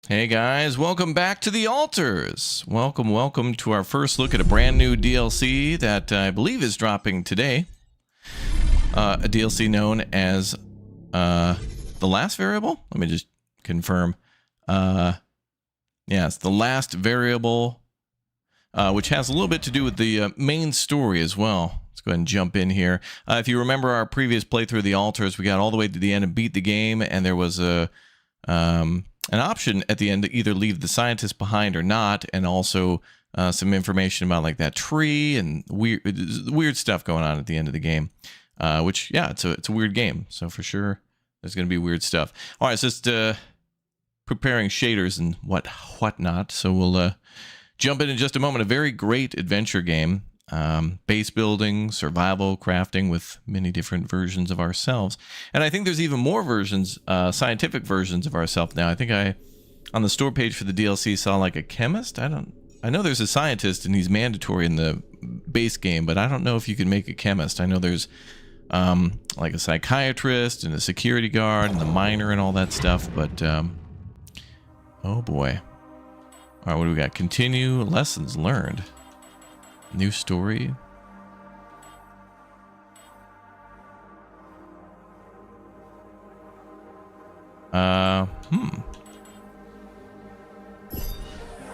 Hey guys, welcome back to the altars. Welcome to our first look at a brand new DLC that I believe is dropping today. A DLC known as the last variable. Let me just confirm. Yes, the last variable, which has a little bit to do with the main story as well. Let's go ahead and jump in here. If you remember our previous playthrough of the altars, we got all the way to the end and beat the game, and there was a an option at the end to either leave the scientist behind or not, and also some information about like that tree and weird stuff going on at the end of the game. Which, yeah, it's a weird game, so for sure there's going to be weird stuff. All right, so just preparing shaders and whatnot. So we'll jump in just a moment. A very great adventure game. Base building, survival, crafting with many different versions of ourselves. And I think there's even more versions, scientific versions of ourselves now. I think on the store page for the DLC, saw like a chemist. I know there's a scientist and he's mandatory in the base game, but I don't know if you can make a chemist. I know there's like a psychiatrist and a security guard and the miner and all that stuff, but oh boy. All right, what do we got? Continue lessons learned. New story.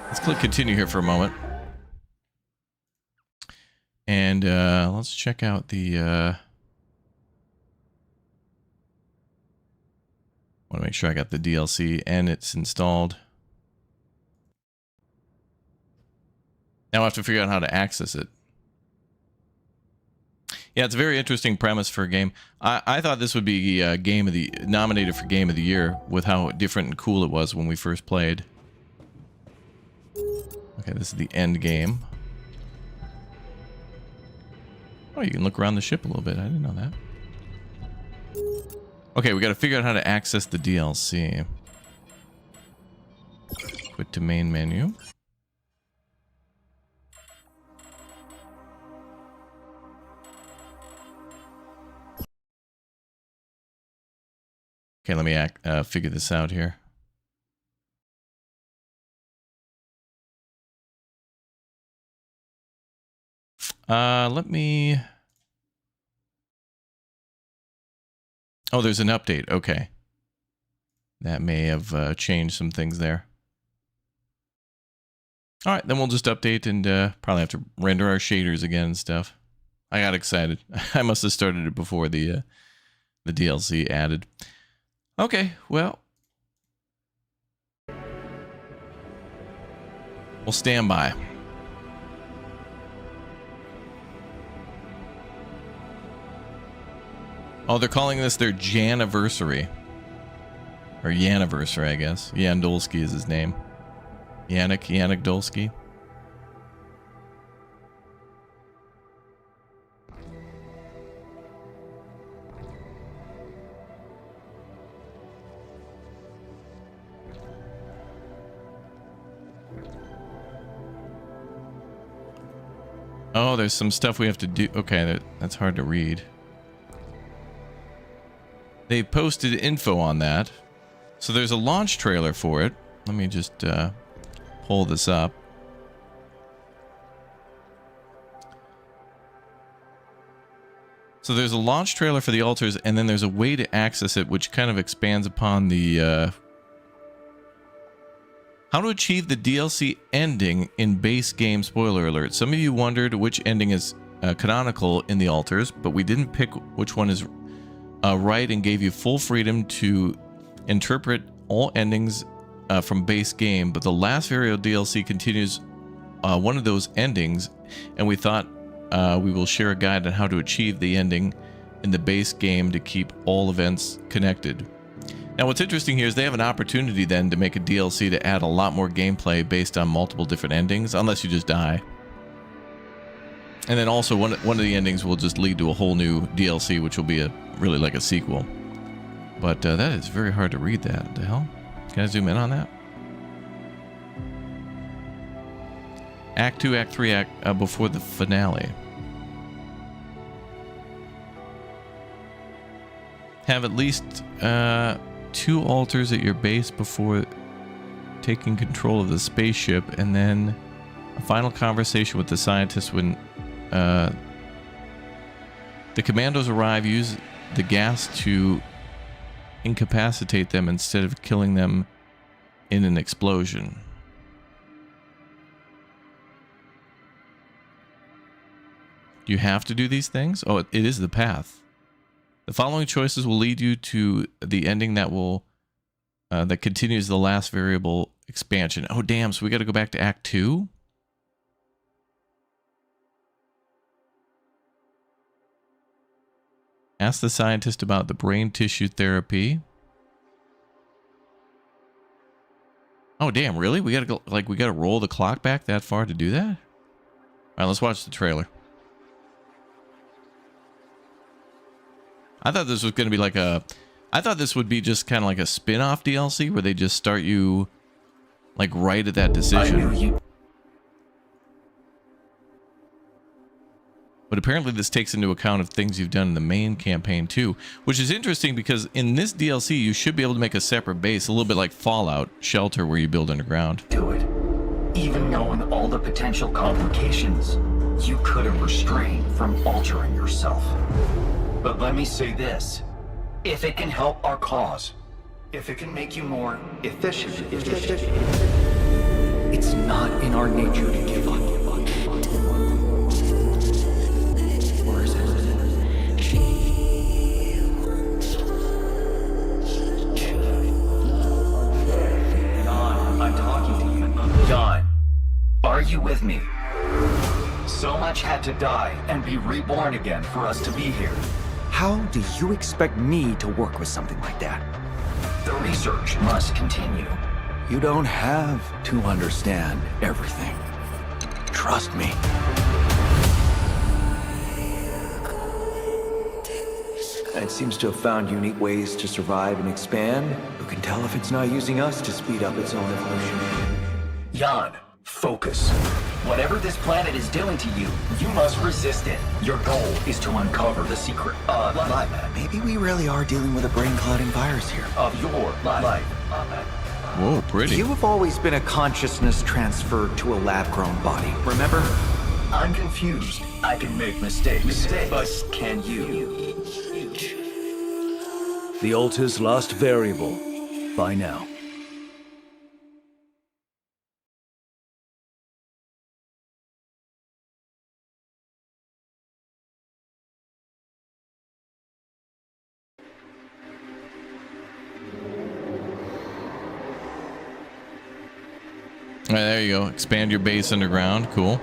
Let's click continue here for a moment. And let's check out the want to make sure I got the DLC and it's installed. Now I have to figure out how to access it. Yeah, it's a very interesting premise for a game. I thought this would be nominated for Game of the Year with how different and cool it was when we first played. Okay, this is the end game. Oh, you can look around the ship a little bit. I didn't know that. Okay, we got to figure out how to access the DLC. Quit to main menu. Okay, let me figure this out here. Let me... Oh, there's an update. Okay. That may have changed some things there. All right, then we'll just update and probably have to render our shaders again and stuff. I got excited. I must have started it before the DLC added. Okay, well. We'll stand by. Oh, they're calling this their Janiversary. Or Yaniversary, I guess. Jan Dolsky is his name. Yannick Dolsky. Oh, there's some stuff we have to do. Okay, that's hard to read. They posted info on that. So there's a launch trailer for it. Let me just pull this up. So there's a launch trailer for the altars, and then there's a way to access it, which kind of expands upon the how to achieve the DLC ending in base game. Spoiler alert. Some of you wondered which ending is canonical in the altars, but we didn't pick which one is right and gave you full freedom to interpret all endings from base game. But the last variable DLC continues one of those endings, and we thought we will share a guide on how to achieve the ending in the base game to keep all events connected. Now, what's interesting here is they have an opportunity then to make a DLC to add a lot more gameplay based on multiple different endings, unless you just die. And then also one of the endings will just lead to a whole new DLC, which will be really like a sequel. But that is very hard to read that. What the hell? Can I zoom in on that? Act 2, Act 3, before the finale. Have at least 2 altars at your base before taking control of the spaceship, and then a final conversation with the scientists when the commandos arrive. Use the gas to incapacitate them instead of killing them in an explosion. You have to do these things? Oh, it is the path. The following choices will lead you to the ending that will that continues the last variable expansion. Oh, damn, so we got to go back to Act 2? Ask the scientist about the brain tissue therapy. Oh, damn, really? We got to go, like, we got to roll the clock back that far to do that? All right, let's watch the trailer. I thought this was going to be like I thought this would be just kind of like a spin-off DLC where they just start you like right at that decision. But apparently this takes into account of things you've done in the main campaign too, which is interesting because in this DLC you should be able to make a separate base, a little bit like Fallout Shelter where you build underground. Do it. Even knowing all the potential complications, you couldn't refrain from altering yourself. But let me say this, if it can help our cause, if it can make you more efficient, it's not in our nature to give up. Or is it? John, I'm talking to you. John, are you with me? So much had to die and be reborn again for us to be here. How do you expect me to work with something like that? The research must continue. You don't have to understand everything. Trust me. It seems to have found unique ways to survive and expand. Who can tell if it's not using us to speed up its own evolution? Jan, focus. Whatever this planet is doing to you, you must resist it. Your goal is to uncover the secret Maybe we really are dealing with a brain-clouding virus here. of your life. Whoa, pretty. You have always been a consciousness transferred to a lab-grown body, remember? I'm confused. I can make mistakes, but can you? The Alta's last variable. By now. All right, there you go. Expand your base underground. Cool.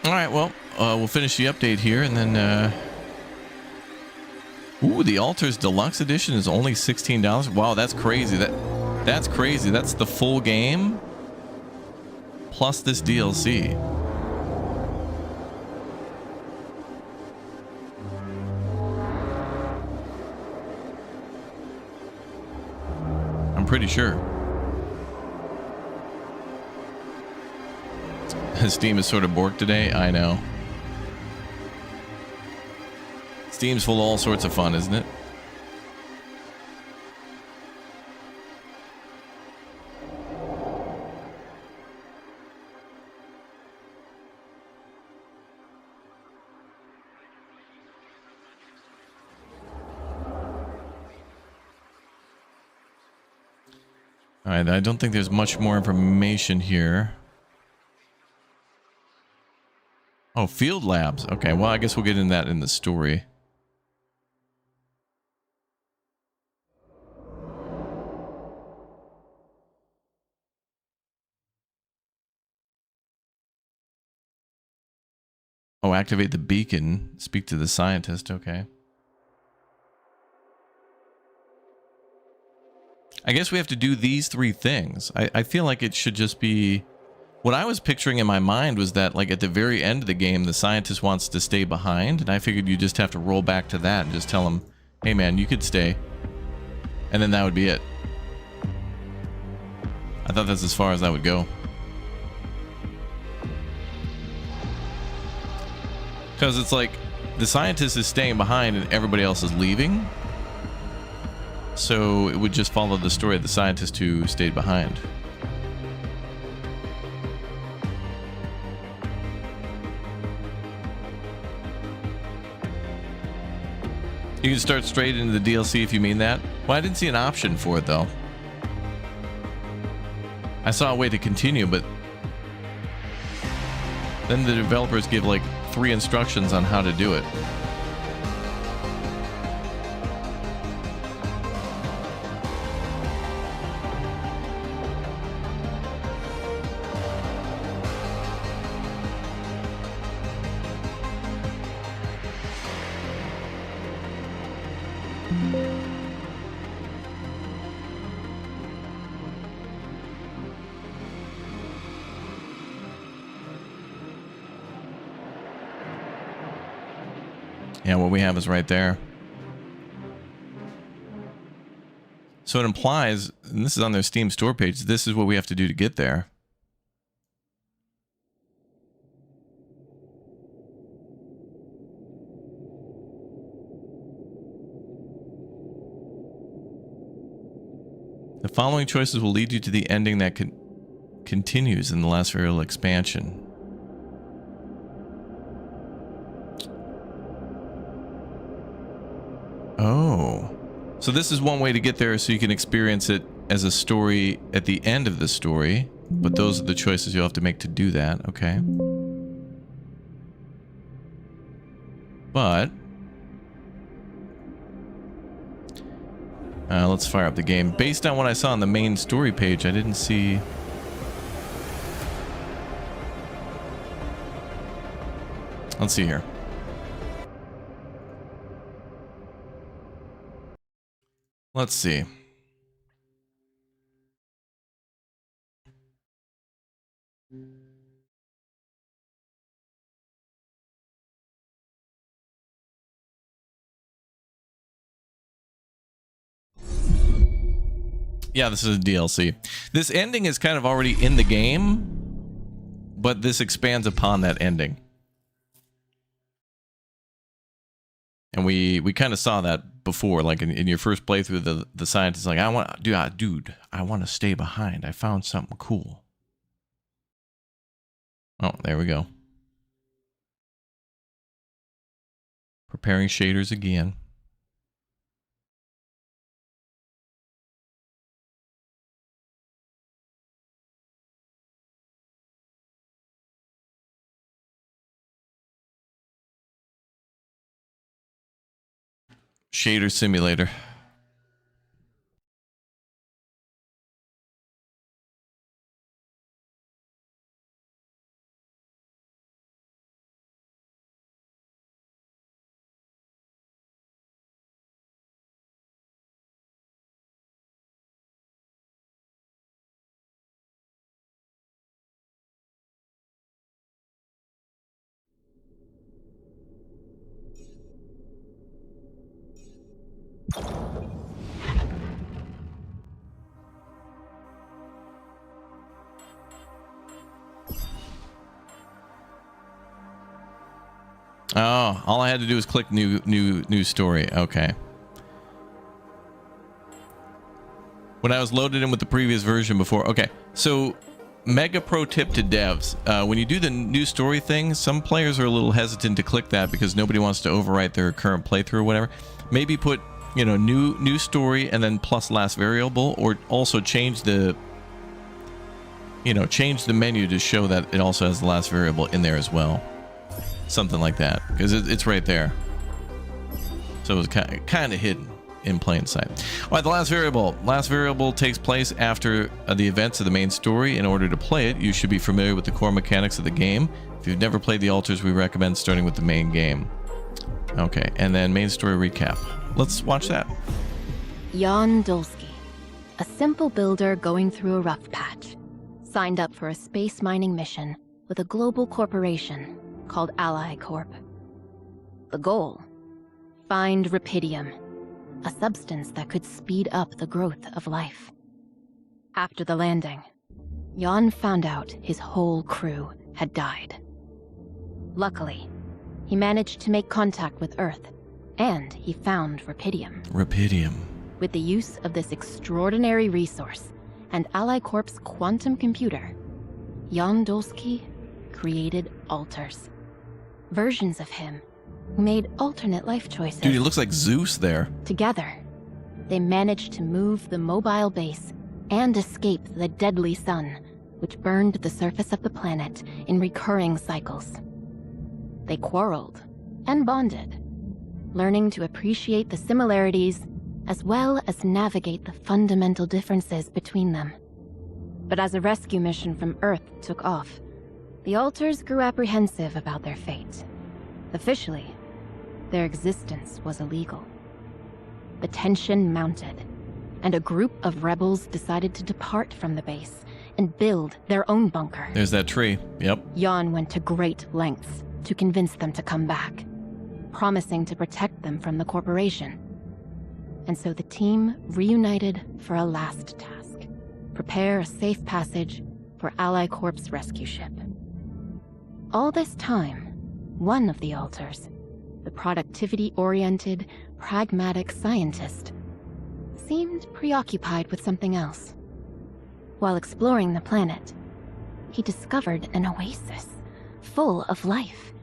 All right, well, we'll finish the update here, and then, ooh, the Altars Deluxe Edition is only $16. Wow, that's crazy. That's crazy. That's the full game plus this DLC. I'm pretty sure. Steam is sort of borked today. I know. Steam's full of all sorts of fun, isn't it? All right, I don't think there's much more information here. Oh, field labs. Okay, well, I guess we'll get into that in the story. Oh, activate the beacon. Speak to the scientist. Okay. I guess we have to do these three things. I feel like it should just be... What I was picturing in my mind was that, like, at the very end of the game, the scientist wants to stay behind, and I figured you just have to roll back to that and just tell him, hey man, you could stay. And then that would be it. I thought that's as far as that would go. Because it's like, the scientist is staying behind and everybody else is leaving. So it would just follow the story of the scientist who stayed behind. You can start straight into the DLC if you mean that. Well, I didn't see an option for it though. I saw a way to continue, but then the developers give like 3 instructions on how to do it. Yeah, what we have is right there. So it implies, and this is on their Steam store page, this is what we have to do to get there. The following choices will lead you to the ending that continues in the last variable expansion. Oh. So this is one way to get there so you can experience it as a story at the end of the story. But those are the choices you'll have to make to do that. Okay. But... let's fire up the game. Based on what I saw on the main story page, I didn't see... Let's see here. Let's see. Yeah, this is a DLC. This ending is kind of already in the game, but this expands upon that ending. And we kind of saw that before, like in your first playthrough, the scientist is like, I want to stay behind. I found something cool. Oh, there we go. Preparing shaders again. Shader simulator. Oh, all I had to do was click new story. Okay. When I was loaded in with the previous version before. Okay, so mega pro tip to devs. When you do the new story thing, some players are a little hesitant to click that because nobody wants to overwrite their current playthrough or whatever. Maybe put, you know, new story and then plus last variable, or also change the, you know, change the menu to show that it also has the last variable in there as well. Something like that, because it's right there. So it's kind of hidden in plain sight. All right, the last variable. Last variable takes place after the events of the main story. In order to play it, you should be familiar with the core mechanics of the game. If you've never played the alters, we recommend starting with the main game. Okay, and then main story recap. Let's watch that. Jan Dolsky, a simple builder going through a rough patch, signed up for a space mining mission with a global corporation called Ally Corp. The goal? Find Rapidium, a substance that could speed up the growth of life. After the landing, Jan found out his whole crew had died. Luckily, he managed to make contact with Earth, and he found Rapidium. Rapidium. With the use of this extraordinary resource and Ally Corp's quantum computer, Jan Dolsky created alters. Versions of him who made alternate life choices. Dude, he looks like Zeus there. Together, they managed to move the mobile base and escape the deadly sun, which burned the surface of the planet in recurring cycles. They quarreled and bonded, learning to appreciate the similarities as well as navigate the fundamental differences between them. But as a rescue mission from Earth took off, the alters grew apprehensive about their fate. Officially, their existence was illegal. The tension mounted, and a group of rebels decided to depart from the base and build their own bunker. There's that tree. Yep. Jan went to great lengths to convince them to come back, promising to protect them from the corporation. And so the team reunited for a last task: prepare a safe passage for Ally Corp's rescue ship. All this time, one of the alters, the productivity-oriented, pragmatic scientist, seemed preoccupied with something else. While exploring the planet, he discovered an oasis full of life,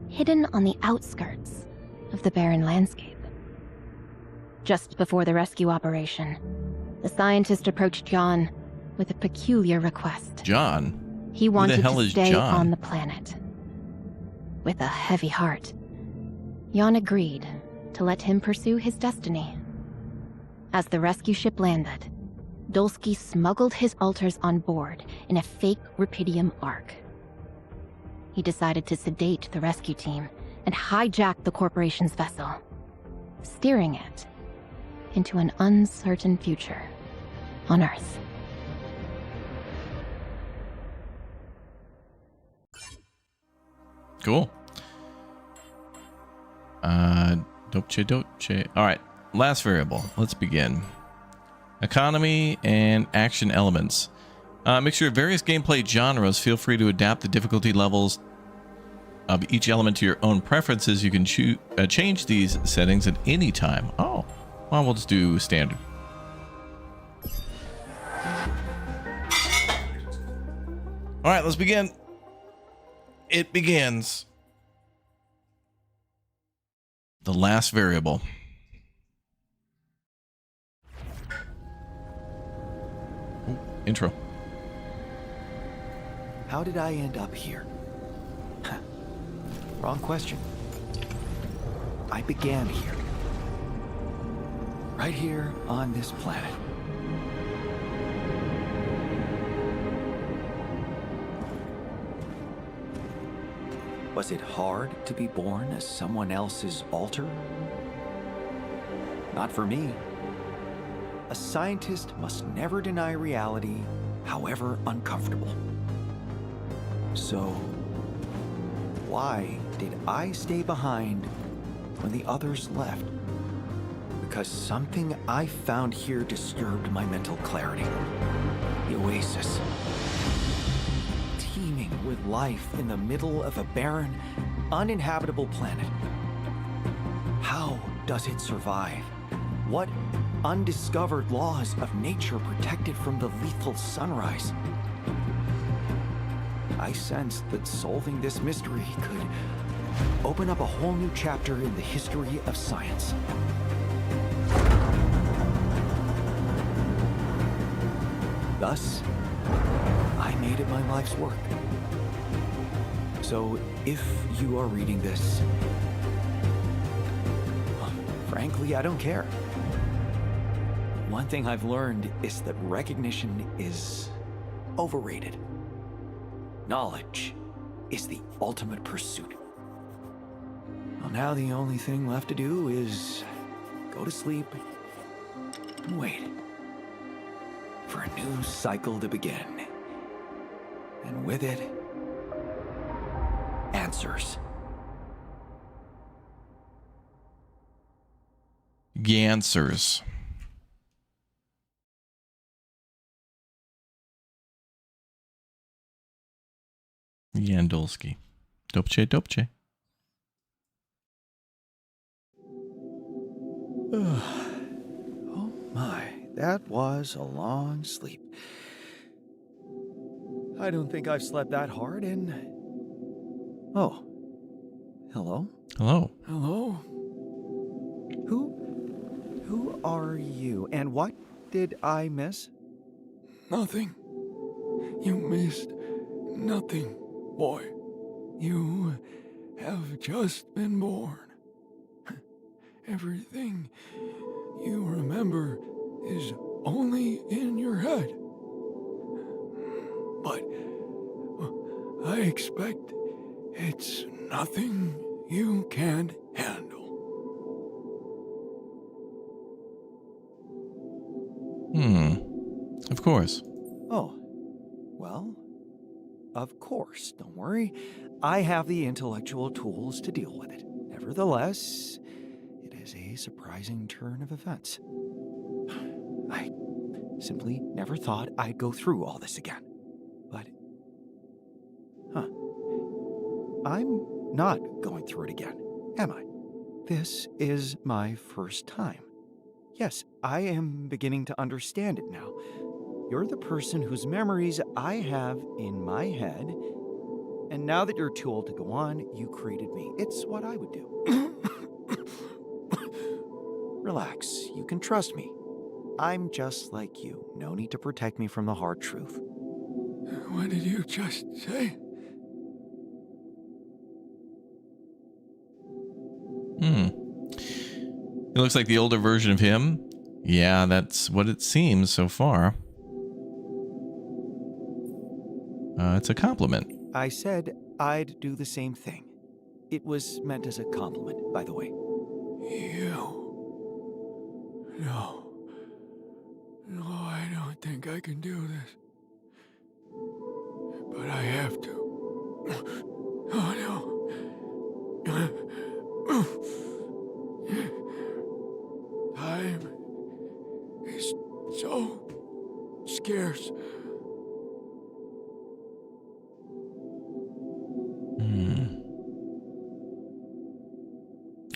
hidden on the outskirts of the barren landscape. Just before the rescue operation, the scientist approached John with a peculiar request. John? He wanted Who the hell to is stay John? on the planet. With a heavy heart, Jan agreed to let him pursue his destiny. As the rescue ship landed, Dolsky smuggled his alters on board in a fake Rapidium ark. he decided to sedate the rescue team and hijack the corporation's vessel, steering it into an uncertain future on Earth. Cool. Doce. All right, last variable. Let's begin. Economy and action elements. Mixture of various gameplay genres. Feel free to adapt the difficulty levels of each element to your own preferences. You can change these settings at any time. Oh, well, we'll just do standard. All right, let's begin. It begins. The last variable. Ooh, intro. How did I end up here? Wrong question. I began here. Right here on this planet. Was it hard to be born as someone else's alter? Not for me. A scientist must never deny reality, however uncomfortable. So, why did I stay behind when the others left? Because something I found here disturbed my mental clarity. The oasis. Teeming with life in the middle of a barren, uninhabitable planet. How does it survive? What undiscovered laws of nature protect it from the lethal sunrise? I sensed that solving this mystery could open up a whole new chapter in the history of science. Thus, I made it my life's work. So, if you are reading this, well, frankly, I don't care. One thing I've learned is that recognition is overrated. Knowledge is the ultimate pursuit. Well, now the only thing left to do is go to sleep and wait for a new cycle to begin. And with it, answers. Gansers. Yandolski. Dopche. Oh my, that was a long sleep. I don't think I've slept that hard in... Oh. Hello? Hello. Hello? Who are you? And what did I miss? Nothing. You missed nothing, boy. You have just been born. Everything you remember is only in your head. But I expect it's nothing you can't handle. Of course. Oh. Well, of course, don't worry. I have the intellectual tools to deal with it. Nevertheless, it is a surprising turn of events. I simply never thought I'd go through all this again. But, I'm not going through it again, am I? This is my first time. Yes, I am beginning to understand it now. You're the person whose memories I have in my head, and now that you're too old to go on, you created me. It's what I would do. Relax, you can trust me. I'm just like you. No need to protect me from the hard truth. What did you just say? It looks like the older version of him. Yeah, that's what it seems so far. It's a compliment. I said I'd do the same thing. It was meant as a compliment, by the way. You? No. No, I don't think I can do this. But I have to. Oh no. Time is so scarce.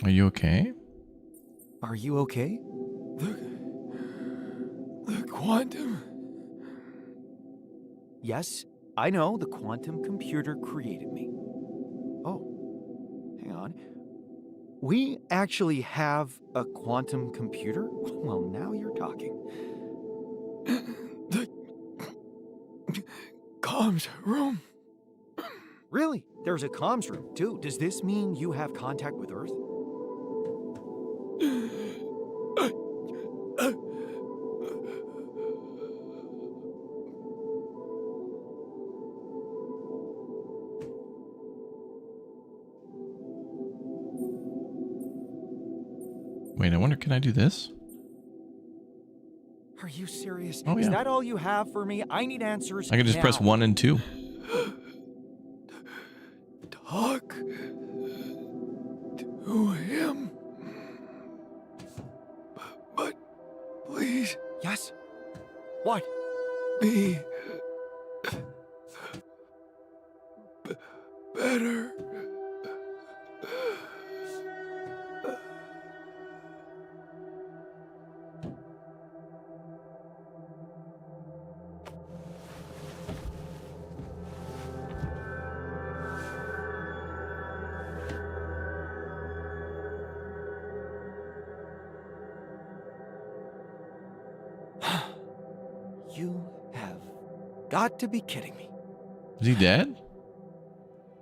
Are you okay? Are you okay? The quantum. Yes, I know the quantum computer created me. Oh, hang on. We actually have a quantum computer? Well, now you're talking. The comms room. Really? There's a comms room, too. Does this mean you have contact with Earth? Wait, I wonder, can I do this? Are you serious? Oh, Is yeah. that all you have for me? I need answers I can just press now. 1 and 2. Talk to him. But please Yes? What? be better. You have got to be kidding me. Is he dead?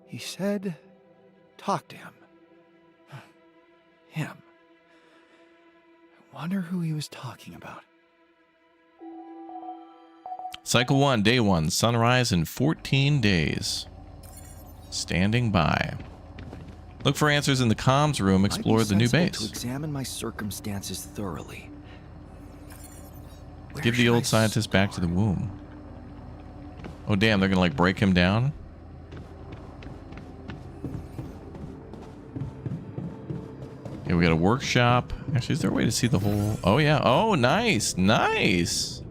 He said, talk to him. Him. I wonder who he was talking about. Cycle 1, day 1, sunrise in 14 days. Standing by. Look for answers in the comms room. Explore Might be the new sensible to base. examine my circumstances thoroughly. Where Give the should old I scientist back to the start? womb. Oh, damn, they're gonna like break him down? Okay, we got a workshop. Actually, is there a way to see the whole... Oh, yeah. Oh, nice. Nice.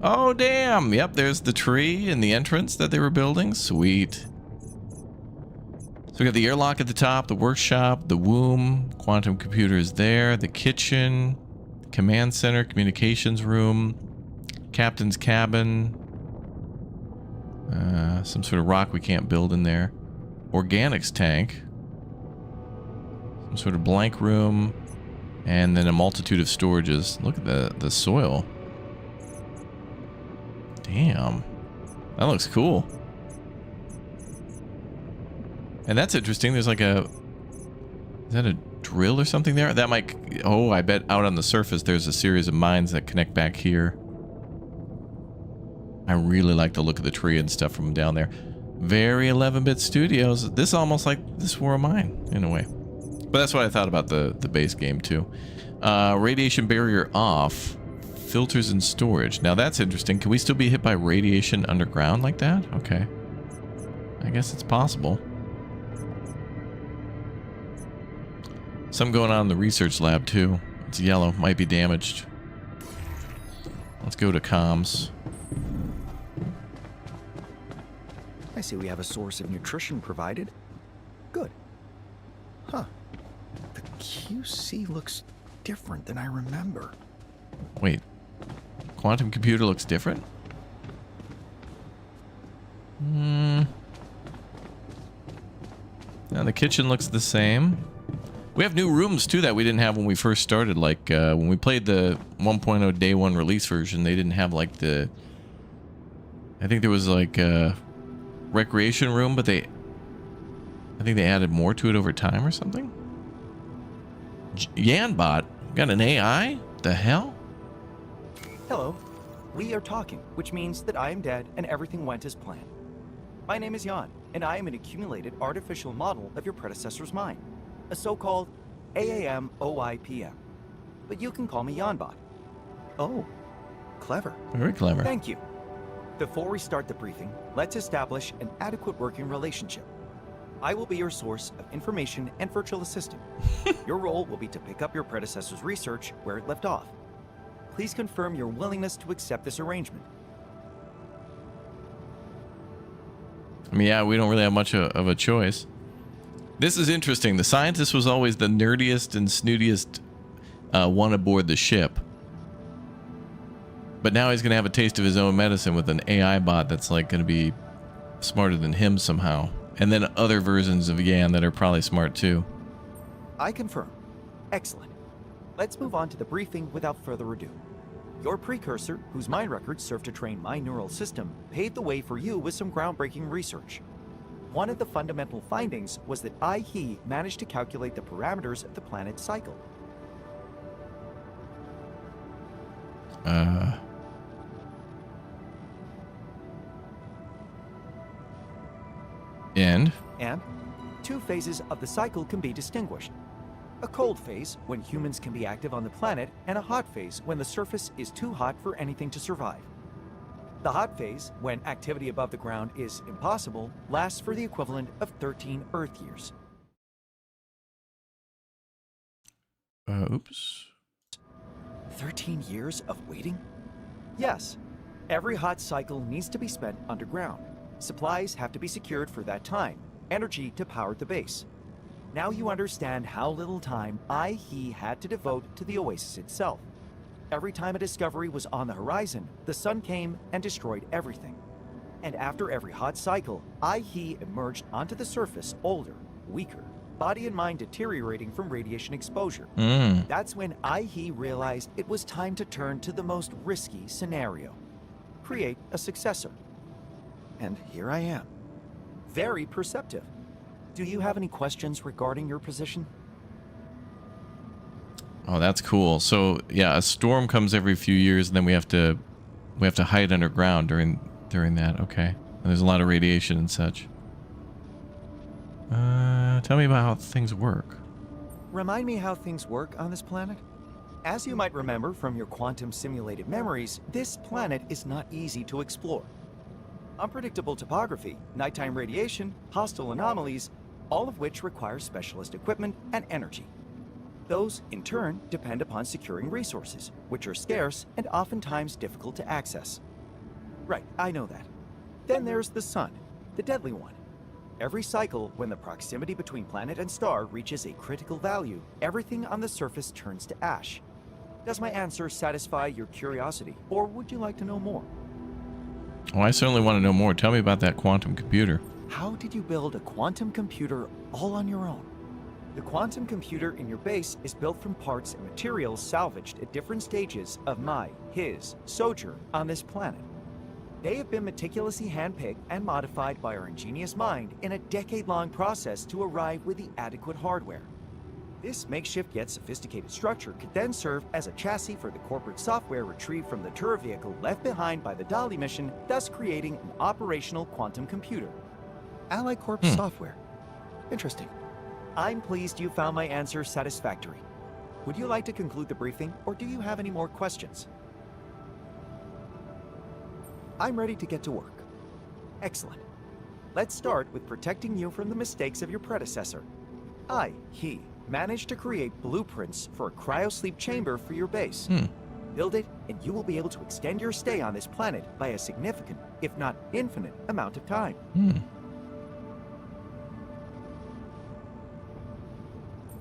Oh, damn. Yep, there's the tree and the entrance that they were building. Sweet. So we got the airlock at the top, the workshop, the womb, quantum computer is there, the kitchen, command center, communications room, captain's cabin, some sort of rock we can't build in there, organics tank, some sort of blank room, and then a multitude of storages. Look at the soil. Damn. That looks cool. And that's interesting. There's like a... Is that a drill or something there? That might... Oh, I bet out on the surface there's a series of mines that connect back here. I really like the look of the tree and stuff from down there. Very 11-bit studios. This almost like this were a mine, in a way. But that's what I thought about the base game, too. Radiation barrier off. Filters and storage. Now that's interesting. Can we still be hit by radiation underground like that? Okay. I guess it's possible. Some going on in the research lab, too. It's yellow. Might be damaged. Let's go to comms. I see we have a source of nutrition provided. Good. Huh. The QC looks different than I remember. Wait. Quantum computer looks different? Now the kitchen looks the same. We have new rooms too that we didn't have when we first started. Like when we played the 1.0 day 1 release version, they didn't have like the... I think there was like a recreation room, but I think they added more to it over time or something. Yanbot got an AI? The hell? Hello. We are talking, which means that I am dead and everything went as planned. My name is Jan, and I am an accumulated artificial model of your predecessor's mind, a so-called AAM-OIPM. But you can call me Yanbot. Oh, clever. Very clever. Thank you. Before we start the briefing, let's establish an adequate working relationship. I will be your source of information and virtual assistant. Your role will be to pick up your predecessor's research where it left off. Please confirm your willingness to accept this arrangement. I mean, yeah, we don't really have much of a choice. This is interesting. The scientist was always the nerdiest and snootiest one aboard the ship. But now he's going to have a taste of his own medicine with an AI bot that's like going to be smarter than him somehow. And then other versions of Yan that are probably smart too. I confirm. Excellent. Let's move on to the briefing without further ado. Your precursor, whose mind records served to train my neural system, paved the way for you with some groundbreaking research. One of the fundamental findings was that he managed to calculate the parameters of the planet's cycle. And two phases of the cycle can be distinguished. A cold phase, when humans can be active on the planet, and a hot phase, when the surface is too hot for anything to survive. The hot phase, when activity above the ground is impossible, lasts for the equivalent of 13 Earth years. Oops. 13 years of waiting? Yes. Every hot cycle needs to be spent underground. Supplies have to be secured for that time. Energy to power the base. Now you understand how little time he had to devote to the oasis itself. Every time a discovery was on the horizon, the sun came and destroyed everything. And after every hot cycle, he emerged onto the surface older, weaker, body and mind deteriorating from radiation exposure. That's when he realized it was time to turn to the most risky scenario. Create a successor. And here I am. Very perceptive. Do you have any questions regarding your position? Oh, that's cool. So yeah, a storm comes every few years, and then we have to hide underground during that. Okay, and there's a lot of radiation and such. Tell me about how things work. Remind me how things work on this planet? As you might remember from your quantum simulated memories, this planet is not easy to explore. Unpredictable topography, nighttime radiation, hostile anomalies, all of which require specialist equipment and energy. Those, in turn, depend upon securing resources, which are scarce and oftentimes difficult to access. Right, I know that. Then there's the sun, the deadly one. Every cycle, when the proximity between planet and star reaches a critical value, everything on the surface turns to ash. Does my answer satisfy your curiosity, or would you like to know more? Oh, I certainly want to know more. Tell me about that quantum computer. How did you build a quantum computer all on your own? The quantum computer in your base is built from parts and materials salvaged at different stages of his sojourn on this planet. They have been meticulously handpicked and modified by our ingenious mind in a decade-long process to arrive with the adequate hardware. This makeshift yet sophisticated structure could then serve as a chassis for the corporate software retrieved from the tour vehicle left behind by the Dali mission, thus creating an operational quantum computer. Ally Corp software. Interesting. I'm pleased you found my answer satisfactory. Would you like to conclude the briefing, or do you have any more questions? I'm ready to get to work. Excellent. Let's start with protecting you from the mistakes of your predecessor. He managed to create blueprints for a cryosleep chamber for your base. Build it, and you will be able to extend your stay on this planet by a significant, if not infinite, amount of time.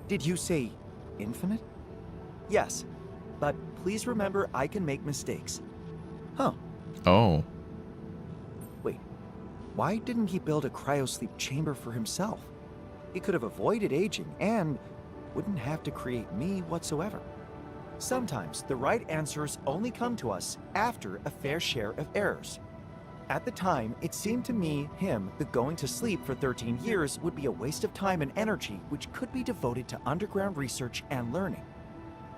Did you say infinite? Yes, but please remember I can make mistakes. Huh. Oh. Wait, why didn't he build a cryosleep chamber for himself? He could have avoided aging and wouldn't have to create me whatsoever. Sometimes the right answers only come to us after a fair share of errors. At the time, it seemed to me that going to sleep for 13 years would be a waste of time and energy which could be devoted to underground research and learning.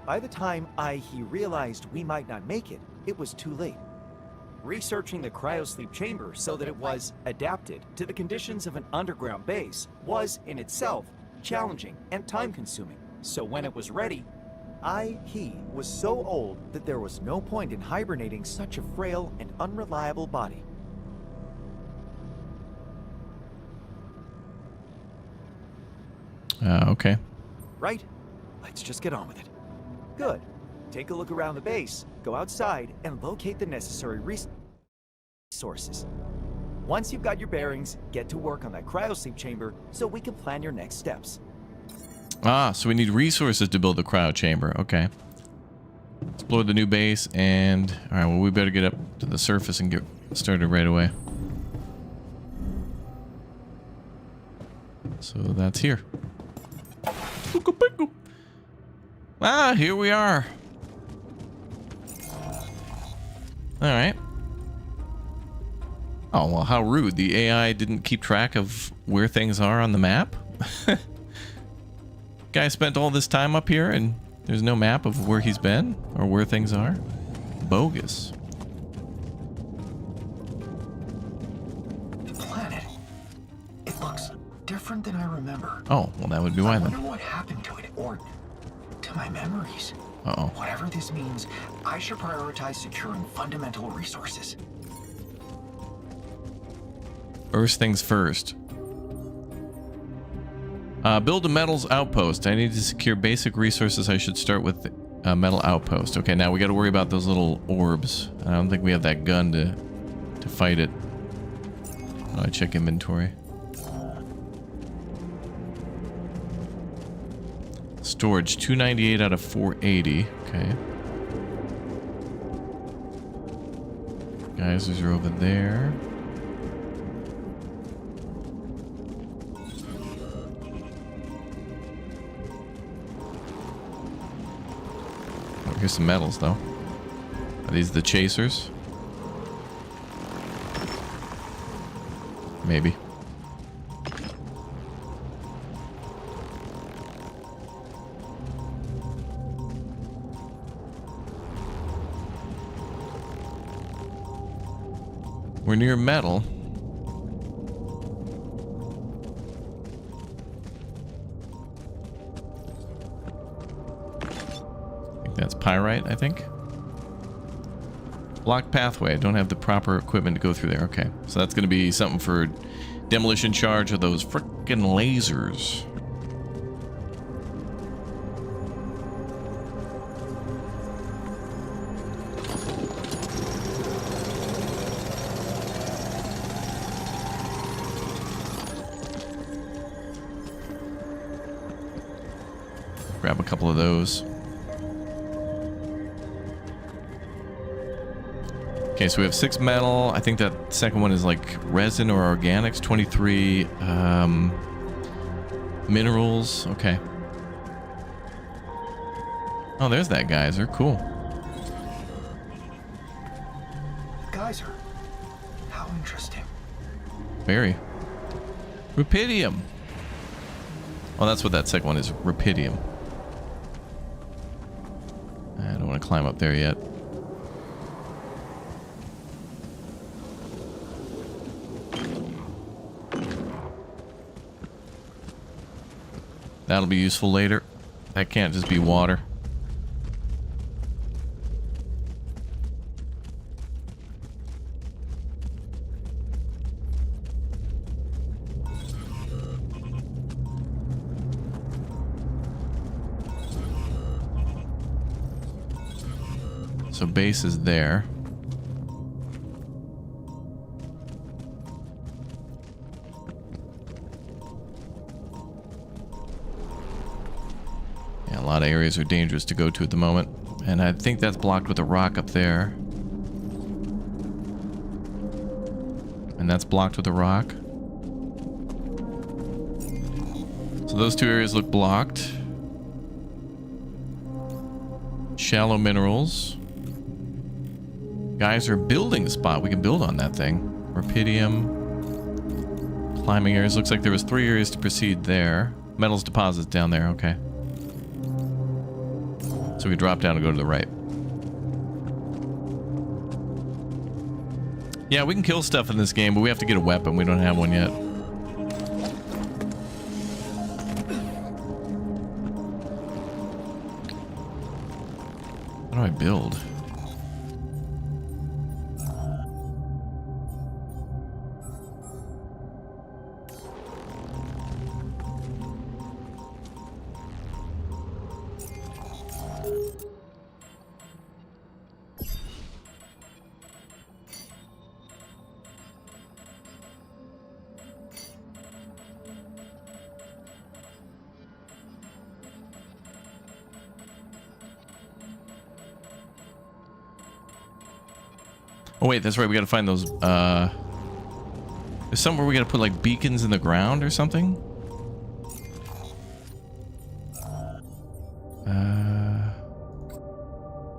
By the time he realized we might not make it, it was too late. Researching the cryosleep chamber so that it was adapted to the conditions of an underground base was, in itself, challenging and time-consuming. So when it was ready, he was so old that there was no point in hibernating such a frail and unreliable body. Okay. Right? Let's just get on with it. Good. Take a look around the base, go outside, and locate the necessary resources. Once you've got your bearings, get to work on that cryosleep chamber so we can plan your next steps. Ah, so we need resources to build the cryo chamber. Okay. Explore the new base and... Alright, well, we better get up to the surface and get started right away. So that's here. Ah, here we are. Alright. Oh, well, how rude. The AI didn't keep track of where things are on the map? Guy spent all this time up here and there's no map of where he's been or where things are? Bogus. The planet. It looks different than I remember. Oh, well, that would be why I then. wonder what happened to it, or to my memories. Uh-oh. Whatever this means, I should prioritize securing fundamental resources. First things first. Build a metals outpost. I need to secure basic resources. I should start with a metal outpost. Okay, now we got to worry about those little orbs. I don't think we have that gun to fight it. Oh, I check inventory. Storage 298 out of 480. Okay. Geysers are over there. Here's some metals, though. Are these the chasers? Maybe. We're near metal. That's pyrite, I think. Blocked pathway. I don't have the proper equipment to go through there. Okay. So that's going to be something for demolition charge of those frickin' lasers. Grab a couple of those. Okay, so we have 6 metal. I think that second one is like resin or organics. 23 minerals. Okay. Oh, there's that geyser. Cool. Geyser. How interesting. Very. Rupidium. Oh, that's what that second one is. Rupidium. I don't want to climb up there yet. That'll be useful later. That can't just be water. So base is there. Yeah, a lot of areas are dangerous to go to at the moment. And I think that's blocked with a rock up there. And that's blocked with a rock. So those two areas look blocked. Shallow minerals. Guys are building a spot. We can build on that thing. Rupidium. Climbing areas. Looks like there was 3 areas to proceed there. Metals deposits down there. Okay. So we drop down and go to the right. Yeah, we can kill stuff in this game, but we have to get a weapon. We don't have one yet. How do I build? Oh wait, that's right. We gotta find those. There's somewhere we gotta put like beacons in the ground or something.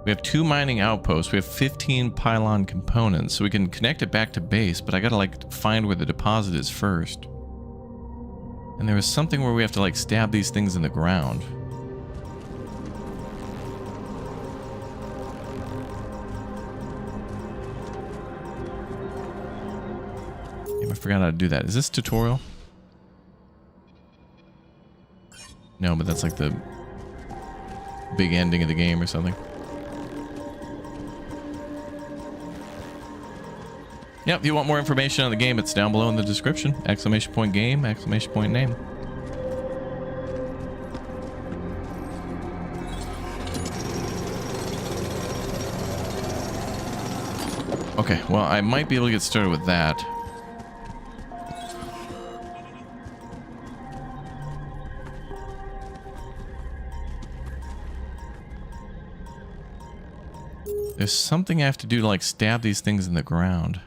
We have 2 mining outposts. We have 15 pylon components, so we can connect it back to base. But I gotta like find where the deposit is first. And there was something where we have to like stab these things in the ground. I forgot how to do that. Is this tutorial? No, but that's like the big ending of the game or something. Yep, if you want more information on the game, it's down below in the description. !game, !name. Okay, well, I might be able to get started with that. There's something I have to do to like stab these things in the ground.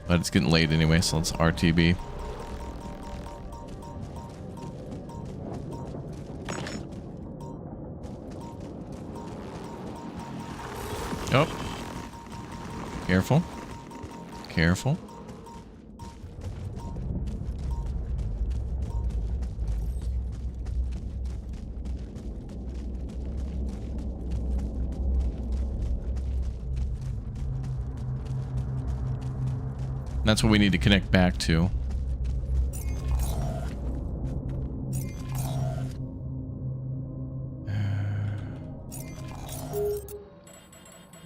But it's getting late anyway, so let's RTB. Oh. Careful. Careful. That's what we need to connect back to.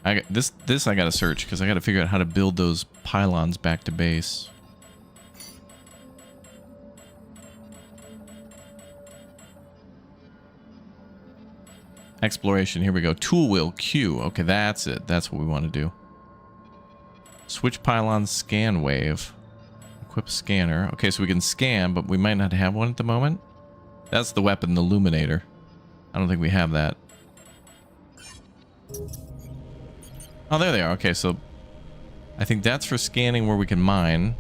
I got this I gotta search because I gotta figure out how to build those pylons back to base. Exploration, here we go. Tool wheel Q. Okay, that's it. That's what we want to do. Switch pylon scan wave. Equip scanner. Okay, so we can scan, but we might not have one at the moment. That's the weapon, the illuminator. I don't think we have that. Oh, there they are. Okay, so I think that's for scanning where we can mine.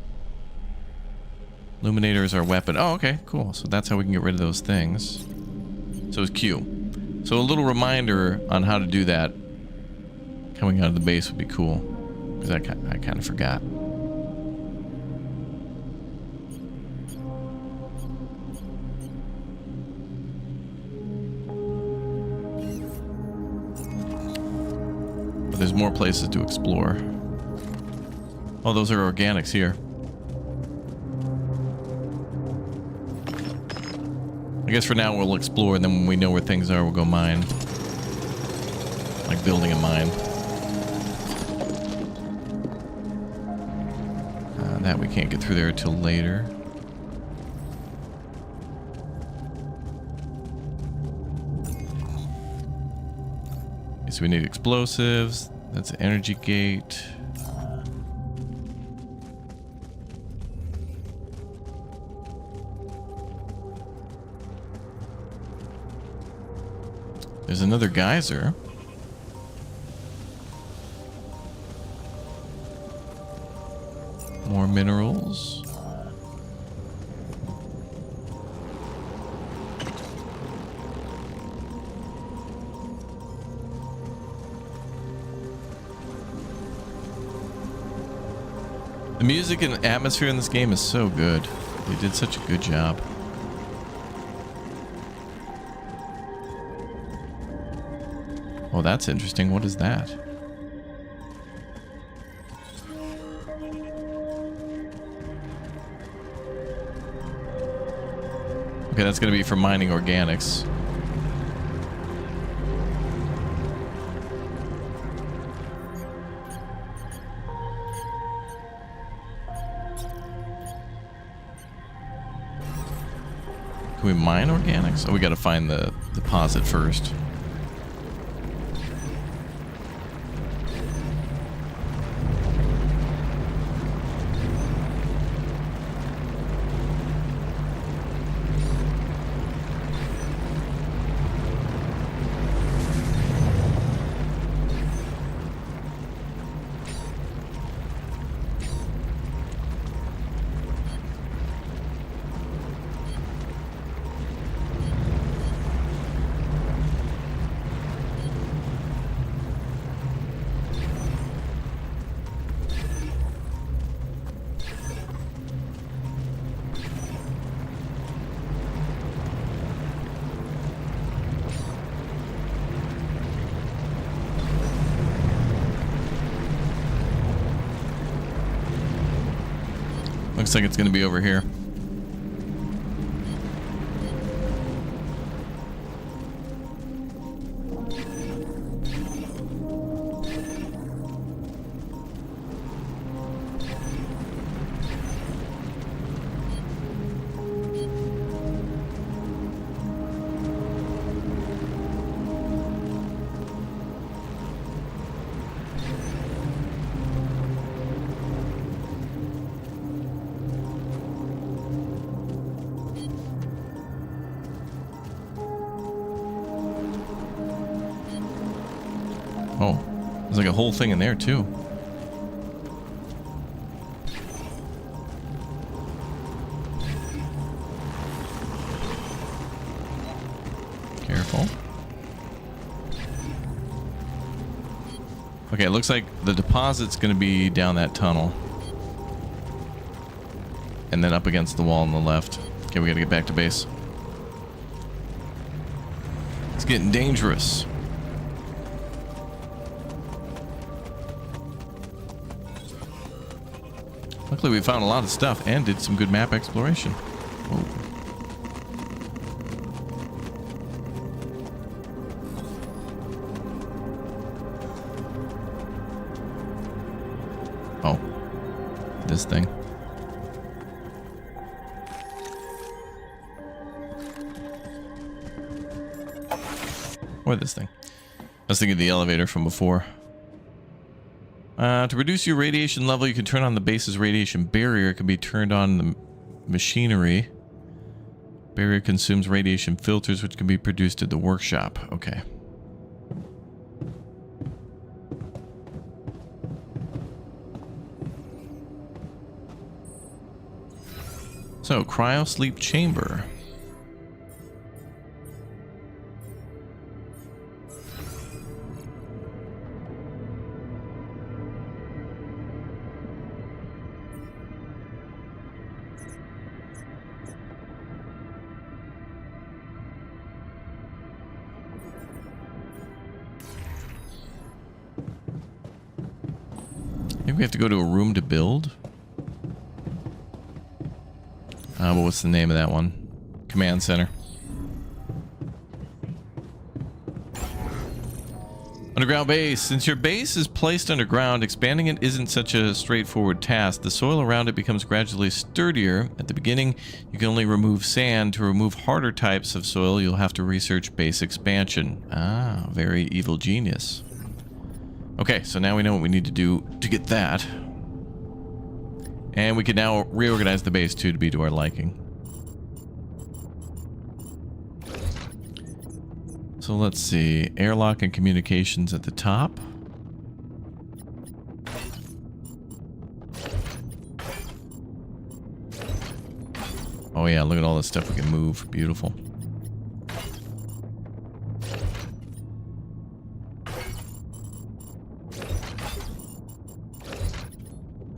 Illuminator is our weapon. Oh, okay, cool. So that's how we can get rid of those things. So it's Q. So a little reminder on how to do that coming out of the base would be cool. Because I kind of forgot. But there's more places to explore. Oh, those are organics here. I guess for now we'll explore, and then when we know where things are, we'll go mine. Like building a mine. That we can't get through there till later. Okay, so we need explosives. That's an energy gate. There's another geyser. More minerals. The music and atmosphere in this game is so good. They did such a good job. Oh, that's interesting. What is that? Okay, that's going to be for mining organics. Can we mine organics? Oh, we got to find the deposit first. Looks like it's going to be over here. Oh, there's like a whole thing in there too. Careful. Okay, it looks like the deposit's going to be down that tunnel. And then up against the wall on the left. Okay, we got to get back to base. It's getting dangerous. Luckily, we found a lot of stuff and did some good map exploration. Whoa. Oh, this thing. Or this thing. I was thinking of the elevator from before. To reduce your radiation level, you can turn on the base's radiation barrier. It can be turned on in the machinery. Barrier consumes radiation filters, which can be produced at the workshop. Okay. So, cryo sleep chamber. We have to go to a room to build. But what's the name of that one? Command center. Underground base. Since your base is placed underground, expanding it isn't such a straightforward task. The soil around it becomes gradually sturdier. At the beginning, you can only remove sand. To remove harder types of soil, you'll have to research base expansion. Ah, very evil genius. Okay, so now we know what we need to do to get that. And we can now reorganize the base too to be to our liking. So let's see. Airlock and communications at the top. Oh yeah, look at all this stuff we can move. Beautiful.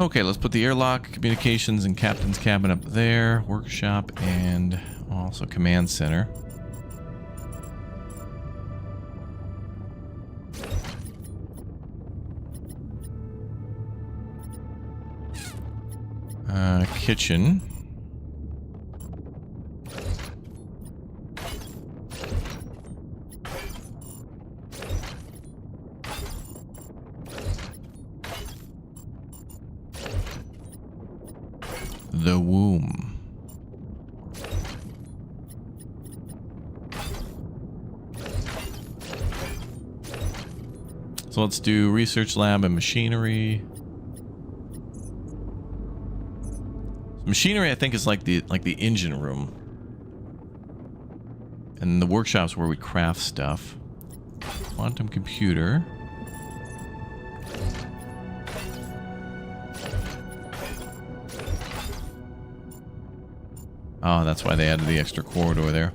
Okay, let's put the airlock, communications, and captain's cabin up there. Workshop and also command center. Kitchen. So let's do research lab and machinery. Machinery, I think, is like the engine room. And the workshop's where we craft stuff. Quantum computer. Oh, that's why they added the extra corridor there.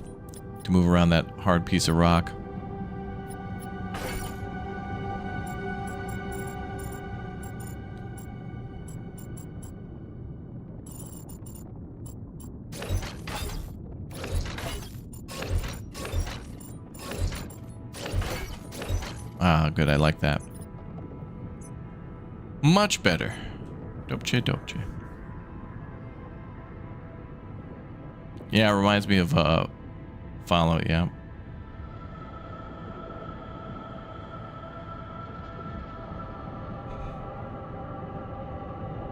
To move around that hard piece of rock. Ah, good. I like that. Much better. Dopche, dopche. Yeah, it reminds me of Fallout, yeah.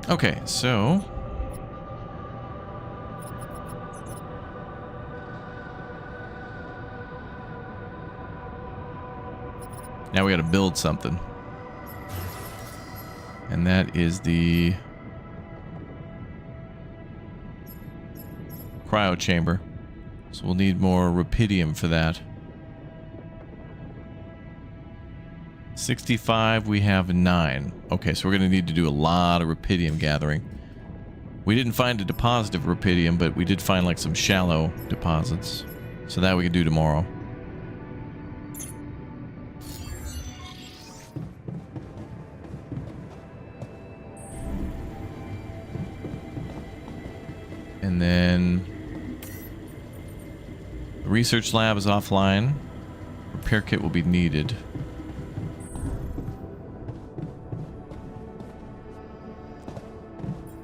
Okay, so now we got to build something. And that is the cryo chamber. So we'll need more rupidium for that. 65, we have 9. Okay, so we're going to need to do a lot of rupidium gathering. We didn't find a deposit of rupidium, but we did find like some shallow deposits. So that we can do tomorrow. And then the research lab is offline. Repair kit will be needed.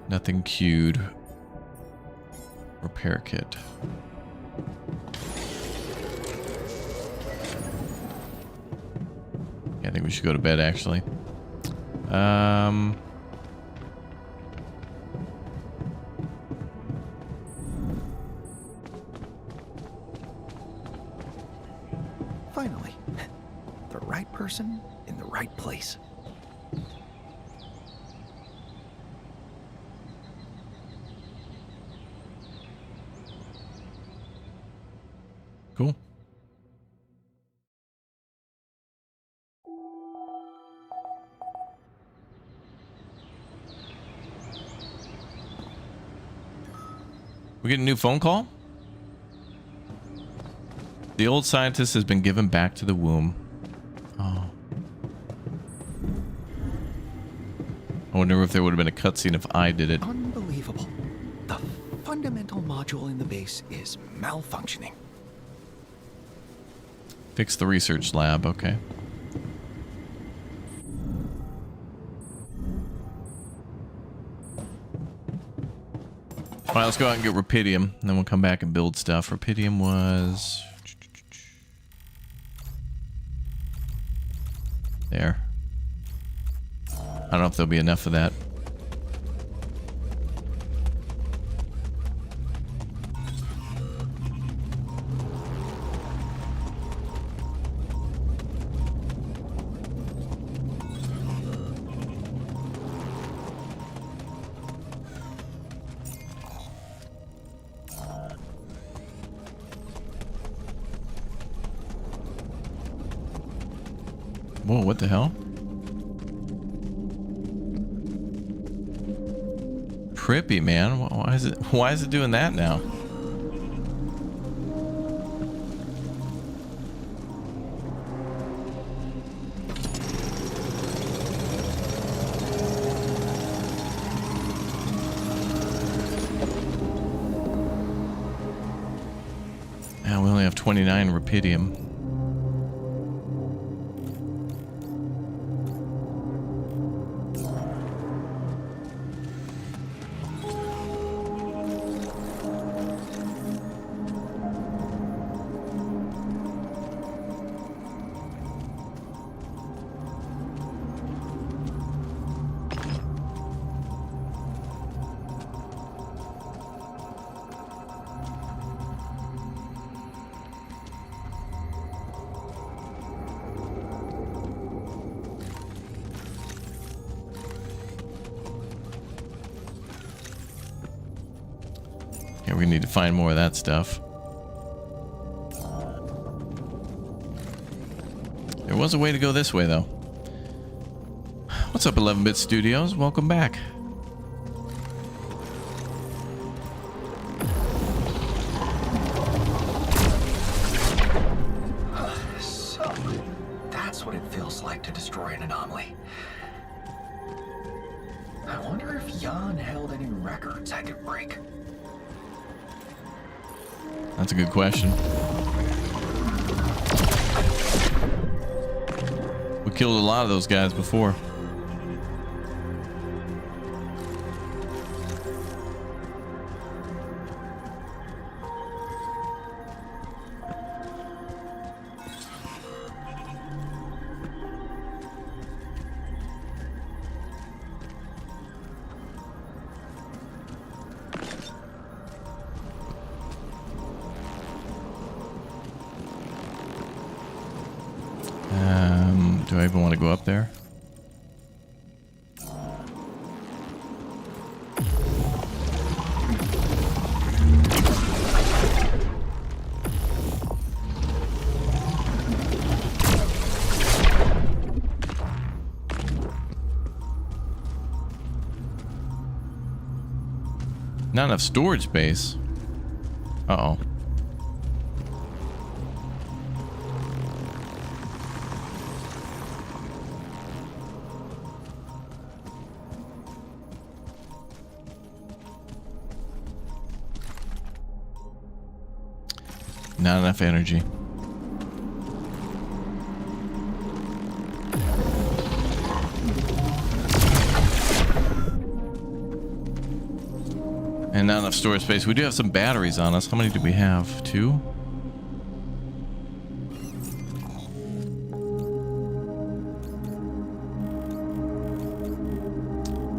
Nothing queued. Repair kit. Yeah, I think we should go to bed actually. Finally, the right person in the right place. Cool. We get a new phone call? The old scientist has been given back to the womb. Oh. I wonder if there would have been a cutscene if I did it. Unbelievable. The fundamental module in the base is malfunctioning. Fix the research lab, okay. Alright, let's go out and get rupidium, and then we'll come back and build stuff. Rupidium was... there. I don't know if there'll be enough of that. Whoa, what the hell? Trippy, man. Why is it doing that now? Now we only have 29 rupidium. we need to find more of that stuff. There was a way to go this way, though. What's up, 11-Bit Studios? Welcome back. So, that's what it feels like to destroy an anomaly. I wonder if Jan held any records I could break. That's a good question. We killed a lot of those guys before. Do I even want to go up there? Not enough storage space. Uh-oh. Not enough energy. And not enough storage space. We do have some batteries on us. How many do we have? 2?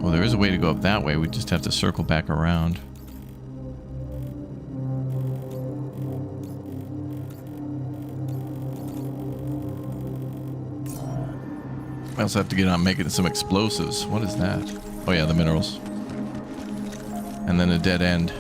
Well, there is a way to go up that way. We just have to circle back around. I also have to get on making some explosives. What is that? Oh yeah, the minerals. And then a dead end.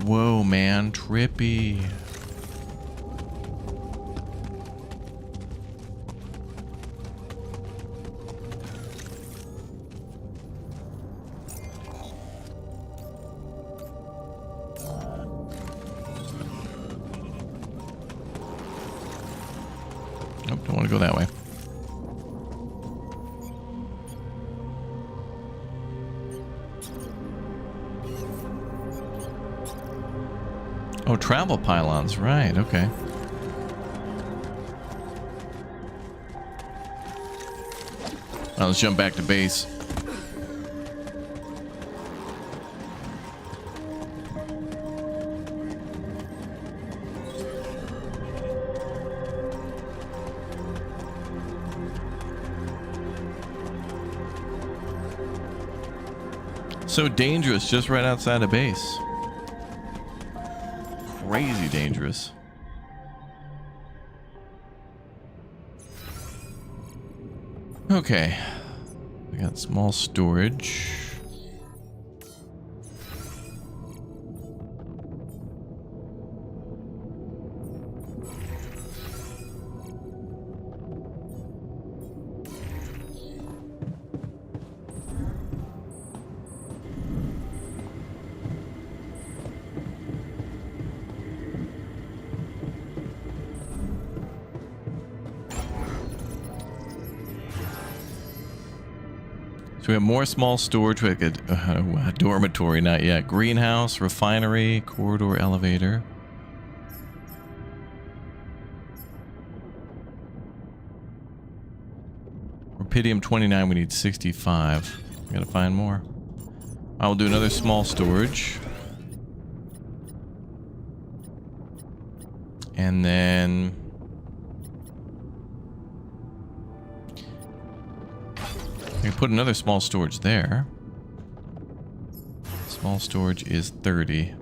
Whoa, man, trippy. Nope, don't want to go that way. Oh, travel pylons, right, okay. Well, let's jump back to base. So dangerous just right outside of base. Crazy dangerous. Okay. We got small storage. So we have more small storage. We have a dormitory, not yet. Greenhouse, refinery, corridor, elevator. Rubidium 29, we need 65. We gotta find more. I'll do another small storage. And then... we can put another small storage there. Small storage is 30.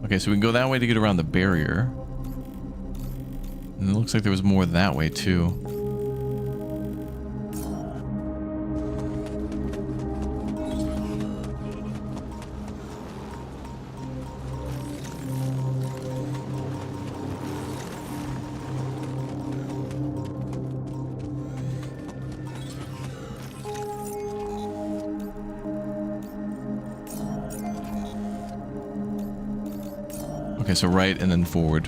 Okay, so we can go that way to get around the barrier. And it looks like there was more that way, too. Okay, so right and then forward.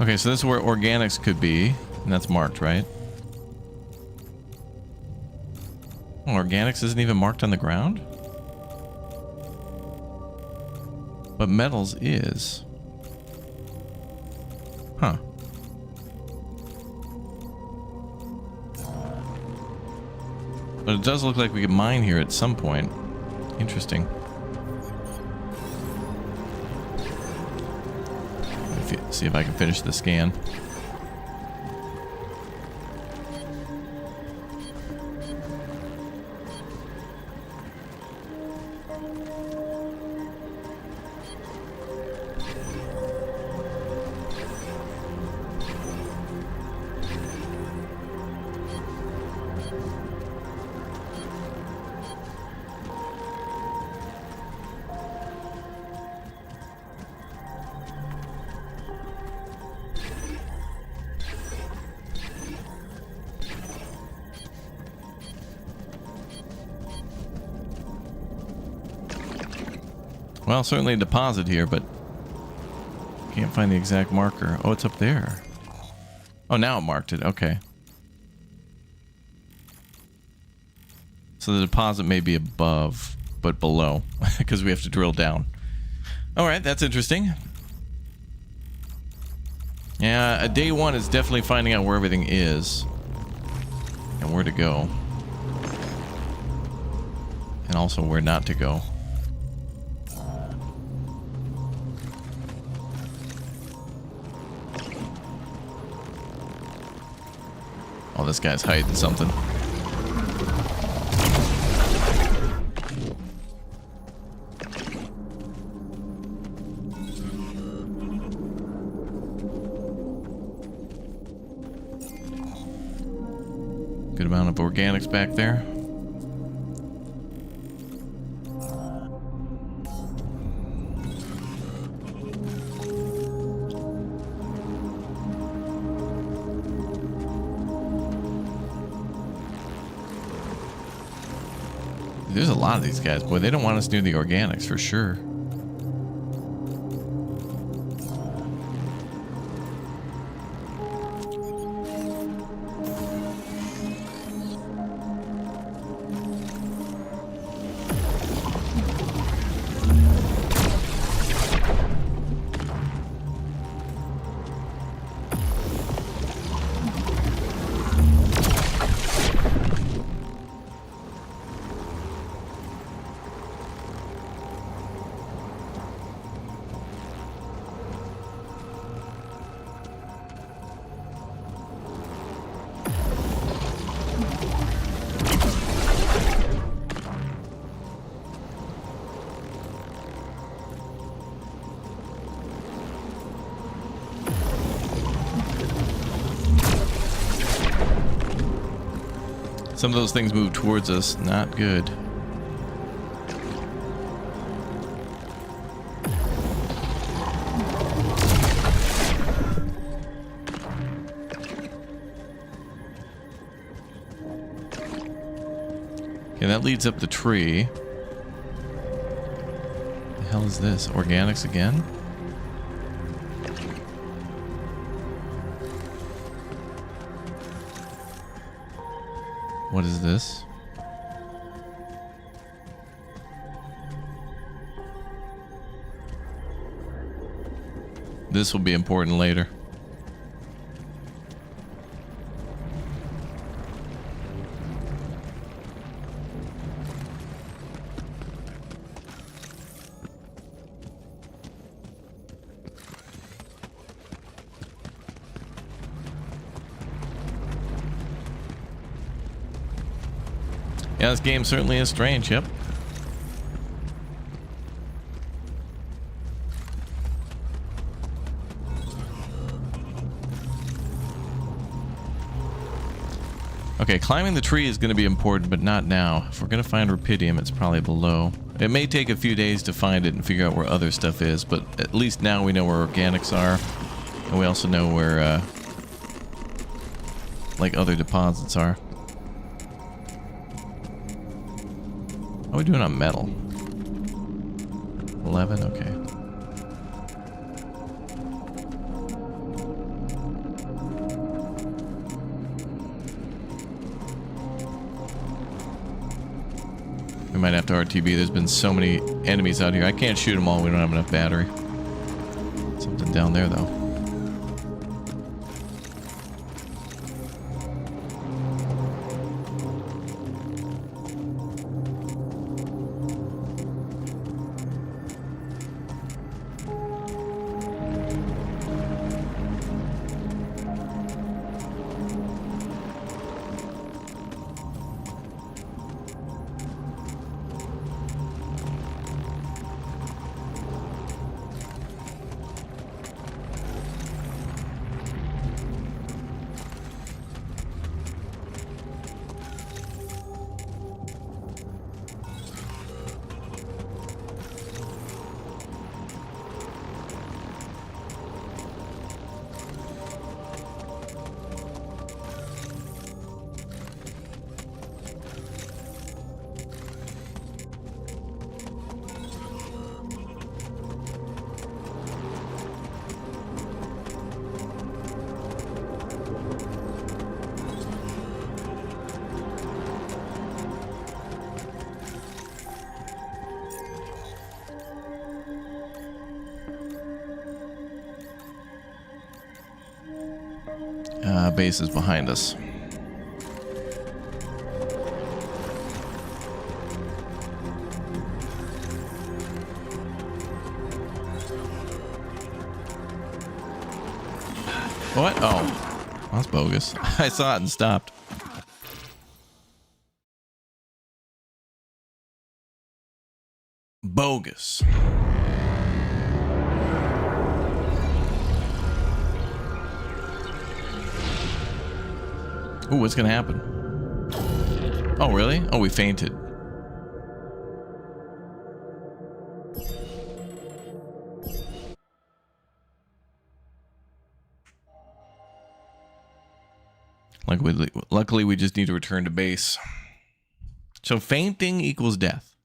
Okay, so this is where organics could be, and that's marked, right? Oh, organics isn't even marked on the ground? But metals is. Huh. But it does look like we could mine here at some point. Interesting. See if I can finish the scan. Well, certainly a deposit here, but can't find the exact marker. Oh, it's up there. Oh, now it marked it. Okay. So the deposit may be above, but below, because we have to drill down. All right, that's interesting. Yeah, day one is definitely finding out where everything is and where to go. And also where not to go. Oh, this guy's hiding something. Good amount of organics back there. There's a lot of these guys. Boy, they don't want us near the organics for sure. Some of those things move towards us. Not good. Okay, that leads up the tree. The hell is this? Organics again? What is this? This will be important later. Yeah, this game certainly is strange, yep. Okay, climbing the tree is going to be important, but not now. If we're going to find rupidium, it's probably below. It may take a few days to find it and figure out where other stuff is, but at least now we know where organics are. And we also know where, like, other deposits are. How are we doing on metal? 11? Okay. We might have to RTB. There's been so many enemies out here. I can't shoot them all. We don't have enough battery. Something down there, though. Base is behind us. What? Oh, that's bogus. I saw it and stopped. Bogus. Ooh, what's gonna happen? Oh, really? Oh, we fainted. Luckily, we just need to return to base. So fainting equals death.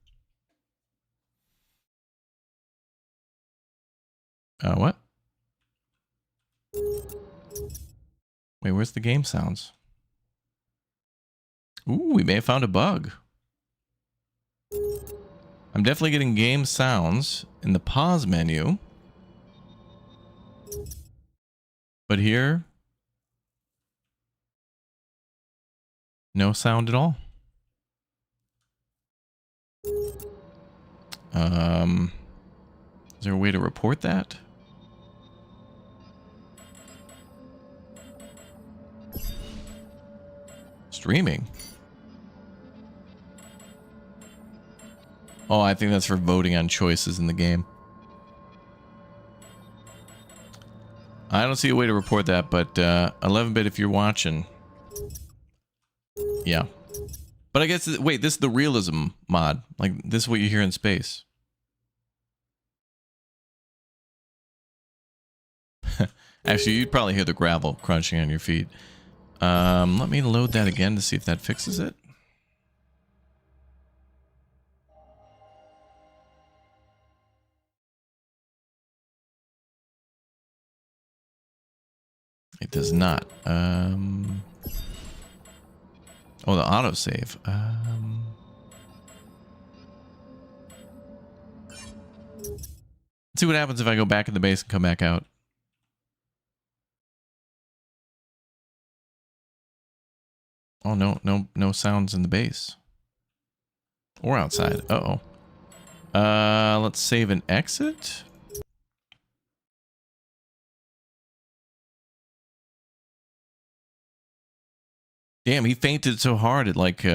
What? Wait, where's the game sounds? Ooh, we may have found a bug. I'm definitely getting game sounds in the pause menu. But here, no sound at all. Is there a way to report that? Streaming. Oh, I think that's for voting on choices in the game. I don't see a way to report that, but 11-bit if you're watching. Yeah. But I guess, wait, this is the realism mod. Like, this is what you hear in space. Actually, you'd probably hear the gravel crunching on your feet. Let me load that again to see if that fixes it. It does not. Oh, the autosave. Let's see what happens if I go back in the base and come back out. Oh, no sounds in the base. Or outside. Uh-oh. Let's save and exit. Damn, he fainted so hard it like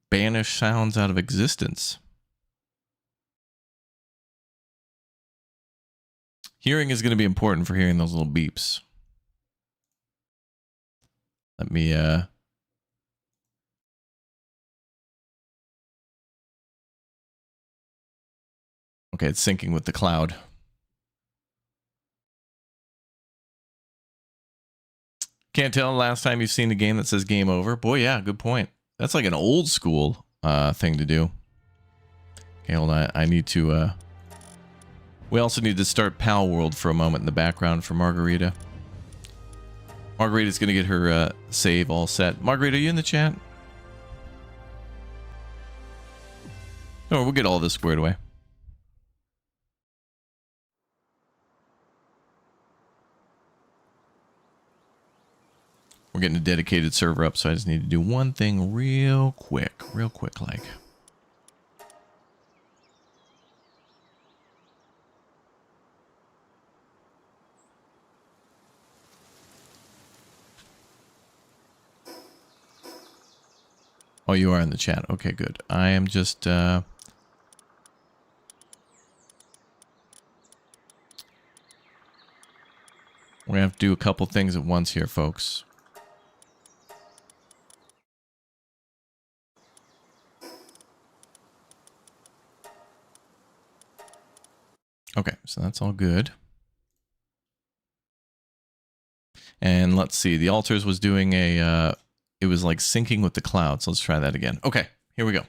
banished sounds out of existence. Hearing is going to be important for hearing those little beeps. Let me okay, it's syncing with the cloud. Can't tell last time you've seen a game that says game over. Boy, yeah, good point. That's like an old school thing to do. Okay, hold on. I need to we also need to start Pal World for a moment in the background for Margarita. Margarita's gonna get her save all set. Margarita, are you in the chat? No, we'll get all this squared away. We're getting a dedicated server up, so I just need to do one thing real quick like. Oh, you are in the chat. Okay, good. I am just we're gonna have to do a couple things at once here, folks. Okay, so that's all good. And let's see, the altars was doing a, it was like syncing with the cloud. So let's try that again. Okay, here we go.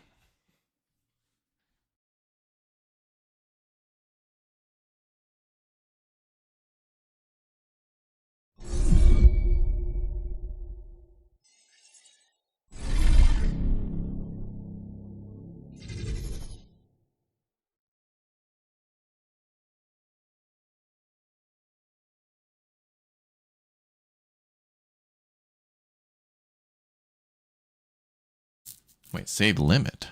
Wait, save limit.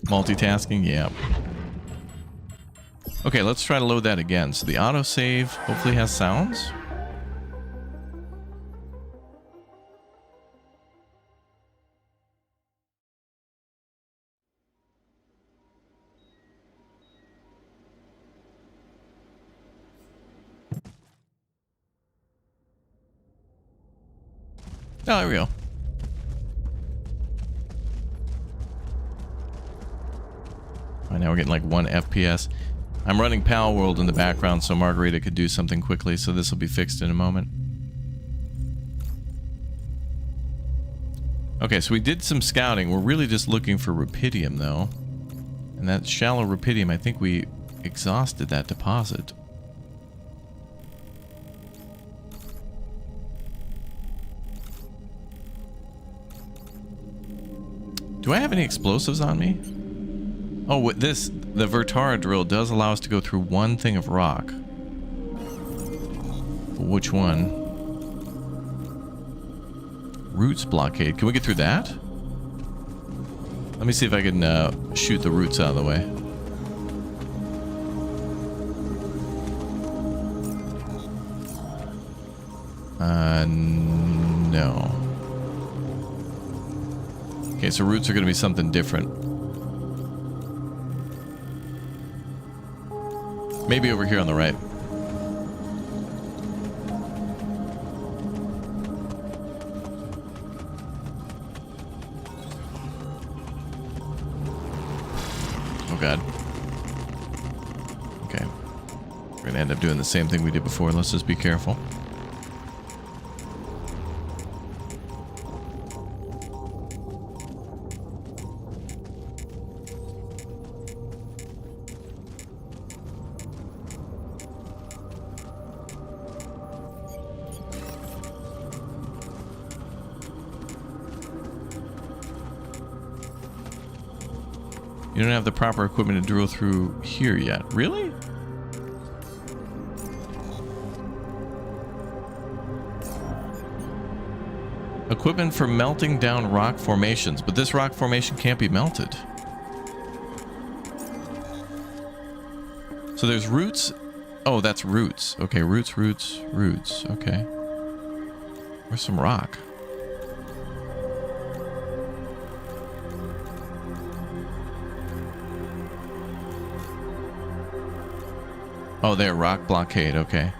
Multitasking, yeah. Okay, let's try to load that again. So the autosave hopefully has sounds. Oh, there we go. Right now we're getting like 1 FPS. I'm running Pal World in the background so Margarita could do something quickly, so this will be fixed in a moment. Okay, so we did some scouting. We're really just looking for rupidium, though. And that shallow rupidium, I think we exhausted that deposit. Do I have any explosives on me? Oh, with this, the Vertara drill does allow us to go through one thing of rock. Which one? Roots blockade. Can we get through that? Let me see if I can shoot the roots out of the way. No. Okay, so roots are going to be something different. Maybe over here on the right. Oh god. Okay. We're going to end up doing the same thing we did before. Let's just be careful. You don't have the proper equipment to drill through here yet. Really? Equipment for melting down rock formations, but this rock formation can't be melted. So there's roots. Oh, that's roots. Okay, roots. Okay. Where's some rock? Oh, there, rock blockade. Okay.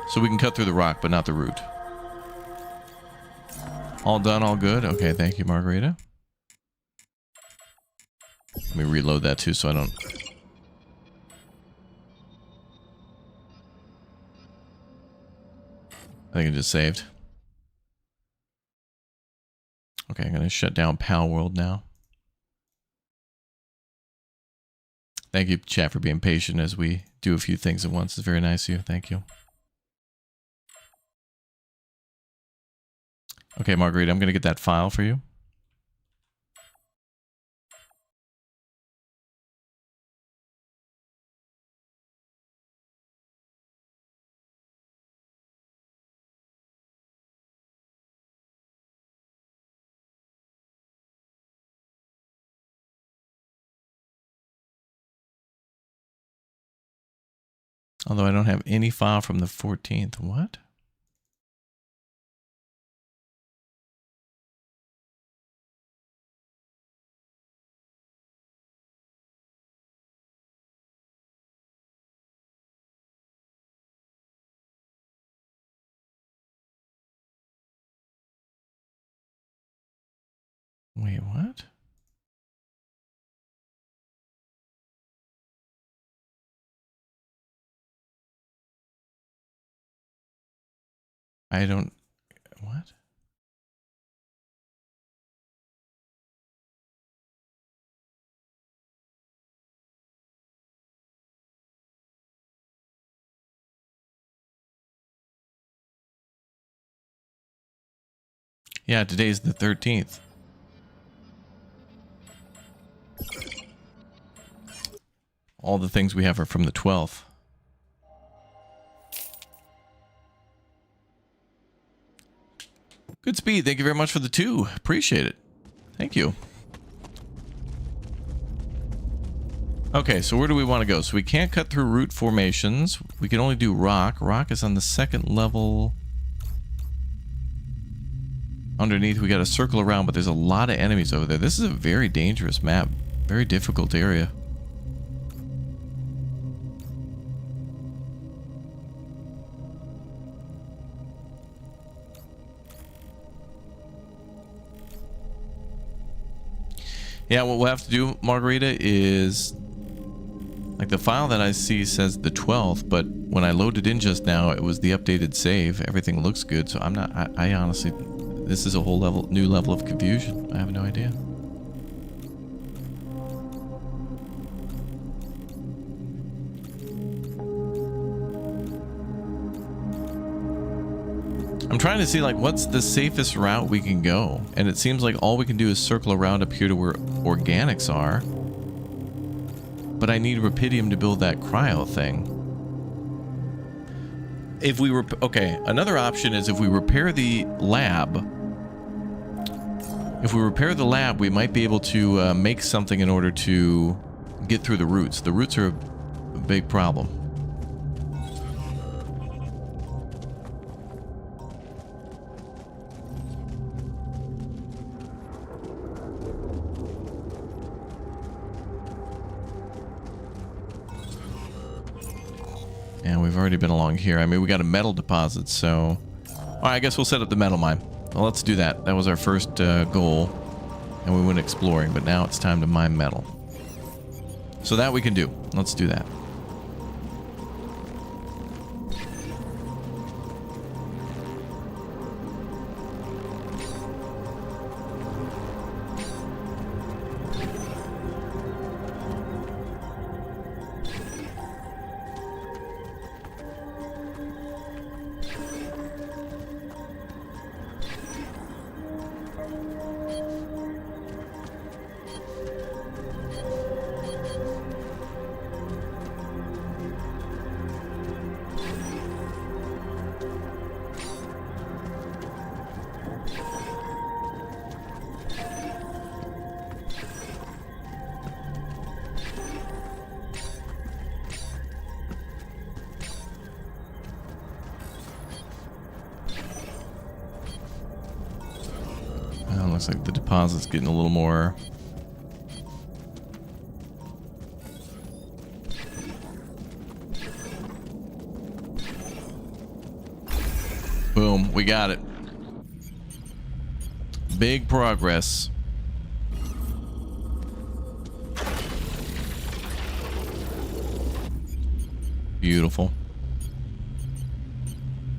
So we can cut through the rock, but not the root. All done, all good? Okay, thank you, Margarita. Let me reload that too so I don't... I think it just saved. Okay, I'm going to shut down Pal World now. Thank you, chat, for being patient as we do a few things at once. It's very nice of you. Thank you. Okay, Margarita, I'm going to get that file for you. Although I don't have any file from the 14th. What? Wait, what? I don't... What? Yeah, today's the 13th. All the things we have are from the 12th. Good speed. Thank you very much for the 2. Appreciate it. Thank you. Okay, so where do we want to go? So we can't cut through root formations. We can only do rock. Rock is on the 2nd level. Underneath, we got to circle around, but there's a lot of enemies over there. This is a very dangerous map. Very difficult area. Yeah, what we'll have to do, Margarita, is... Like, the file that I see says the 12th, but when I loaded in just now, it was the updated save. Everything looks good, so I'm not... I honestly... This is a whole new level of confusion. I have no idea. I'm trying to see, like, what's the safest route we can go? And it seems like all we can do is circle around up here to where organics are. But I need rupidium to build that cryo thing. If we okay, another option is if we repair the lab. If we repair the lab, we might be able to make something in order to get through the roots. The roots are a big problem. And we've already been along here. I mean, we got a metal deposit, so... Alright, I guess we'll set up the metal mine. Well, let's do that. That was our first goal. And we went exploring, but now it's time to mine metal. So that we can do. Let's do that. Looks like the deposit's getting a little more. Boom, we got it. Big progress. Beautiful.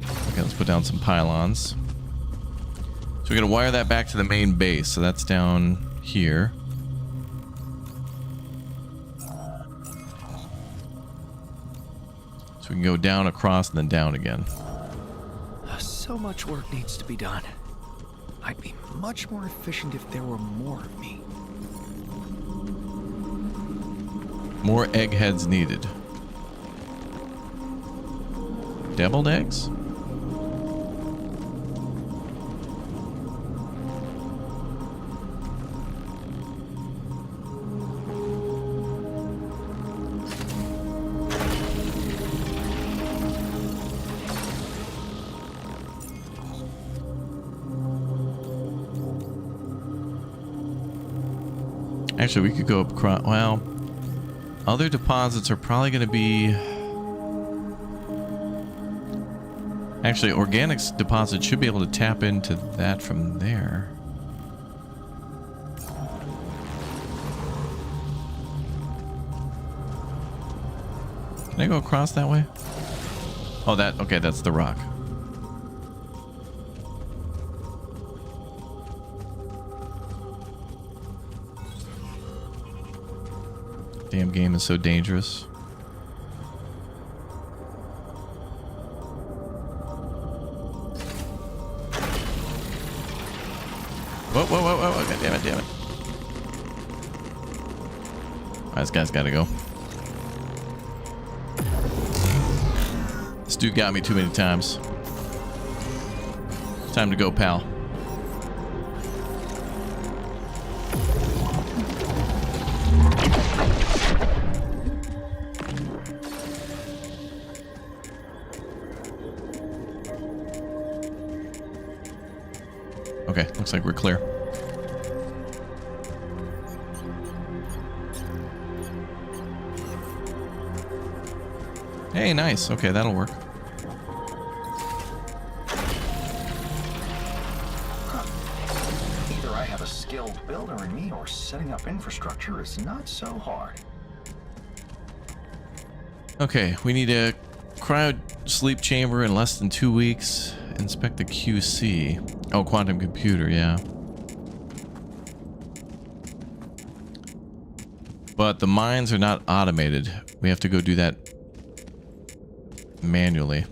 Okay, let's put down some pylons. So we're gonna wire that back to the main base. So that's down here. So we can go down, across, and then down again. So much work needs to be done. I'd be much more efficient if there were more of me. More eggheads needed. Deviled eggs? Actually, we could go across. Well, other deposits are probably going to be. Actually, organics deposit should be able to tap into that from there. Can I go across that way? Oh, that. Okay, that's the rock. Damn game is so dangerous. Whoa, whoa, whoa, whoa, God damn it, damn it. Alright, this guy's gotta go. This dude got me too many times. Time to go, pal. Okay, looks like we're clear. Hey, nice. Okay, that'll work. Either I have a skilled builder in me or setting up infrastructure is not so hard. Okay, we need a cryo sleep chamber in less than 2 weeks. Inspect the QC. Oh, quantum computer, yeah. But the mines are not automated. We have to go do that manually.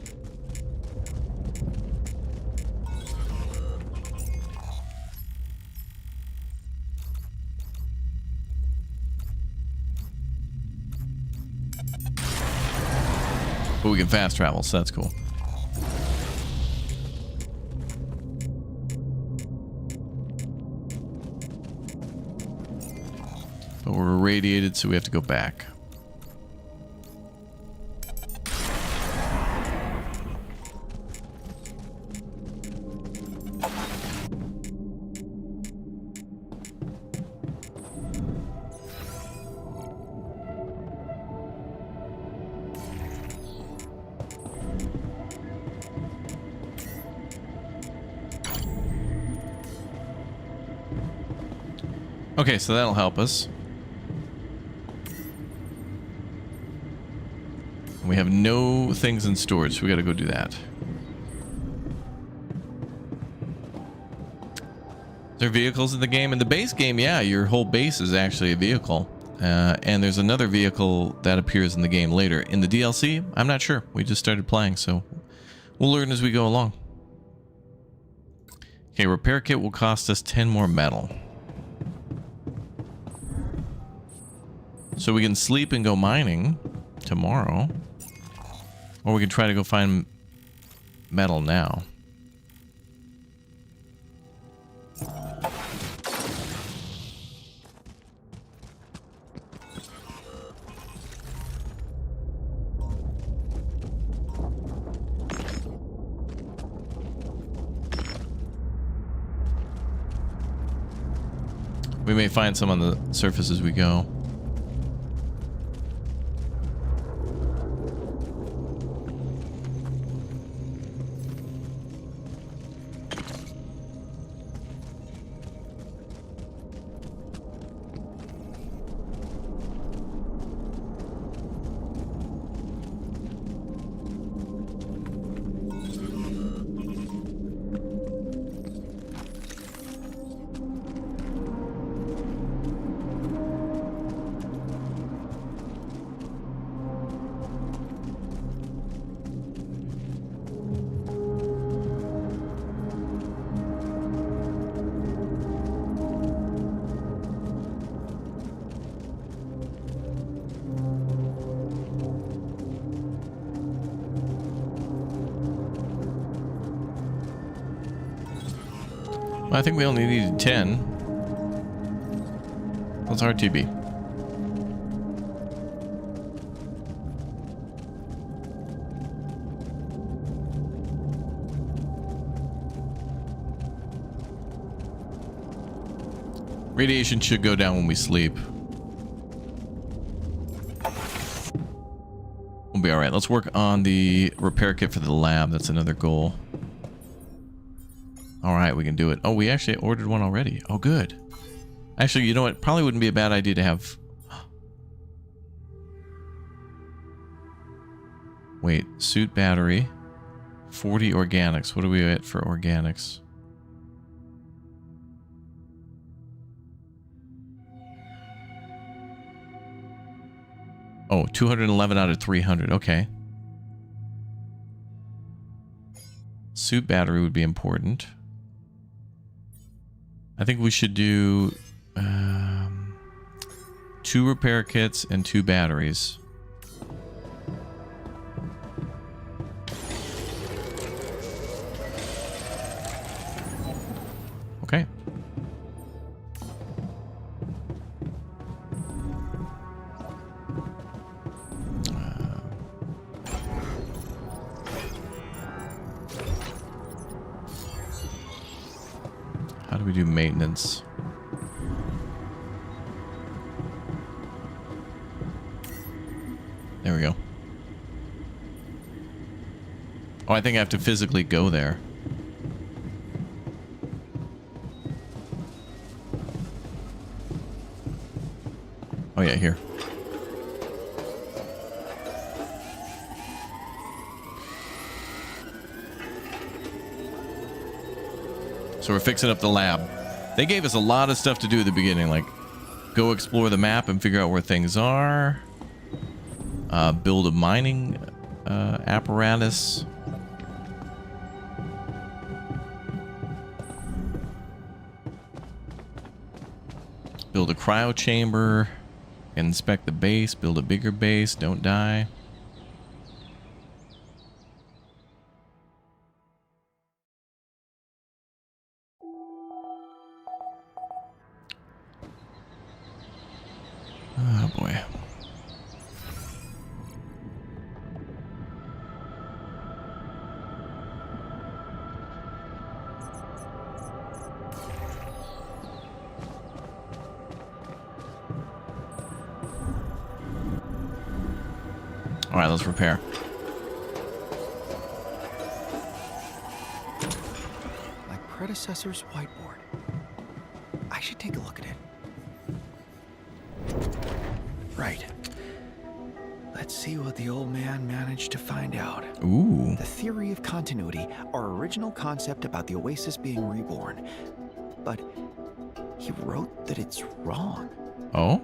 But we can fast travel, so that's cool. But we're irradiated, so we have to go back. Okay, so that'll help us. We have no things in storage, so we gotta go do that. Is there vehicles in the game? In the base game, yeah, your whole base is actually a vehicle. And there's another vehicle that appears in the game later. In the DLC, I'm not sure. We just started playing, so we'll learn as we go along. Okay, repair kit will cost us 10 more metal. So we can sleep and go mining tomorrow. Or we can try to go find metal now. We may find some on the surface as we go. I think we only needed 10. What's RTB? Radiation should go down when we sleep. We'll be alright. Let's work on the repair kit for the lab. That's another goal. Alright, we can do it. Oh, we actually ordered one already. Oh, good. Actually, you know what? Probably wouldn't be a bad idea to have... Wait, suit battery. 40 organics. What are we at for organics? Oh, 211 out of 300. Okay. Suit battery would be important. I think we should do 2 repair kits and 2 batteries. Okay. How do we do maintenance? There we go. Oh, I think I have to physically go there. Oh yeah, here. So we're fixing up the lab. They gave us a lot of stuff to do at the beginning, like go explore the map and figure out where things are. Build a mining apparatus. Build a cryo chamber. Inspect the base. Build a bigger base. Don't die. Oh boy. All right, let's repair. My predecessor's whiteboard. I should take a look at it. Right. Let's see what the old man managed to find out. Ooh. The theory of continuity, our original concept about the Oasis being reborn. But he wrote that it's wrong. Oh?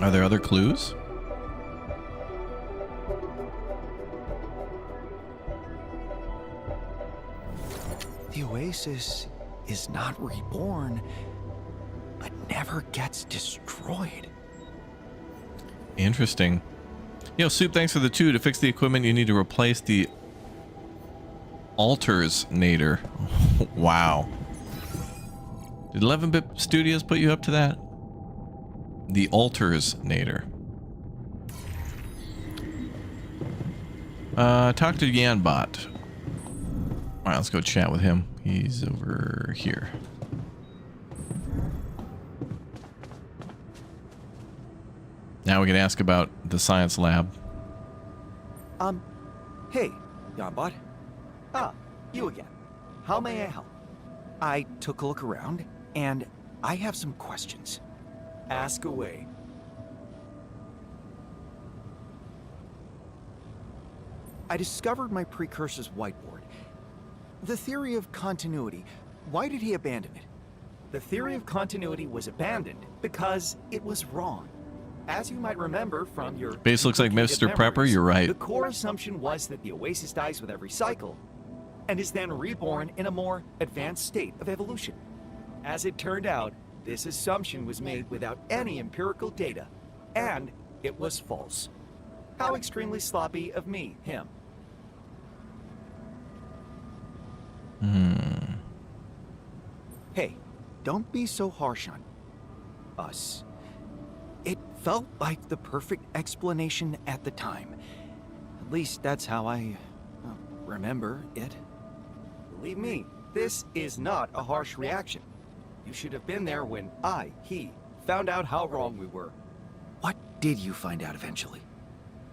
Are there other clues? The Oasis is not reborn, but never gets destroyed. Interesting. Yo, Soup, thanks for the 2. To fix the equipment, you need to replace the Alternator. Wow. Did 11-bit Studios put you up to that? The Alternator. Talk to Yanbot. Alright, let's go chat with him. He's over here. Now we can ask about the science lab. Hey, Yanbot. Ah, you again. How may I help? I took a look around, and I have some questions. Ask away. I discovered my precursor's whiteboard. The theory of continuity, why did he abandon it? The theory of continuity was abandoned because it was wrong. As you might remember from your Base looks like Mr. Prepper, you're right. The core assumption was that the Oasis dies with every cycle, and is then reborn in a more advanced state of evolution. As it turned out, this assumption was made without any empirical data, and it was false. How extremely sloppy of me, him. Hey, don't be so harsh on us. It felt like the perfect explanation at the time. At least that's how I remember it. Believe me, this is not a harsh reaction. You should have been there when he, found out how wrong we were. What did you find out eventually?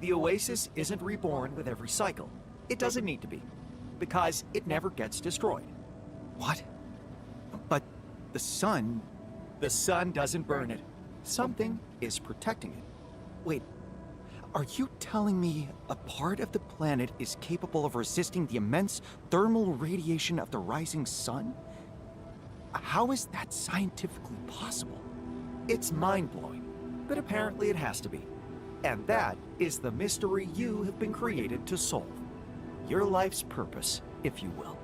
The Oasis isn't reborn with every cycle. It doesn't need to be, because it never gets destroyed. What? But the sun... The sun doesn't burn it. Something is protecting it. Wait, are you telling me a part of the planet is capable of resisting the immense thermal radiation of the rising sun? How is that scientifically possible? It's mind-blowing, but apparently it has to be. And that is the mystery you have been created to solve. Your life's purpose, if you will.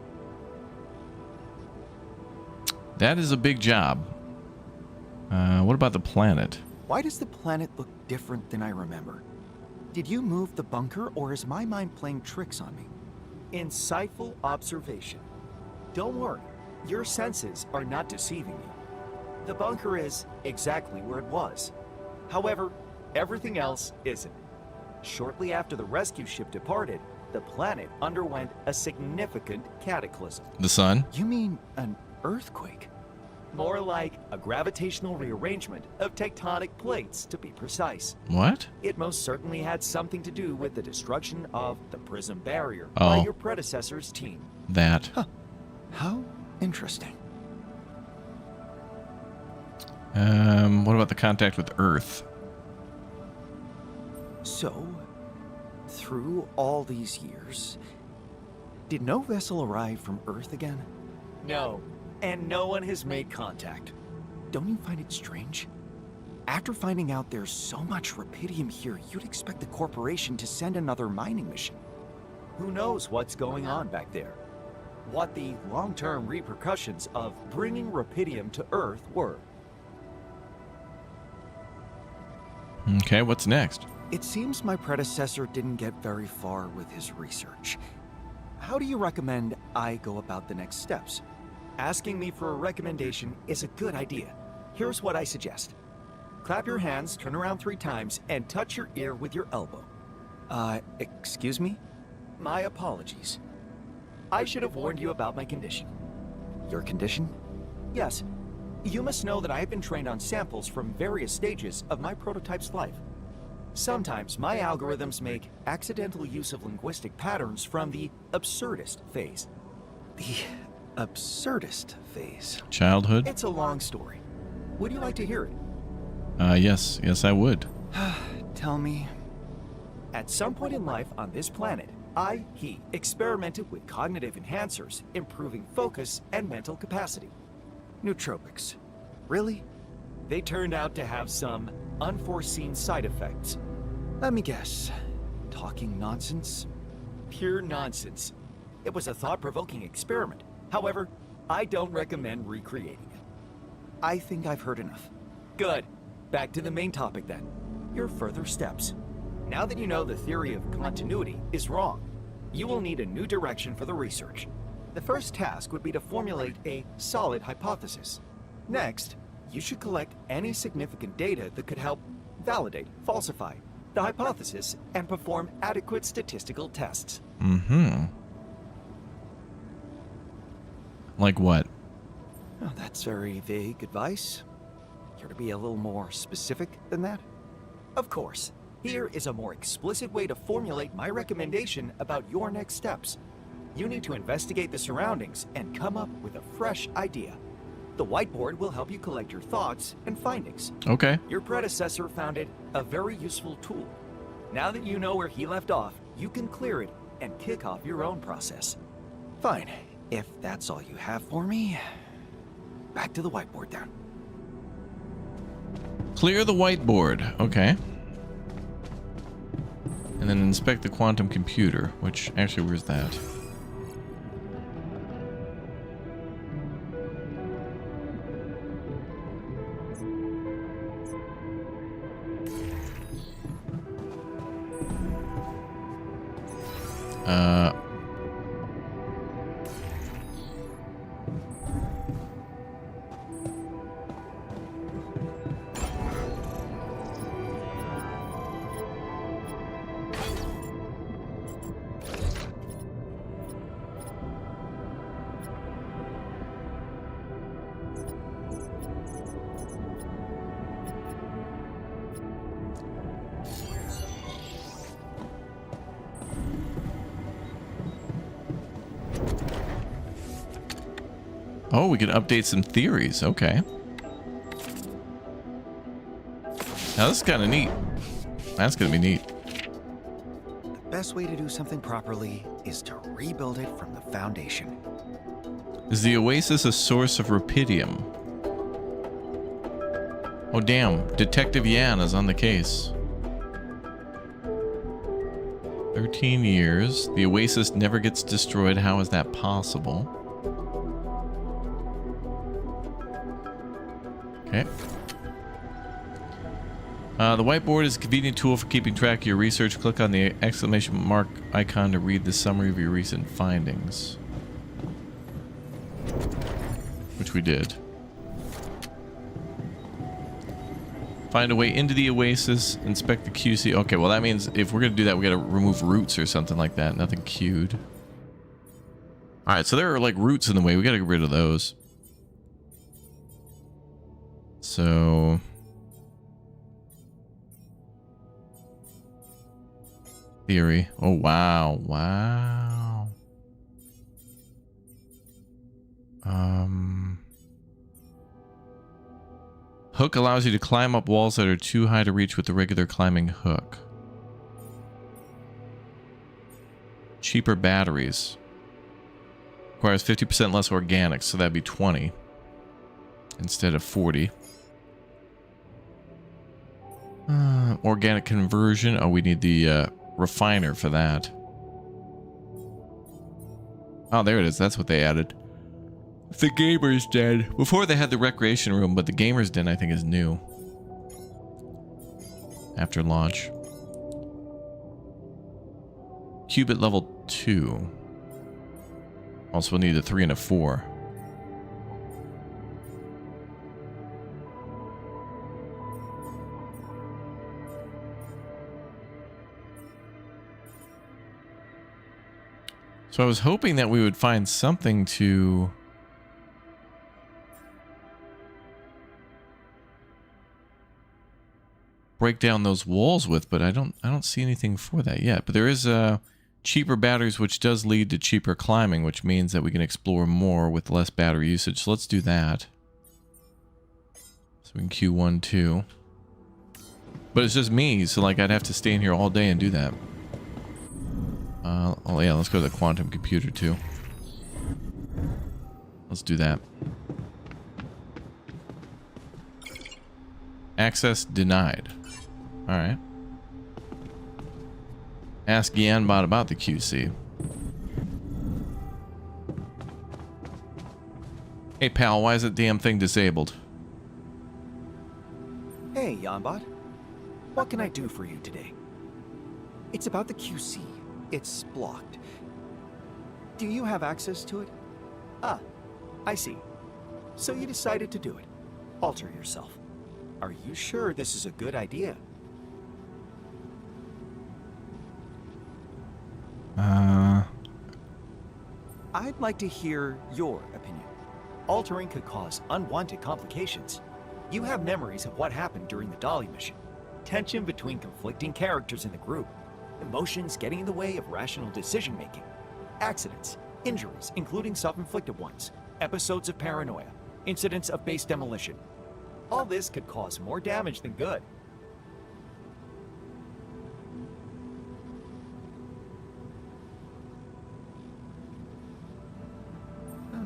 That is a big job. What about the planet? Why does the planet look different than I remember? Did you move the bunker, or is my mind playing tricks on me? Insightful observation. Don't worry, your senses are not deceiving you. The bunker is exactly where it was. However, everything else isn't. Shortly after the rescue ship departed, the planet underwent a significant cataclysm. The sun? You mean an earthquake? More like a gravitational rearrangement of tectonic plates, to be precise. What? It most certainly had something to do with the destruction of the Prism Barrier Oh. by your predecessor's team. That. Huh. How interesting. What about the contact with Earth? So, through all these years, did no vessel arrive from Earth again? No, and no one has made contact. Don't you find it strange? After finding out there's so much rupidium here, you'd expect the corporation to send another mining mission. Who knows what's going on back there? What the long-term repercussions of bringing rupidium to Earth were. Okay, what's next? It seems my predecessor didn't get very far with his research. How do you recommend I go about the next steps? Asking me for a recommendation is a good idea. Here's what I suggest. Clap your hands, turn around 3 times, and touch your ear with your elbow. Excuse me? My apologies. I should have warned you about my condition. Your condition? Yes. You must know that I have been trained on samples from various stages of my prototype's life. Sometimes my algorithms make accidental use of linguistic patterns from the absurdist phase. The absurdist phase? Childhood? It's a long story. Would you like to hear it? Yes, I would. Tell me. At some point in life on this planet, he experimented with cognitive enhancers, improving focus and mental capacity. Nootropics. Really? They turned out to have some unforeseen side effects. Let me guess. Talking nonsense? Pure nonsense. It was a thought-provoking experiment. However, I don't recommend recreating it. I think I've heard enough. Good. Back to the main topic then. your further steps. Now that you know the theory of continuity is wrong, you will need a new direction for the research. The first task would be to formulate a solid hypothesis. Next, you should collect any significant data that could help validate, falsify the hypothesis, and perform adequate statistical tests. Mm-hmm. Like what? Oh, that's very vague advice. Care to be a little more specific than that? Of course. Here is a more explicit way to formulate my recommendation about your next steps. You need to investigate the surroundings and come up with a fresh idea. The whiteboard will help you collect your thoughts and findings. Okay. Your predecessor found it a very useful tool. Now that you know where he left off, you can clear it and kick off your own process. Fine. If that's all you have for me, back to the whiteboard then. Clear the whiteboard. Okay. And then inspect the quantum computer, which actually, where's that? Oh, we can update some theories. Okay. Now this is kind of neat. That's going to be neat. The best way to do something properly is to rebuild it from the foundation. Is the Oasis a source of rupidium? Oh, damn. Detective Yan is on the case. 13 years. The Oasis never gets destroyed. How is that possible? Okay. The whiteboard is a convenient tool for keeping track of your research. Click on the exclamation mark icon to read the summary of your recent findings. Which we did. Find a way into the Oasis. Inspect the QC. Okay, well that means if we're going to do that, we got to remove roots or something like that. Nothing queued. Alright, so there are like roots in the way. We got to get rid of those. So... theory. Oh, wow. Wow. Hook allows you to climb up walls that are too high to reach with the regular climbing hook. Cheaper batteries. Requires 50% less organics, so that'd be 20 instead of 40. Organic conversion. Oh, we need the refiner for that. Oh, there it is. That's what they added. The Gamer's Den. Before they had the recreation room, but the Gamer's Den I think is new. After launch. Qubit level 2. Also we'll need a 3 and a 4. So I was hoping that we would find something to break down those walls with, but I don't see anything for that yet. But there is cheaper batteries, which does lead to cheaper climbing, which means that we can explore more with less battery usage. So let's do that. So we can Q1, 2. But it's just me, so like I'd have to stay in here all day and do that. Oh yeah, let's go to the quantum computer too. Let's do that. Access denied. Alright. Ask Yanbot about the QC. Hey pal, why is that damn thing disabled? Hey, Yanbot. What can I do for you today? It's about the QC. It's blocked. Do you have access to it? Ah, I see. So you decided to do it. Alter yourself. Are you sure this is a good idea? I'd like to hear your opinion. Altering could cause unwanted complications. You have memories of what happened during the Dolly mission. Tension between conflicting characters in the group. Emotions getting in the way of rational decision-making. Accidents, injuries, including self-inflicted ones. Episodes of paranoia. Incidents of base demolition. All this could cause more damage than good.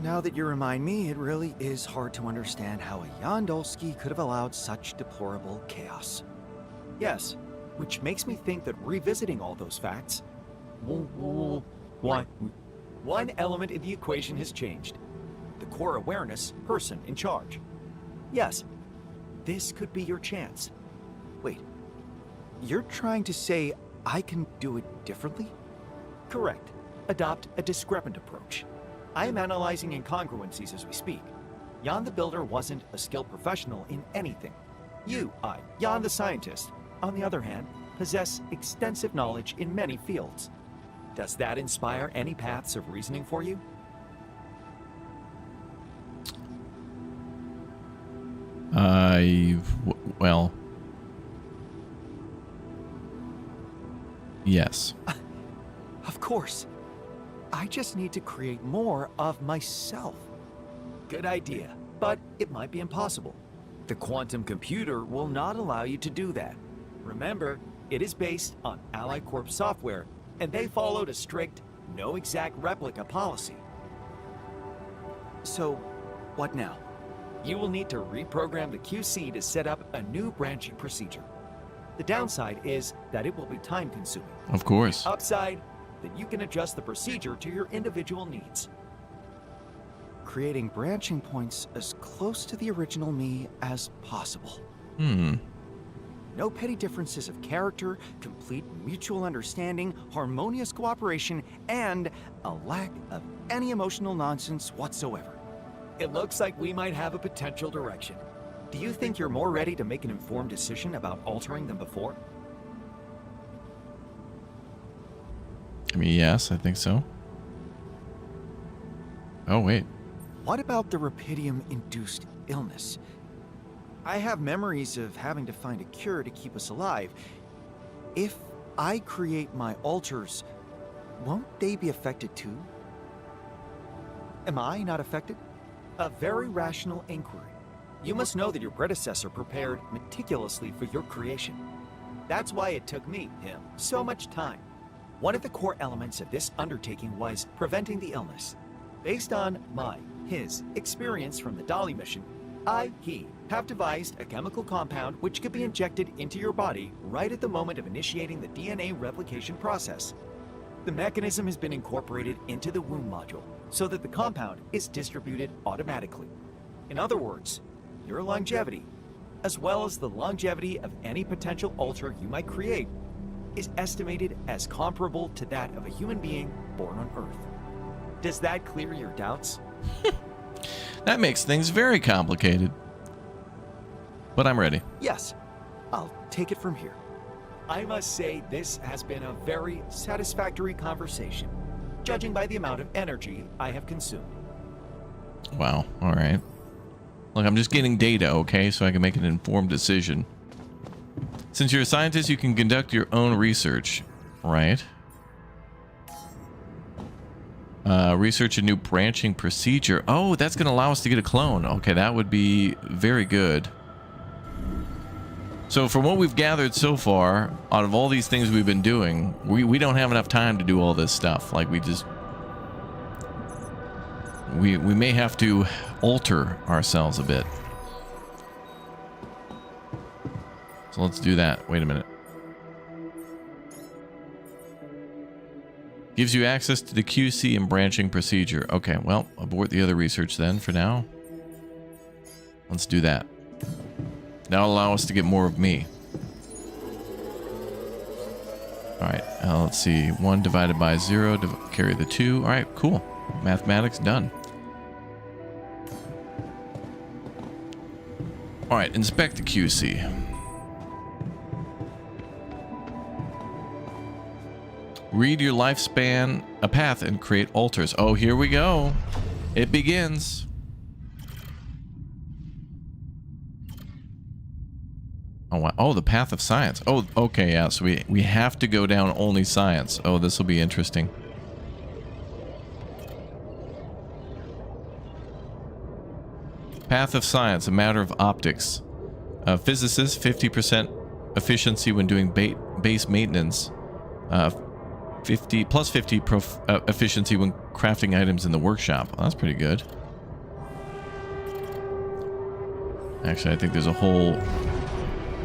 Now that you remind me, it really is hard to understand how a Yandolski could have allowed such deplorable chaos. Yes, which makes me think that revisiting all those facts... One element in the equation has changed. The core awareness person in charge. Yes, this could be your chance. Wait, you're trying to say I can do it differently? Correct. Adopt a discrepant approach. I am analyzing incongruencies as we speak. Jan the Builder wasn't a skilled professional in anything. You, Jan the Scientist, on the other hand, possess extensive knowledge in many fields. Does that inspire any paths of reasoning for you? Well... Yes. Of course. I just need to create more of myself. Good idea, but it might be impossible. The quantum computer will not allow you to do that. Remember, it is based on Ally Corp software, and they followed a strict, no exact replica policy. So, what now? You will need to reprogram the QC to set up a new branching procedure. The downside is that it will be time-consuming. Of course. Upside, that you can adjust the procedure to your individual needs. Creating branching points as close to the original me as possible. No petty differences of character, complete mutual understanding, harmonious cooperation, and a lack of any emotional nonsense whatsoever. It looks like we might have a potential direction. Do you think you're more ready to make an informed decision about altering than before? I mean, yes, I think so. Oh, wait. What about the Rapidium-induced illness? I have memories of having to find a cure to keep us alive. If I create my alters, won't they be affected too? Am I not affected? A very rational inquiry. You must know that your predecessor prepared meticulously for your creation. That's why it took me, him, so much time. One of the core elements of this undertaking was preventing the illness. Based on his experience from the Dolly mission, he have devised a chemical compound which could be injected into your body right at the moment of initiating the DNA replication process. The mechanism has been incorporated into the womb module so that the compound is distributed automatically. In other words, your longevity, as well as the longevity of any potential alter you might create, is estimated as comparable to that of a human being born on Earth. Does that clear your doubts? That makes things very complicated. But I'm ready. Yes, I'll take it from here. I must say this has been a very satisfactory conversation, judging by the amount of energy I have consumed. Wow, alright. Look, I'm just getting data, okay, so I can make an informed decision. Since you're a scientist, you can conduct your own research, right? Research a new branching procedure. Oh, that's going to allow us to get a clone. Okay, that would be very good. So from what we've gathered so far, out of all these things we've been doing, we don't have enough time to do all this stuff. Like, we may have to alter ourselves a bit. So let's do that. Wait a minute. Gives you access to the QC and branching procedure. Okay, well, abort the other research then for now. Let's do that. That'll allow us to get more of me. All right, let's see. 1 divided by 0 to carry the 2. All right, cool. Mathematics done. All right, inspect the QC. Read your lifespan, a path, and create altars. Oh, here we go. It begins. Oh, wow. Oh, the path of science. Oh, okay, yeah. So we have to go down only science. Oh, this will be interesting. Path of science, a matter of optics. Physicists, 50% efficiency when doing base maintenance. 50 efficiency when crafting items in the workshop. Well, that's pretty good. Actually, I think there's a whole...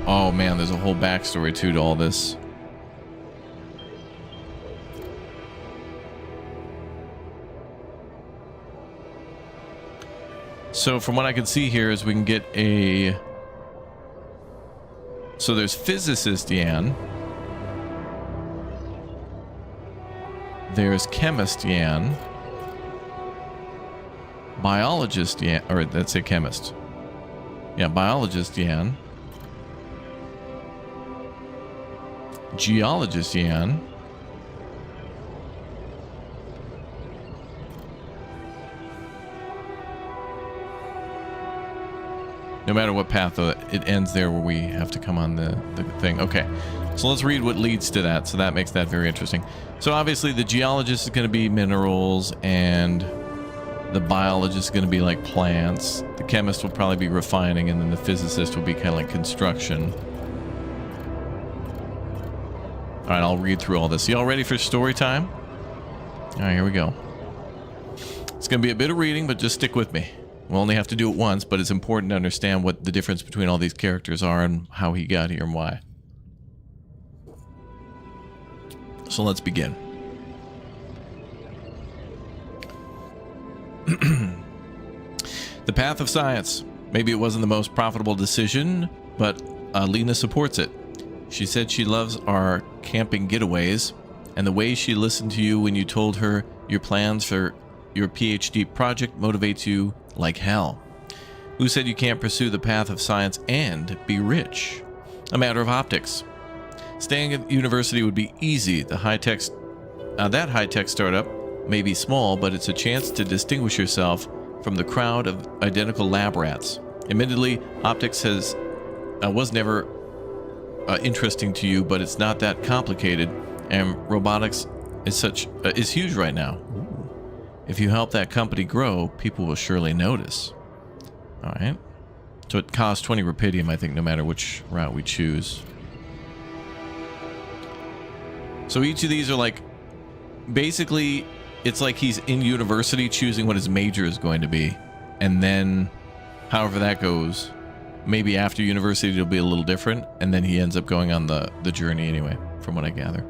Oh man, there's a whole backstory too to all this. So from what I can see here is we can get a... So there's physicist Yan. There's chemist Yan. Biologist Yan, or that's a chemist. Yeah, biologist Yan. Geologist Yan. No matter what path it ends there where we have to come on the thing. Okay, so let's read what leads to that. So that makes that very interesting. So obviously the geologist is going to be minerals, and the biologist is going to be like plants. The chemist will probably be refining, and then the physicist will be kind of like construction. All right, I'll read through all this. Y'all ready for story time? All right, here we go. It's going to be a bit of reading, but just stick with me. We'll only have to do it once, but it's important to understand what the difference between all these characters are and how he got here and why. So let's begin. The path of science. Maybe it wasn't the most profitable decision, but Lena supports it. She said she loves our camping getaways, and the way she listened to you when you told her your plans for your PhD project motivates you like hell. Who said you can't pursue the path of science and be rich? A matter of optics. Staying at university would be easy. That high-tech startup may be small, but it's a chance to distinguish yourself from the crowd of identical lab rats. Admittedly, optics was never interesting to you, but it's not that complicated, and robotics is huge right now. If you help that company grow, people will surely notice. All right. So it costs 20 rupidium, I think, no matter which route we choose. So each of these are like, basically, it's like he's in university choosing what his major is going to be. And then, however that goes, maybe after university it'll be a little different. And then he ends up going on the journey anyway, from what I gather.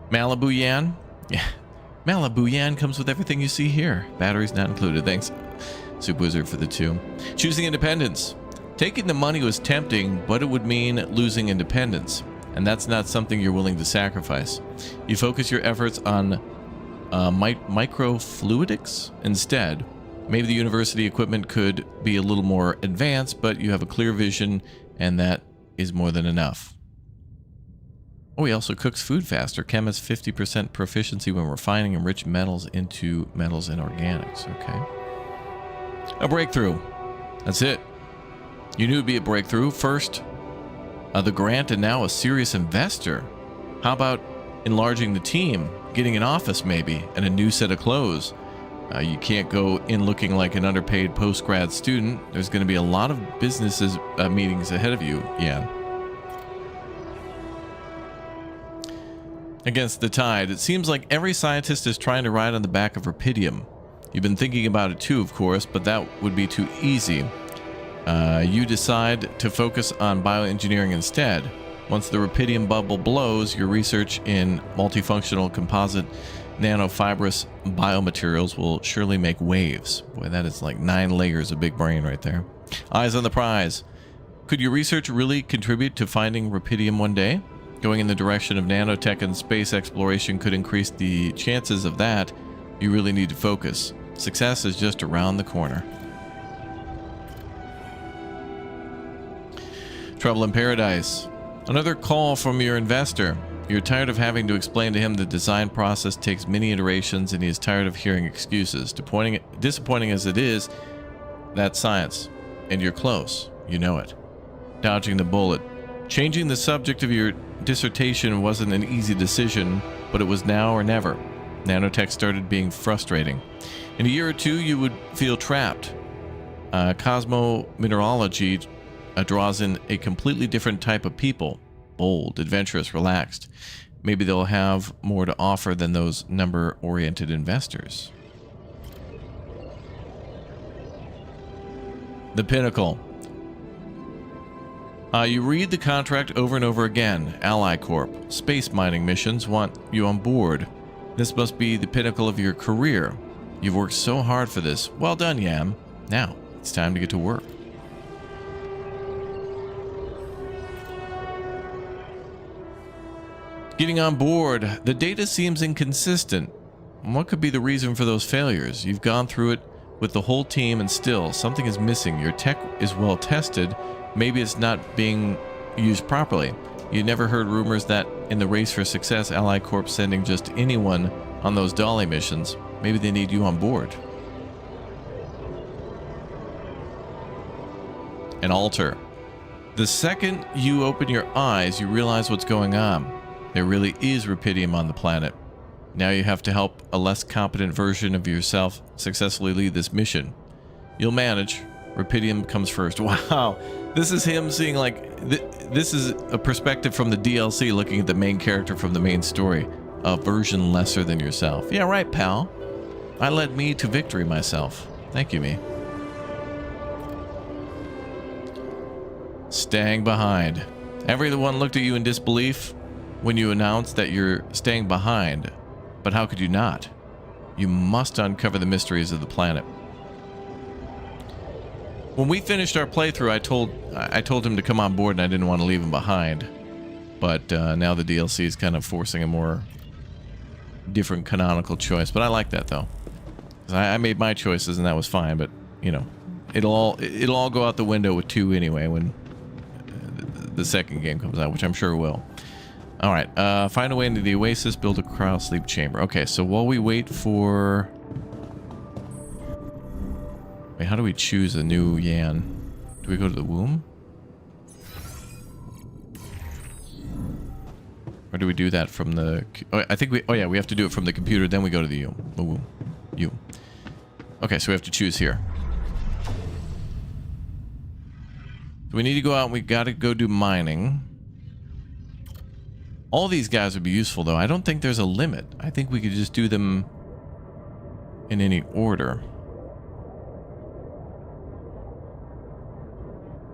Malibu Yan? Yeah. Malibu Yan comes with everything you see here. Batteries not included. Thanks, Soup Wizard, for the 2. Choosing independence. Taking the money was tempting, but it would mean losing independence. And that's not something you're willing to sacrifice. You focus your efforts on microfluidics instead. Maybe the university equipment could be a little more advanced, but you have a clear vision, and that is more than enough. Oh, he also cooks food faster. Chemist 50% proficiency when refining enriched metals into metals and organics. Okay. A breakthrough. That's it. You knew it'd be a breakthrough. First, the grant, and now a serious investor. How about enlarging the team, getting an office maybe, and a new set of clothes? You can't go in looking like an underpaid post-grad student. There's going to be a lot of businesses meetings ahead of you, Yan. Against the tide, it seems like every scientist is trying to ride on the back of rupidium. You've been thinking about it too, of course, but that would be too easy. You decide to focus on bioengineering instead. Once the rupidium bubble blows, your research in multifunctional composite nanofibrous biomaterials will surely make waves. Boy, that is like 9 layers of big brain right there. Eyes on the prize. Could your research really contribute to finding rupidium one day? Going in the direction of nanotech and space exploration could increase the chances of that. You really need to focus. Success is just around the corner. Trouble in Paradise. Another call from your investor. You're tired of having to explain to him the design process takes many iterations and he is tired of hearing excuses. Disappointing as it is, that's science. And you're close. You know it. Dodging the bullet. Changing the subject of your dissertation wasn't an easy decision, but it was now or never. Nanotech started being frustrating. In a year or two, you would feel trapped. Cosmomineralogy draws in a completely different type of people. Bold, adventurous, relaxed. Maybe they'll have more to offer than those number-oriented investors. The Pinnacle. You read the contract over and over again. Ally Corp. Space mining missions want you on board. This must be the pinnacle of your career. You've worked so hard for this. Well done, Yam. Now, it's time to get to work. Getting on board. The data seems inconsistent. What could be the reason for those failures? You've gone through it with the whole team and still something is missing. Your tech is well tested. Maybe it's not being used properly. You never heard rumors that in the race for success, Ally Corp sending just anyone on those dolly missions. Maybe they need you on board. An altar. The second you open your eyes, you realize what's going on. There really is rupidium on the planet. Now you have to help a less competent version of yourself successfully lead this mission. You'll manage. Rupidium comes first. Wow. This is him seeing like... this is a perspective from the DLC looking at the main character from the main story. A version lesser than yourself. Yeah, right, pal. I led me to victory myself. Thank you, me. Staying behind. Everyone looked at you in disbelief when you announced that you're staying behind. But how could you not? You must uncover the mysteries of the planet. When we finished our playthrough, I told him to come on board and I didn't want to leave him behind. But now the DLC is kind of forcing a more different canonical choice. But I like that though. 'Cause I made my choices and that was fine, but you know, it'll all go out the window with 2 anyway when the second game comes out, which I'm sure it will. All right, find a way into the Oasis, build a cryo sleep chamber. Okay, so while we wait for... Wait, how do we choose a new Yan? Do we go to the womb? Or do we do that from the... Oh, I think we... Oh yeah, we have to do it from the computer, then we go to the womb. Okay, so we have to choose here. So we need to go out and we gotta go do mining. All these guys would be useful though. I don't think there's a limit. I think we could just do them in any order.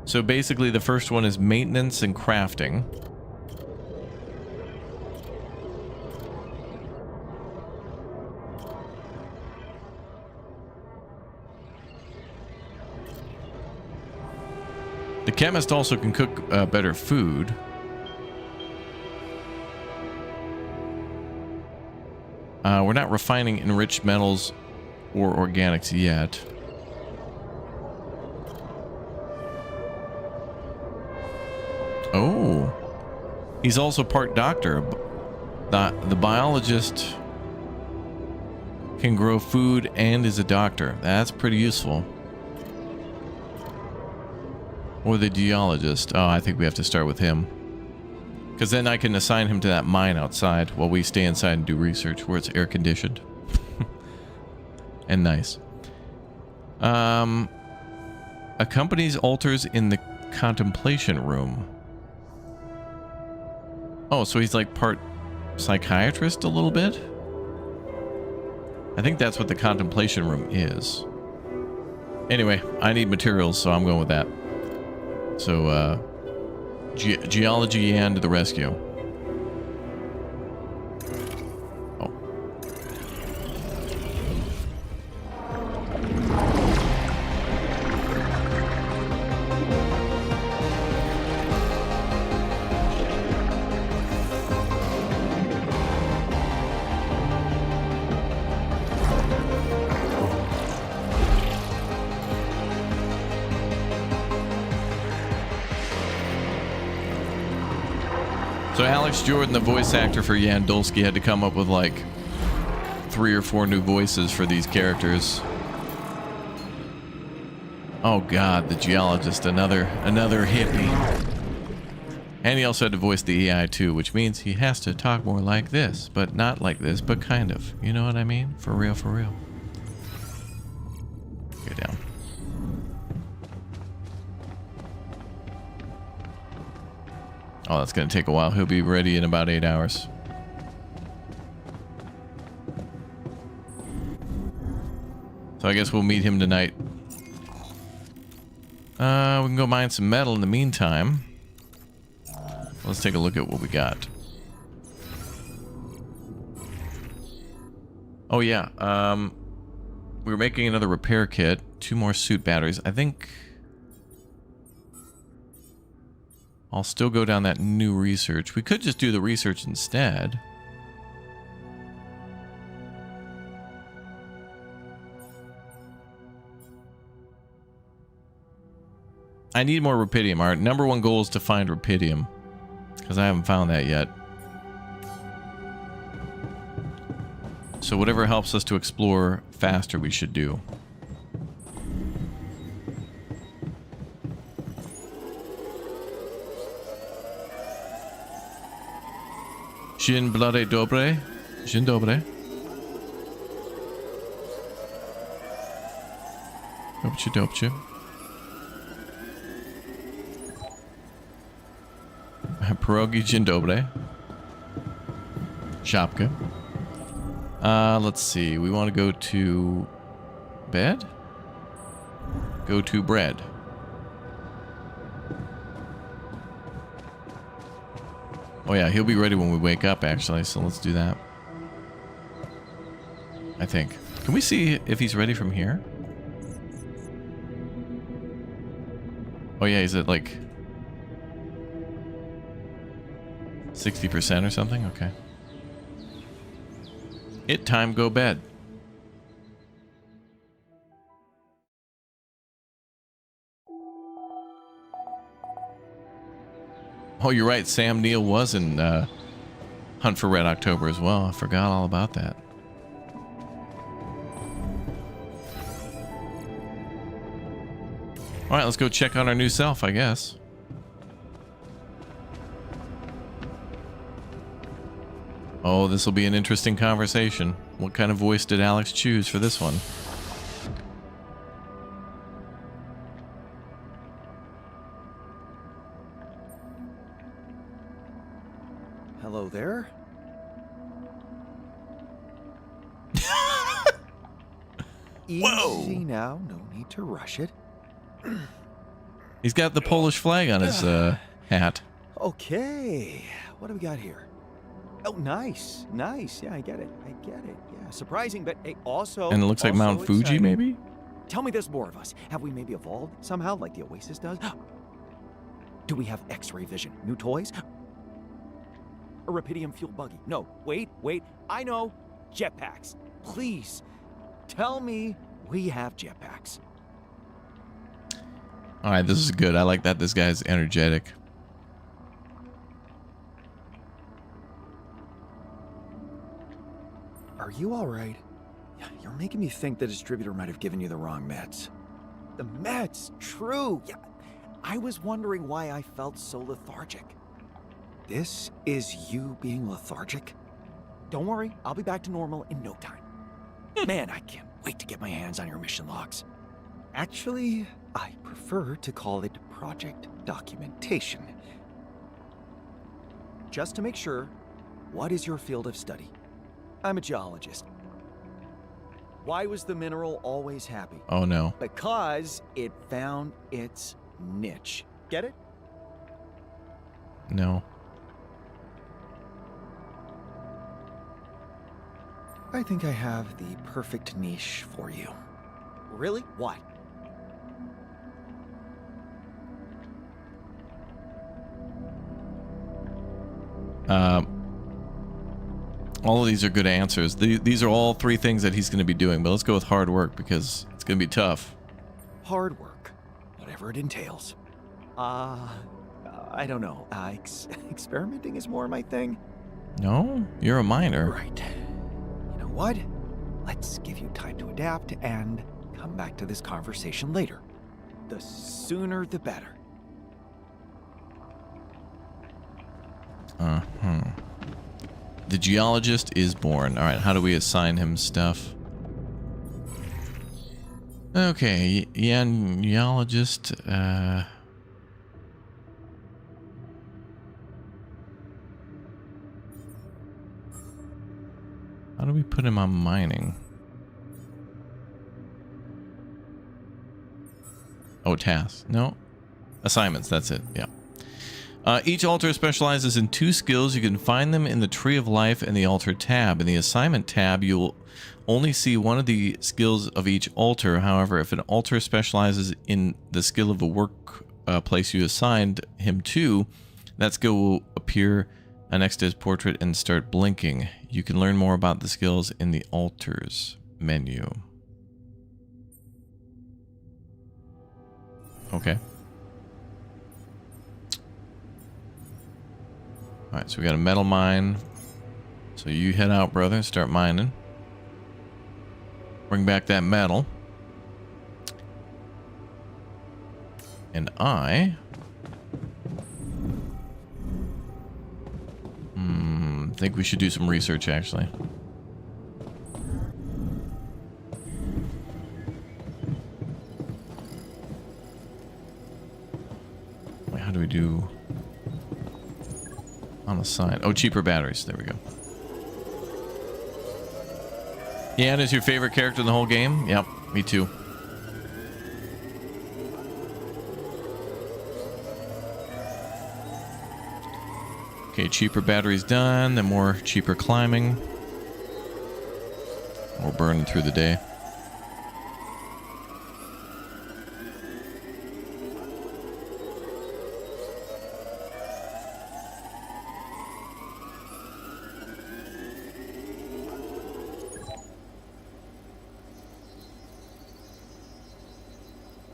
So basically the first one is maintenance and crafting. The chemist also can cook better food. We're not refining enriched metals or organics yet. Oh, he's also part doctor. The biologist can grow food and is a doctor. That's pretty useful. Or the geologist. Oh, I think we have to start with him. Because then I can assign him to that mine outside while we stay inside and do research where it's air conditioned. And nice. Accompanies altars in the contemplation room. Oh, so he's like part psychiatrist a little bit? I think that's what the contemplation room is. Anyway, I need materials, so I'm going with that. So, geology and to the rescue. Oh. So Alex Jordan, the voice actor for Yandolsky, had to come up with like 3 or 4 new voices for these characters. Oh god, the geologist, another hippie. And he also had to voice the AI too, which means he has to talk more like this, but not like this, but kind of. You know what I mean? For real, for real. Go down. Oh, that's going to take a while. He'll be ready in about 8 hours. So I guess we'll meet him tonight. We can go mine some metal in the meantime. Let's take a look at what we got. Oh yeah, we were making another repair kit. 2 more suit batteries. I think I'll still go down that new research. We could just do the research instead. I need more rupidium. Our number 1 goal is to find rupidium, because I haven't found that yet. So whatever helps us to explore faster, we should do. Dzień blade dobre. Dzień dobre. Dobcie, dobcie. Pierogi, dzień dobry. Shopka. Let's see. We want to go to bed? Go to bread. Oh yeah, he'll be ready when we wake up actually, so let's do that. I think. Can we see if he's ready from here? Oh yeah, he's at like 60% or something? Okay. It time go bed. Oh, you're right. Sam Neill was in Hunt for Red October as well. I forgot all about that. All right, let's go check on our new self, I guess. Oh, this will be an interesting conversation. What kind of voice did Alex choose for this one? Hello there. Whoa. Easy now, no need to rush it. He's got the Polish flag on his hat. Okay, what do we got here? Oh, nice, nice. Yeah, I get it. Yeah, surprising, but hey, also. And it looks like Mount Fuji, exciting. maybe? Tell me there's more of us. Have we maybe evolved somehow, like the Oasis does? Do we have X-ray vision? New toys? A rupidium fuel buggy? No, wait. I know. Jetpacks. Please, tell me we have jetpacks. All right, this is good. I like that this guy's energetic. Are you all right? You're making me think the distributor might have given you the wrong meds. The meds? True. Yeah. I was wondering why I felt so lethargic. This is you being lethargic? Don't worry, I'll be back to normal in no time. Man, I can't wait to get my hands on your mission logs. Actually, I prefer to call it project documentation. Just to make sure, what is your field of study? I'm a geologist. Why was the mineral always happy? Oh no. Because it found its niche. Get it? No. I think I have the perfect niche for you. Really? Why? All of these are good answers. These are all 3 things that he's going to be doing, but let's go with hard work because it's going to be tough. Hard work, whatever it entails. I don't know. Experimenting is more my thing. No, you're a miner. Right. You know what? Let's give you time to adapt and come back to this conversation later. The sooner the better. The geologist is born. All right, how do we assign him stuff? Okay, geologist. How do we put him on mining? Oh, tasks. No. Assignments, that's it. Yeah. Each altar specializes in 2 skills. You can find them in the Tree of Life and the Altar tab. In the Assignment tab, you'll only see one of the skills of each altar. However, if an altar specializes in the skill of the work place you assigned him to, that skill will appear next to his portrait and start blinking. You can learn more about the skills in the altars menu. Okay. Alright, so we got a metal mine. So you head out, brother, start mining. Bring back that metal. And I... think we should do some research, actually. Wait, how do we do... on the side? Oh, cheaper batteries. There we go. Yan is your favorite character in the whole game? Yep, me too. Okay, cheaper batteries done. Then more cheaper climbing. We're burning through the day.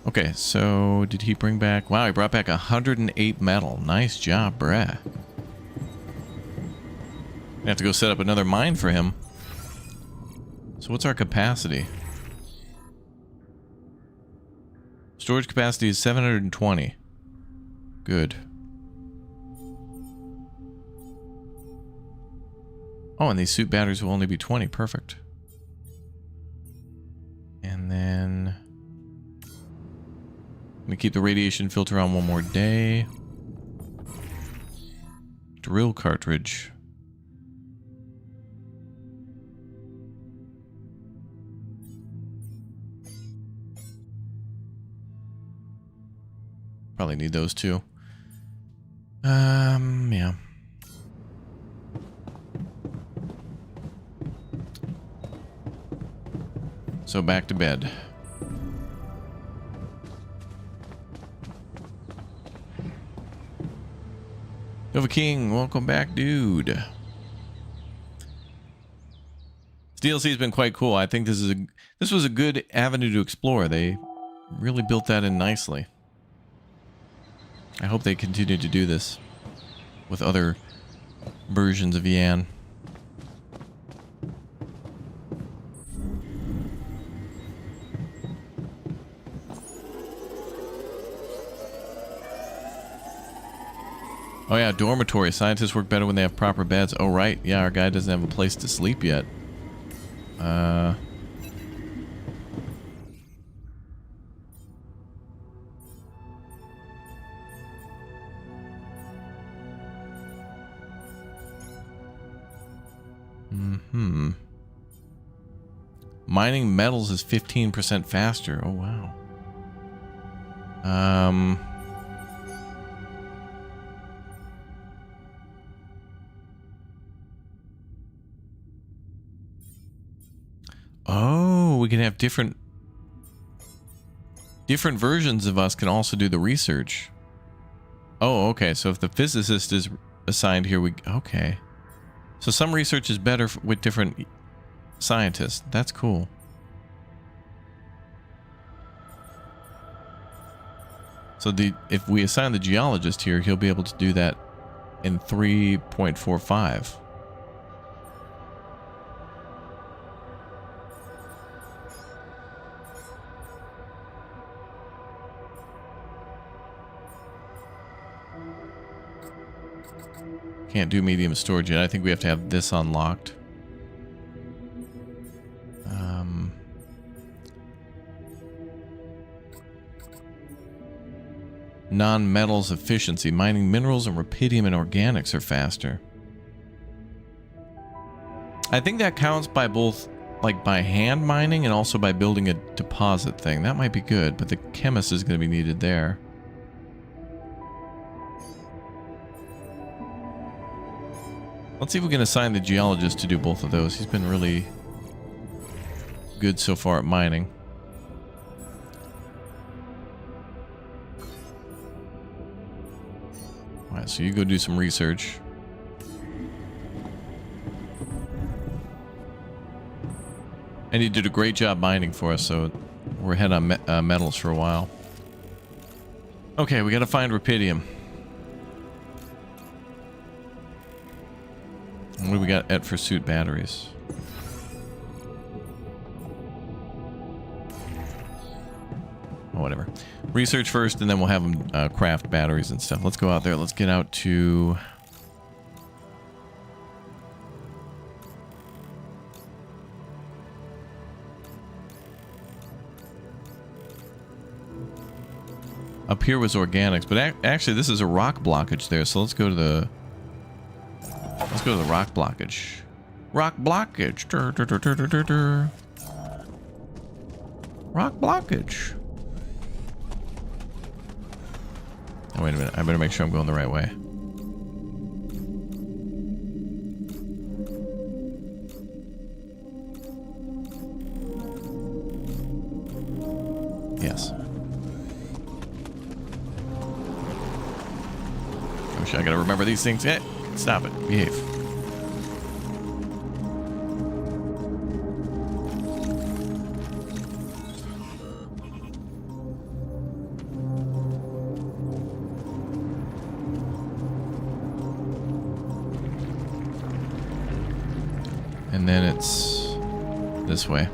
Okay, so did he bring back... Wow, he brought back 108 metal. Nice job, bruh. I have to go set up another mine for him. So what's our capacity? Storage capacity is 720. Good. Oh, and these suit batteries will only be 20. Perfect. And then... I'm gonna keep the radiation filter on one more day. Drill cartridge. Probably need those too. Yeah. So back to bed. Nova King, welcome back, dude. This DLC has been quite cool. I think this was a good avenue to explore. They really built that in nicely. I hope they continue to do this with other versions of Yan. Oh yeah, dormitory. Scientists work better when they have proper beds. Oh right, yeah, our guy doesn't have a place to sleep yet. Mining metals is 15% faster. Oh wow. Oh, we can have different versions of us can also do the research. Oh, okay. So if the physicist is assigned here, okay. So some research is better with different scientists. That's cool. So if we assign the geologist here, he'll be able to do that in 3.45. Can't do medium storage yet. I think we have to have this unlocked. Non-metals efficiency. Mining minerals and rupidium and organics are faster. I think that counts by both, like by hand mining and also by building a deposit thing. That might be good, but the chemist is going to be needed there. Let's see if we can assign the geologist to do both of those. He's been really good so far at mining. Alright, so you go do some research. And you did a great job mining for us, so we're ahead on metals for a while. Okay, we gotta find rupidium. What do we got at for suit batteries? Oh, whatever. Research first, and then we'll have them craft batteries and stuff. Let's go out there. Let's get out to... Up here was organics, but actually this is a rock blockage there, so let's go to the... Let's go to the rock blockage. Rock blockage. Dur, dur, dur, dur, dur, dur, dur. Rock blockage. Oh, wait a minute. I better make sure I'm going the right way. Yes. Gosh, I gotta remember these things. Eh, stop it. Behave. And then it's this way.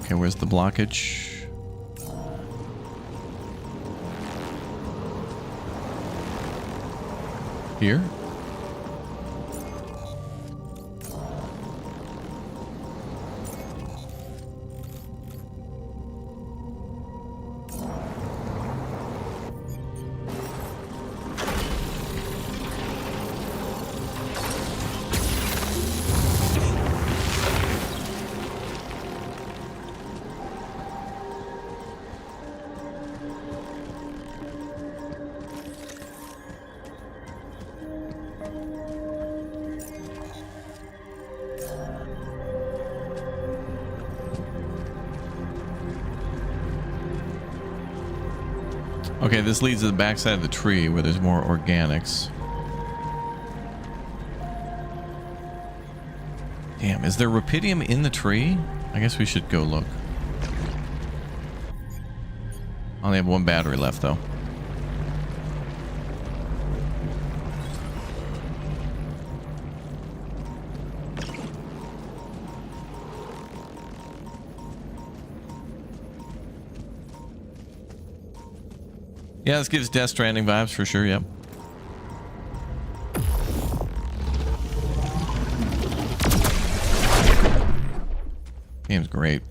Okay, where's the blockage? Here? Okay, this leads to the backside of the tree where there's more organics. Damn, is there rupidium in the tree? I guess we should go look. I only have one battery left, though. Yeah, this gives Death Stranding vibes for sure, yep. Game's great.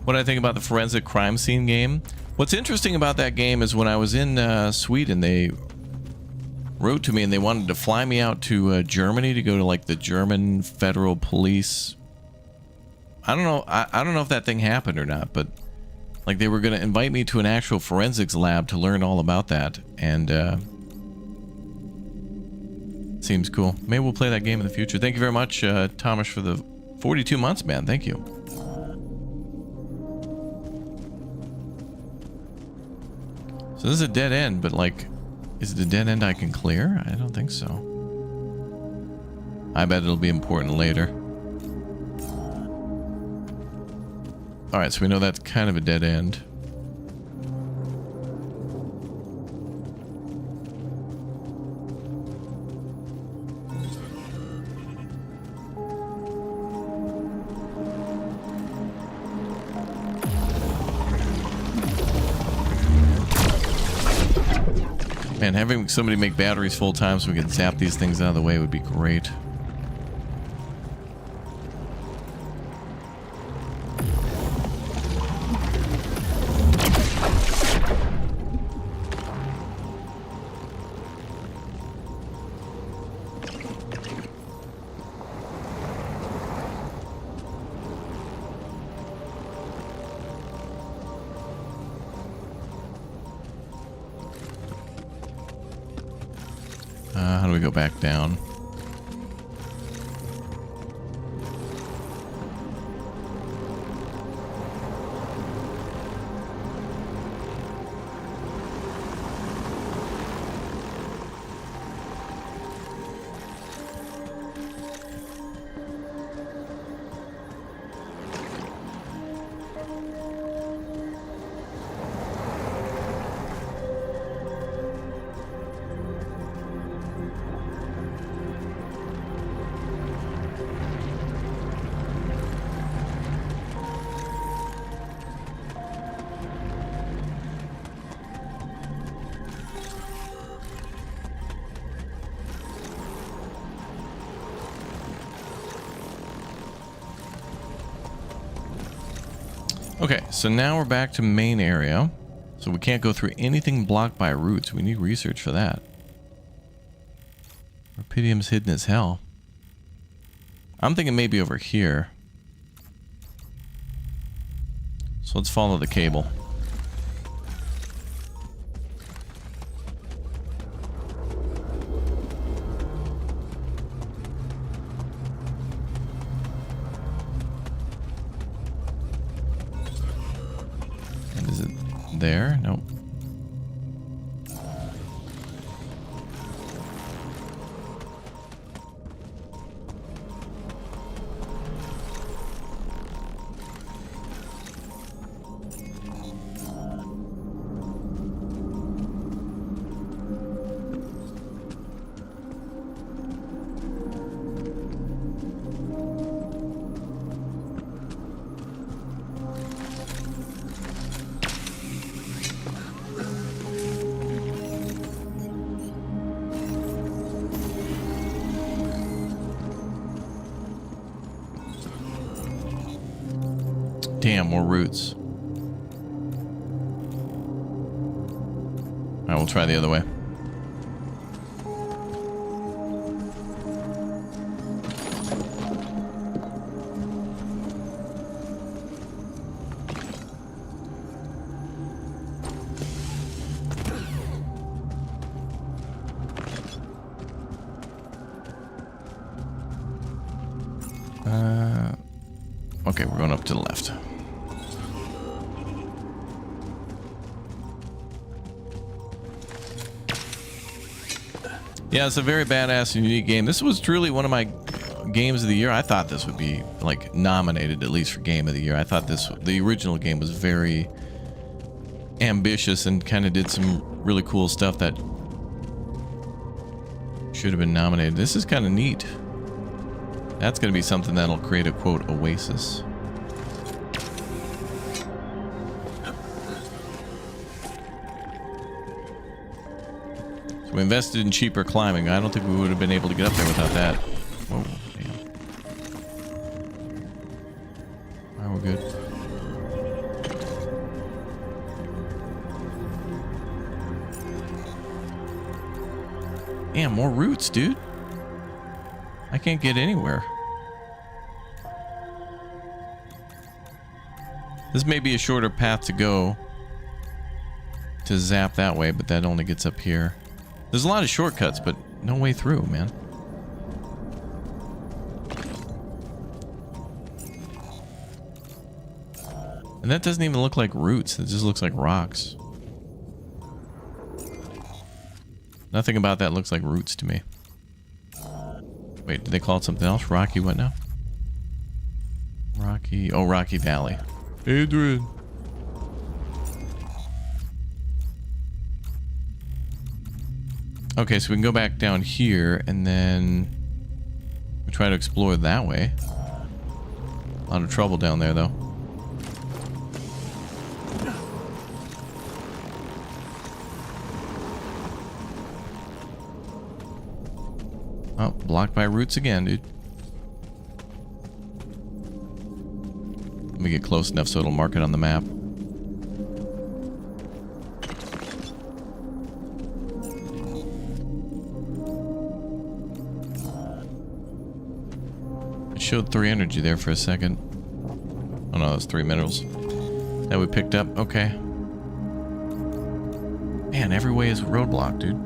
What I think about the forensic crime scene game? What's interesting about that game is when I was in Sweden, they wrote to me and they wanted to fly me out to Germany to go to like the German Federal Police. I don't know. I don't know if that thing happened or not, but like they were going to invite me to an actual forensics lab to learn all about that. And Seems cool. Maybe we'll play that game in the future. Thank you very much, Thomas, for the 42 months, man. Thank you. So this is a dead end, but like, is it a dead end I can clear? I don't think so. I bet it'll be important later. Alright, so we know that's kind of a dead end. Man, having somebody make batteries full time so we can zap these things out of the way would be great. How do we go back down? Okay, so now we're back to main area. So we can't go through anything blocked by roots. We need research for that. Rupidium's hidden as hell. I'm thinking maybe over here. So let's follow the cable. There? Nope. Damn, more roots. Alright, we'll try the other way. Okay, we're going up to the left. Yeah, it's a very badass and unique game. This was truly one of my games of the year. I thought this would be like nominated at least for game of the year. I thought the original game was very ambitious and kind of did some really cool stuff that should have been nominated. This is kind of neat. That's going to be something that'll create a, quote, oasis. So we invested in cheaper climbing. I don't think we would have been able to get up there without that. Whoa, damn. Alright, we're good. Damn, more roots, dude. I can't get anywhere. This may be a shorter path to go to zap that way, but that only gets up here. There's a lot of shortcuts, but no way through, man. And that doesn't even look like roots. It just looks like rocks. Nothing about that looks like roots to me. Wait, did they call it something else? Rocky what now? Rocky... Oh, Rocky Valley. Adrian. Okay, so we can go back down here and then we try to explore that way. A lot of trouble down there, though. Oh, blocked by roots again, dude. Let me get close enough so it'll mark it on the map. It showed 3 energy there for a second. Oh no, that's 3 minerals that we picked up. Okay. Man, every way is a roadblock, dude.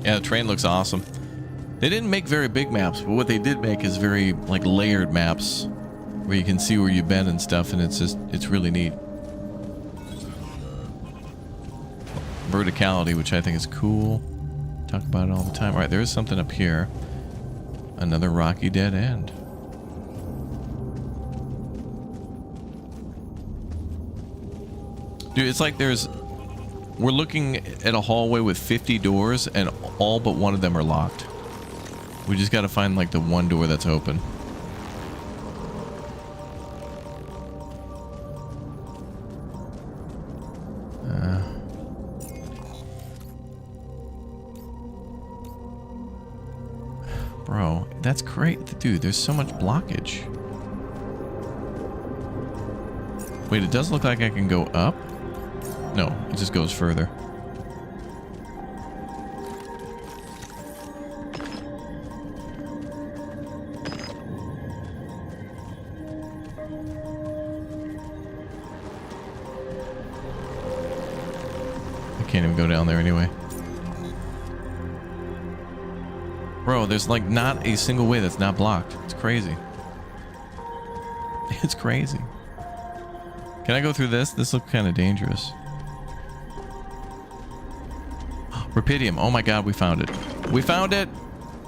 Yeah, the terrain looks awesome. They didn't make very big maps, but what they did make is very like layered maps where you can see where you've been and stuff, and it's really neat. Verticality, which I think is cool. Talk about it all the time. All right, there is something up here. Another rocky dead end. Dude, it's like we're looking at a hallway with 50 doors and all but one of them are locked. We just got to find like the one door that's open. Bro, that's great. Dude, there's so much blockage. Wait, it does look like I can go up? No, it just goes further. I can't even go down there anyway. Bro, there's like not a single way that's not blocked. It's crazy. It's crazy. Can I go through this? This looks kind of dangerous. Rapidium. Oh my god, we found it. We found it!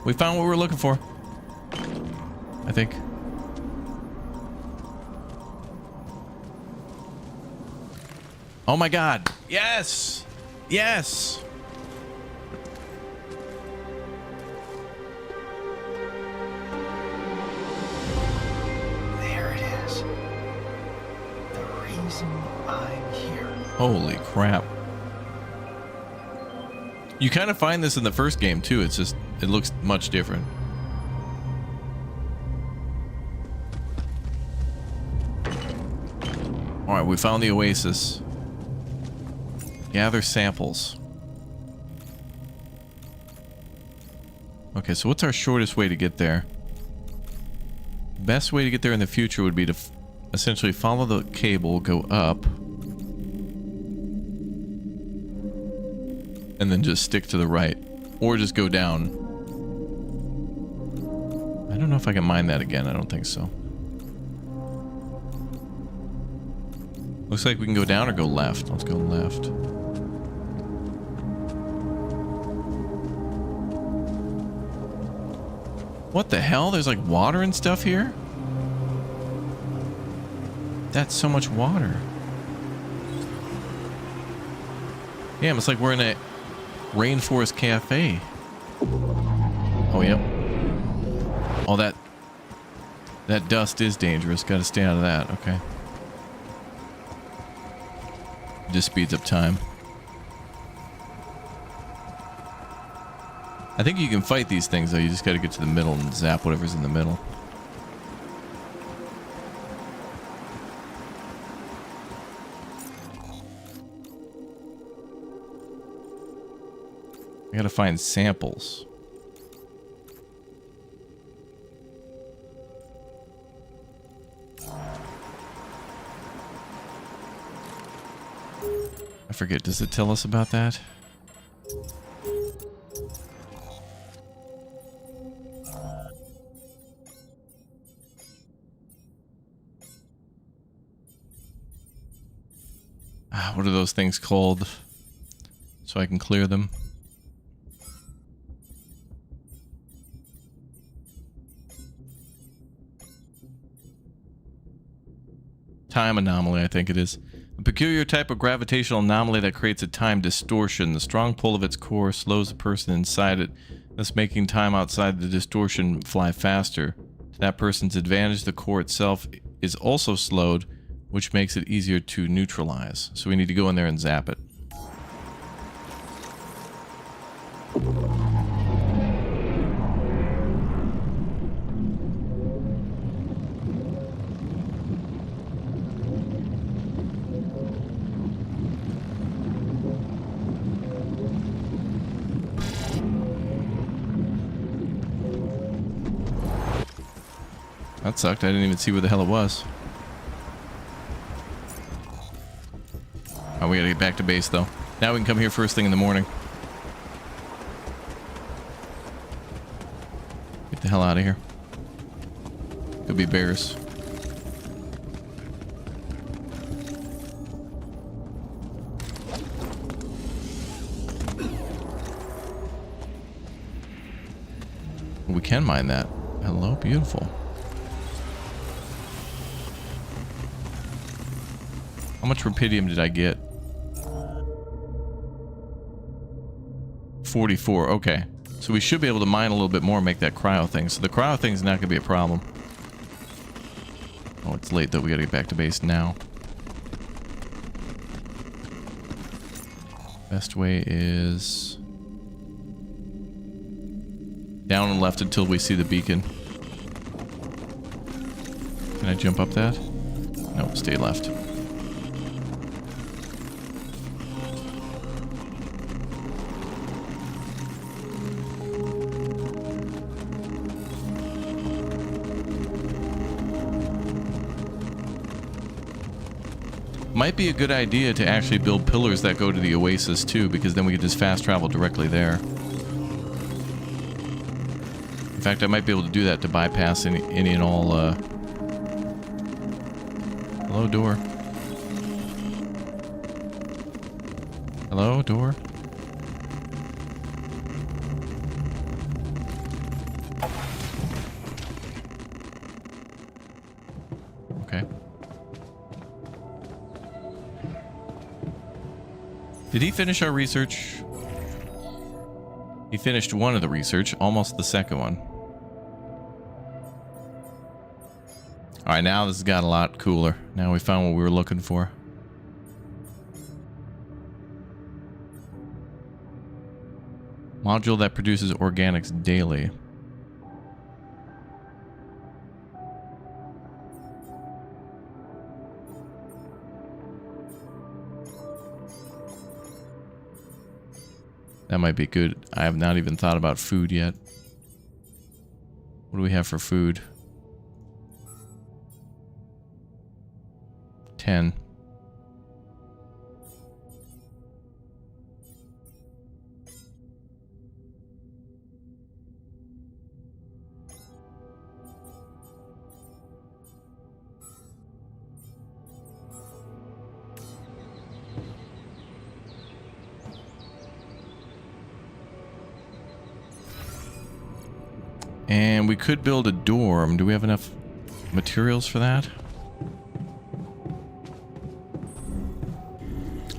We found what we were looking for. I think. Oh my god. Yes! Yes! There it is. The reason I'm here. Holy crap. You kind of find this in the first game too. It's just, it looks much different. Alright, we found the oasis. Gather samples. Okay, so what's our shortest way to get there? Best way to get there in the future would be to essentially follow the cable, go up, and then just stick to the right, or just go down. I don't know if I can mine that again. I don't think so. Looks like we can go down or go left. Let's go left. What the hell? There's like water and stuff here? That's so much water. Damn, it's like we're in a rainforest cafe. Oh, yep. Oh, that dust is dangerous. Gotta stay out of that. Okay. Just speeds up time. I think you can fight these things, though. You just gotta get to the middle and zap whatever's in the middle. I gotta find samples. I forget, does it tell us about that? What are those things called? So I can clear them. Time anomaly, I think it is. A peculiar type of gravitational anomaly that creates a time distortion. The strong pull of its core slows the person inside it, thus making time outside the distortion fly faster. To that person's advantage, the core itself is also slowed, which makes it easier to neutralize. So we need to go in there and zap it. That sucked. I didn't even see where the hell it was. Oh, we gotta get back to base, though. Now we can come here first thing in the morning. Get the hell out of here. Could be bears. We can mine that. Hello, beautiful. How much rupidium did I get? 44, okay. So we should be able to mine a little bit more and make that cryo thing. So the cryo thing is not going to be a problem. Oh, it's late though. We got to get back to base now. Best way is down and left until we see the beacon. Can I jump up that? No, stay left. Might be a good idea to actually build pillars that go to the oasis too, because then we could just fast travel directly there. In fact, I might be able to do that to bypass any and all, hello, door. Hello, door. Okay. Did he finish our research? He finished one of the research, almost the second one. Alright, now this has got a lot cooler. Now we found what we were looking for. Module that produces organics daily. That might be good. I have not even thought about food yet. What do we have for food? 10. And we could build a dorm. Do we have enough materials for that?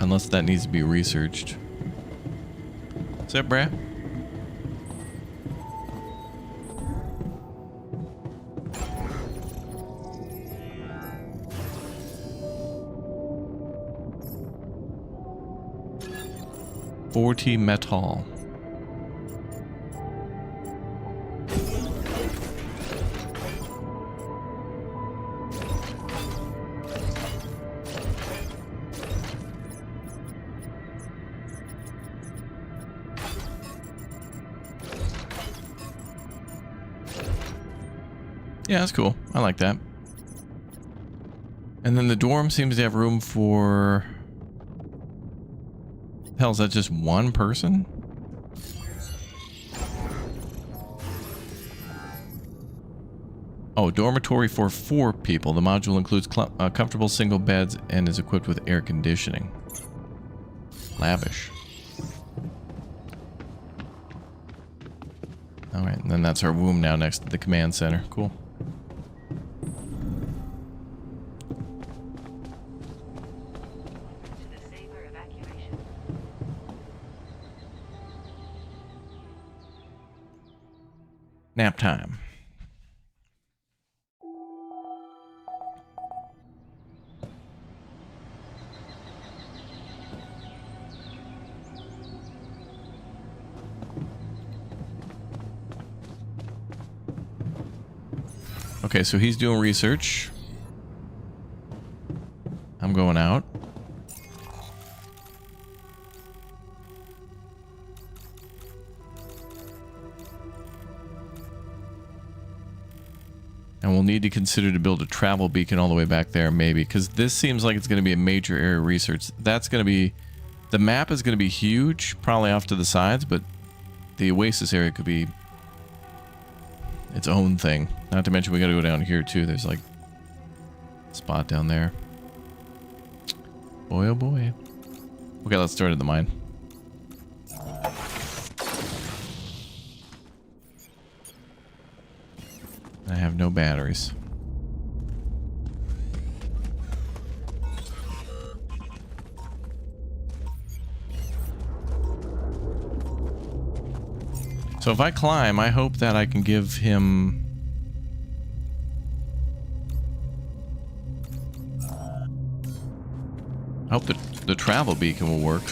Unless that needs to be researched. What's up, brah? $40 metal. Yeah, that's cool. I like that. And then the dorm seems to have room for... Hell, is that just one person? Oh, dormitory for 4 people. The module includes comfortable single beds and is equipped with air conditioning. Lavish. Alright, and then that's our womb now next to the command center. Cool. Nap time. Okay, so he's doing research. I'm going out. And we'll need to consider to build a travel beacon all the way back there, maybe, because this seems like it's going to be a major area of research. That's going to be... The map is going to be huge, probably off to the sides, but the Oasis area could be its own thing. Not to mention we got to go down here, too. There's, like, a spot down there. Boy, oh boy. Okay, let's start at the mine. I have no batteries. So if I climb, I hope that I can give him... I hope that the travel beacon will work.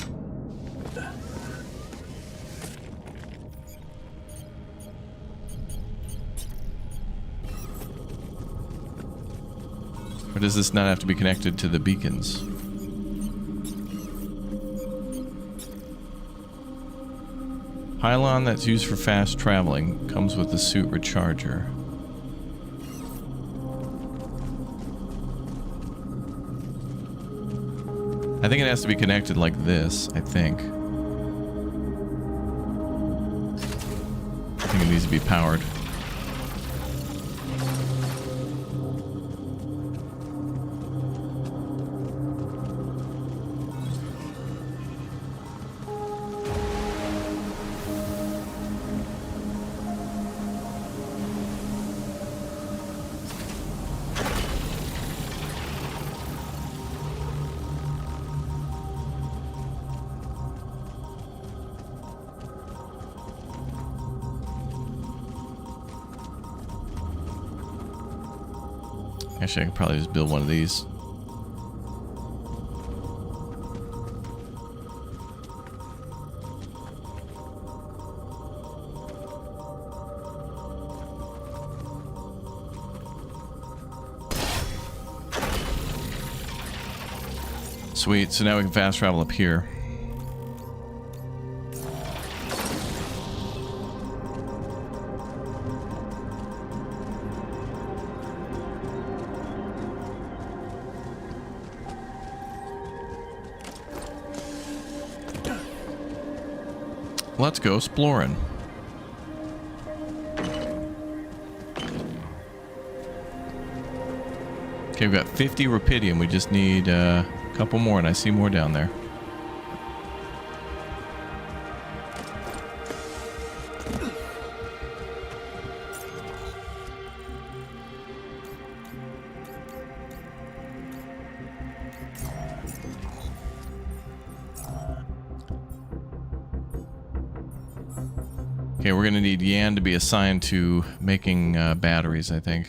Or does this not have to be connected to the beacons? Pylon that's used for fast traveling comes with the suit recharger. I think it has to be connected like this, I think. I think it needs to be powered. Actually, I could probably just build one of these. Sweet, so now we can fast travel up here. Let's go exploring. Okay, we've got 50 rupidium. We just need a couple more, and I see more down there. Okay, we're gonna need Yan to be assigned to making batteries, I think.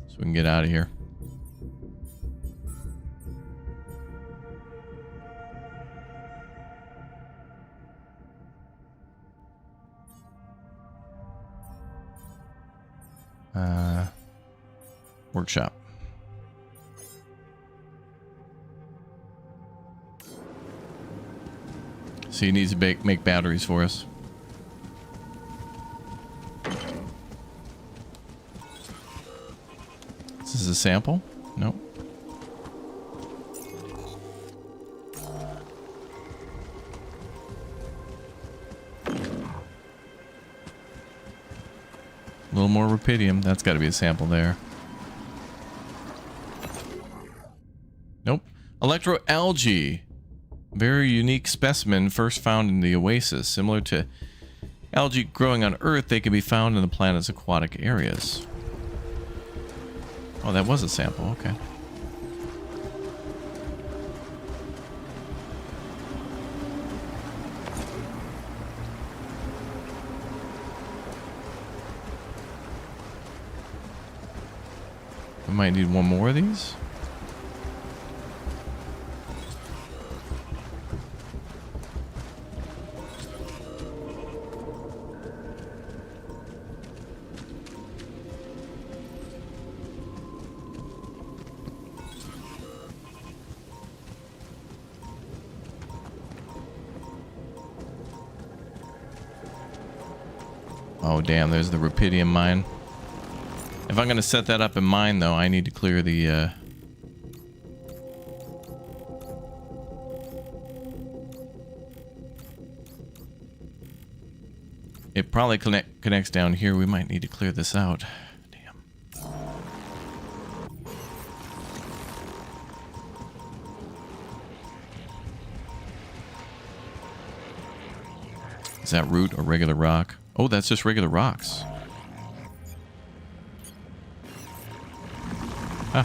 So we can get out of here. Workshop. So he needs to make batteries for us. This is a sample? Nope. little more rupidium. That's got to be a sample there. Nope. Electroalgae. Very unique specimen first found in the oasis. Similar to algae growing on Earth, they can be found in the planet's aquatic areas. Oh, that was a sample. Okay. We might need one more of these. Oh, damn, there's the rupidium mine. If I'm going to set that up in mine, though, I need to clear the... It probably connects down here. We might need to clear this out. Damn. Is that root or regular rock? Oh, that's just regular rocks. Huh.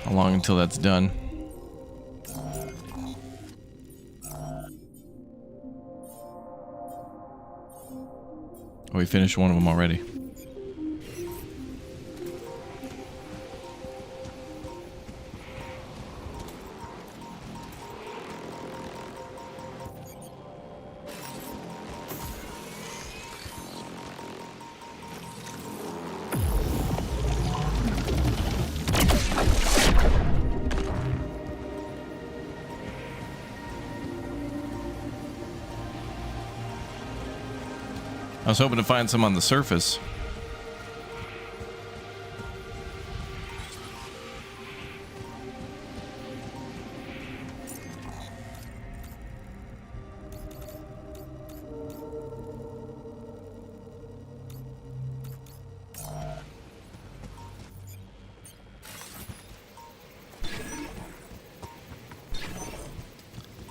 How long until that's done? Oh, we finished one of them already. I was hoping to find some on the surface.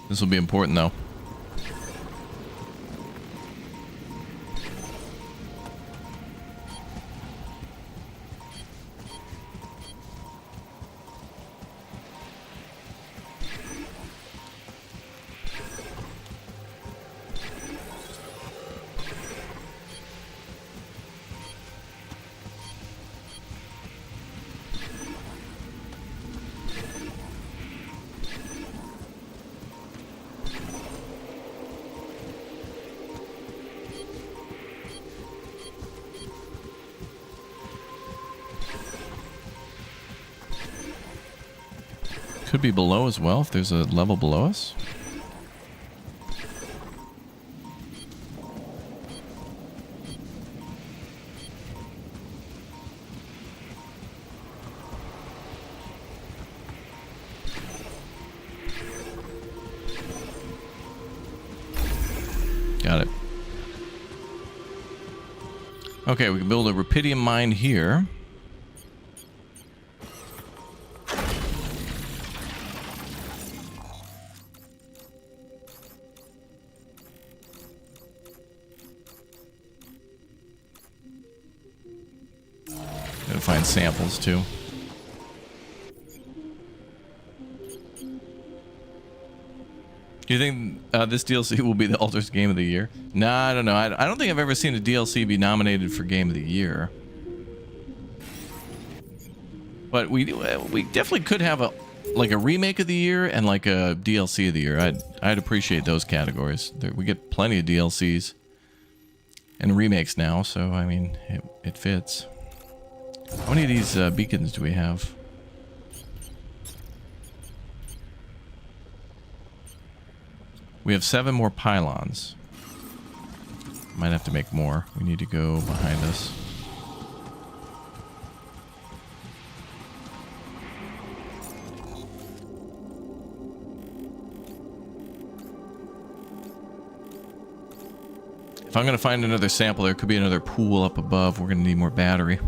This will be important, though. Could be below as well if there's a level below us. Got it. Okay, we can build a rupidium mine here. Gotta find samples too. Do you think this DLC will be the Alters Game of the Year? Nah, I don't know. I don't think I've ever seen a DLC be nominated for Game of the Year. But we definitely could have like a remake of the year and like a DLC of the year. I'd appreciate those categories. We get plenty of DLCs and remakes now, so I mean it fits. How many of these beacons do we have? We have 7 more pylons. Might have to make more. We need to go behind us. If I'm going to find another sample, there could be another pool up above. We're going to need more battery.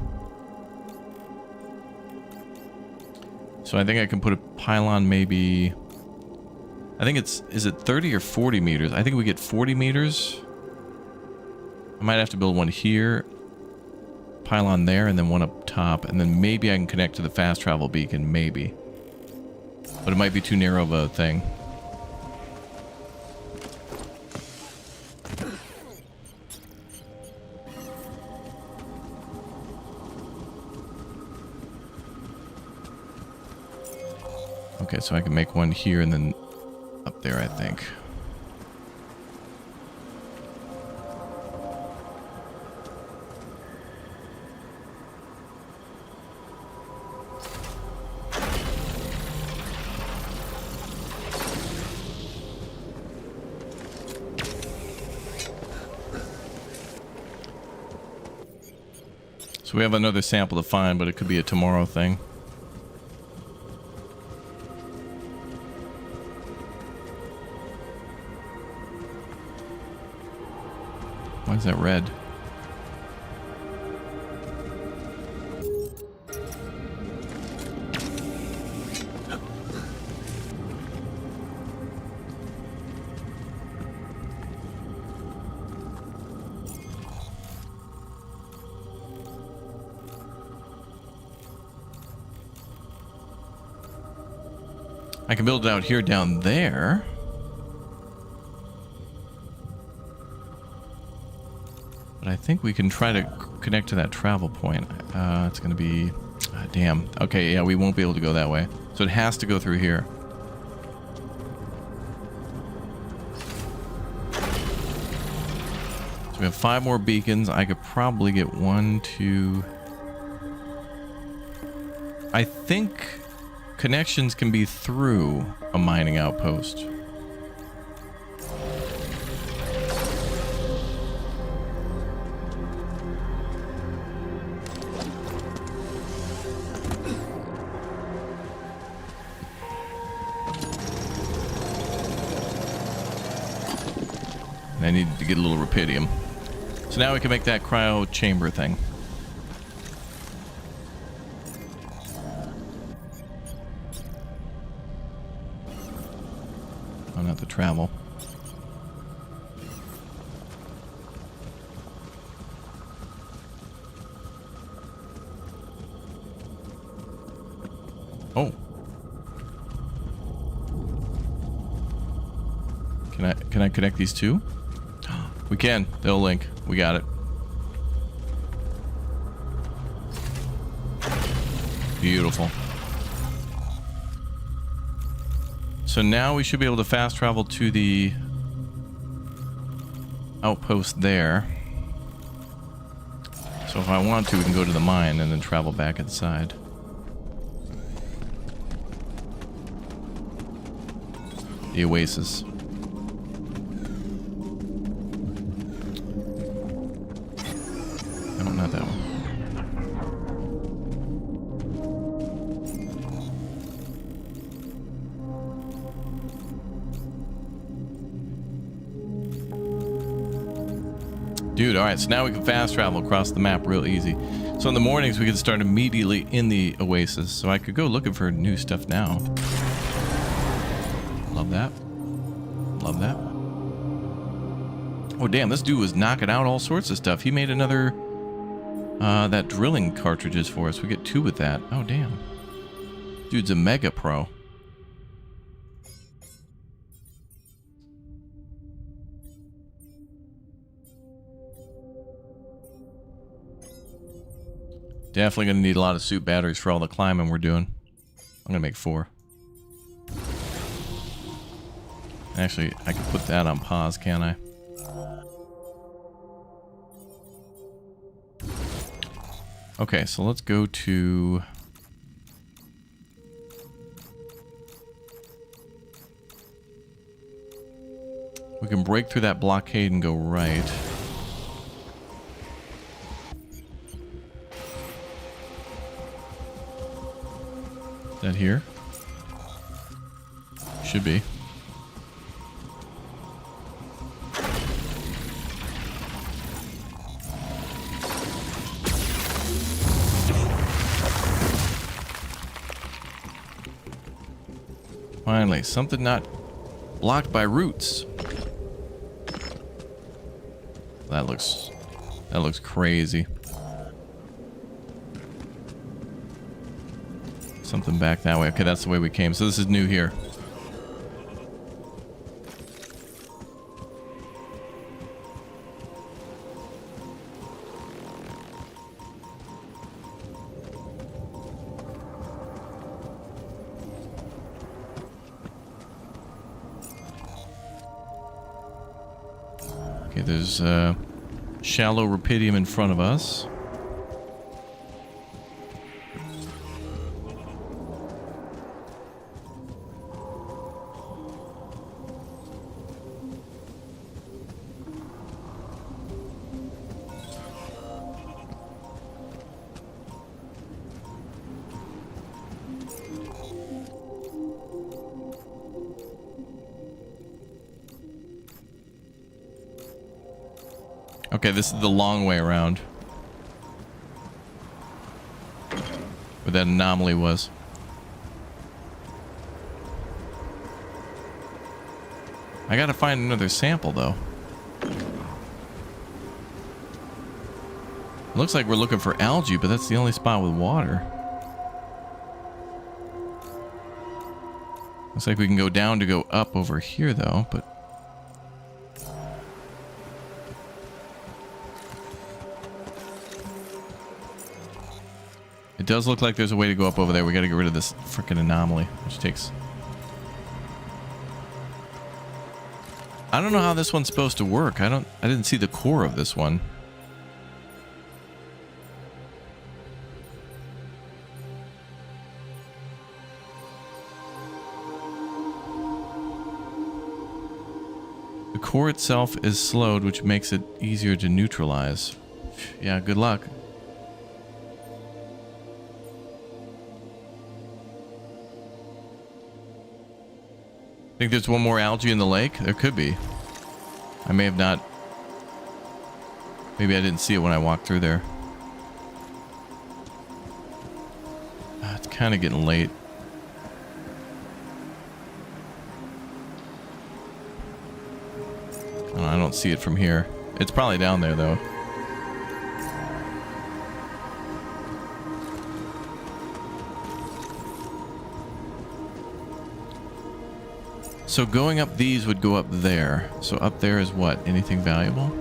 So I think I can put a pylon maybe... I think it's... Is it 30 or 40 meters? I think we get 40 meters. I might have to build one here. Pylon there, and then one up top. And then maybe I can connect to the fast travel beacon. Maybe. But it might be too narrow of a thing. Okay, so I can make one here and then up there, I think. So we have another sample to find, but it could be a tomorrow thing. Why is that red? I can build it out here down there. But I think we can try to connect to that travel point. It's going to be... damn. Okay, yeah, we won't be able to go that way. So it has to go through here. So we have 5 more beacons. I could probably get 1, 2... I think connections can be through a mining outpost. I need to get a little rupidium. So now we can make that cryo chamber thing. Oh, not the travel. Oh. Can I connect these two? We can. They'll link. We got it. Beautiful. So now we should be able to fast travel to the outpost there. So if I want to, we can go to the mine and then travel back inside. The oasis. No, not that one. Dude, alright, so now we can fast travel across the map real easy. So in the mornings, we can start immediately in the oasis. So I could go looking for new stuff now. Love that. Love that. Oh, damn, this dude was knocking out all sorts of stuff. He made another, that drilling cartridges for us. We get 2 with that. Oh, damn. Dude's a mega pro. Definitely going to need a lot of suit batteries for all the climbing we're doing. I'm going to make 4. Actually, I can put that on pause, can't I? Okay, so let's go to... We can break through that blockade and go right. Is that here? Should be. Finally, something not blocked by roots. That looks crazy. Something back that way. Okay, that's the way we came. So this is new here. Okay, there's shallow rupidium in front of us. Okay, this is the long way around. Where that anomaly was. I gotta find another sample, though. Looks like we're looking for algae, but that's the only spot with water. Looks like we can go down to go up over here, though, but... It does look like there's a way to go up over there. We gotta get rid of this freaking anomaly, which takes... I don't know how this one's supposed to work. I didn't see the core of this one. The core itself is slowed, which makes it easier to neutralize. Yeah, good luck. Think there's one more algae in the lake? There could be. I may have not. Maybe I didn't see it when I walked through there. It's kind of getting late. Oh, I don't see it from here. It's probably down there, though. So going up these would go up there. So up there is what? Anything valuable?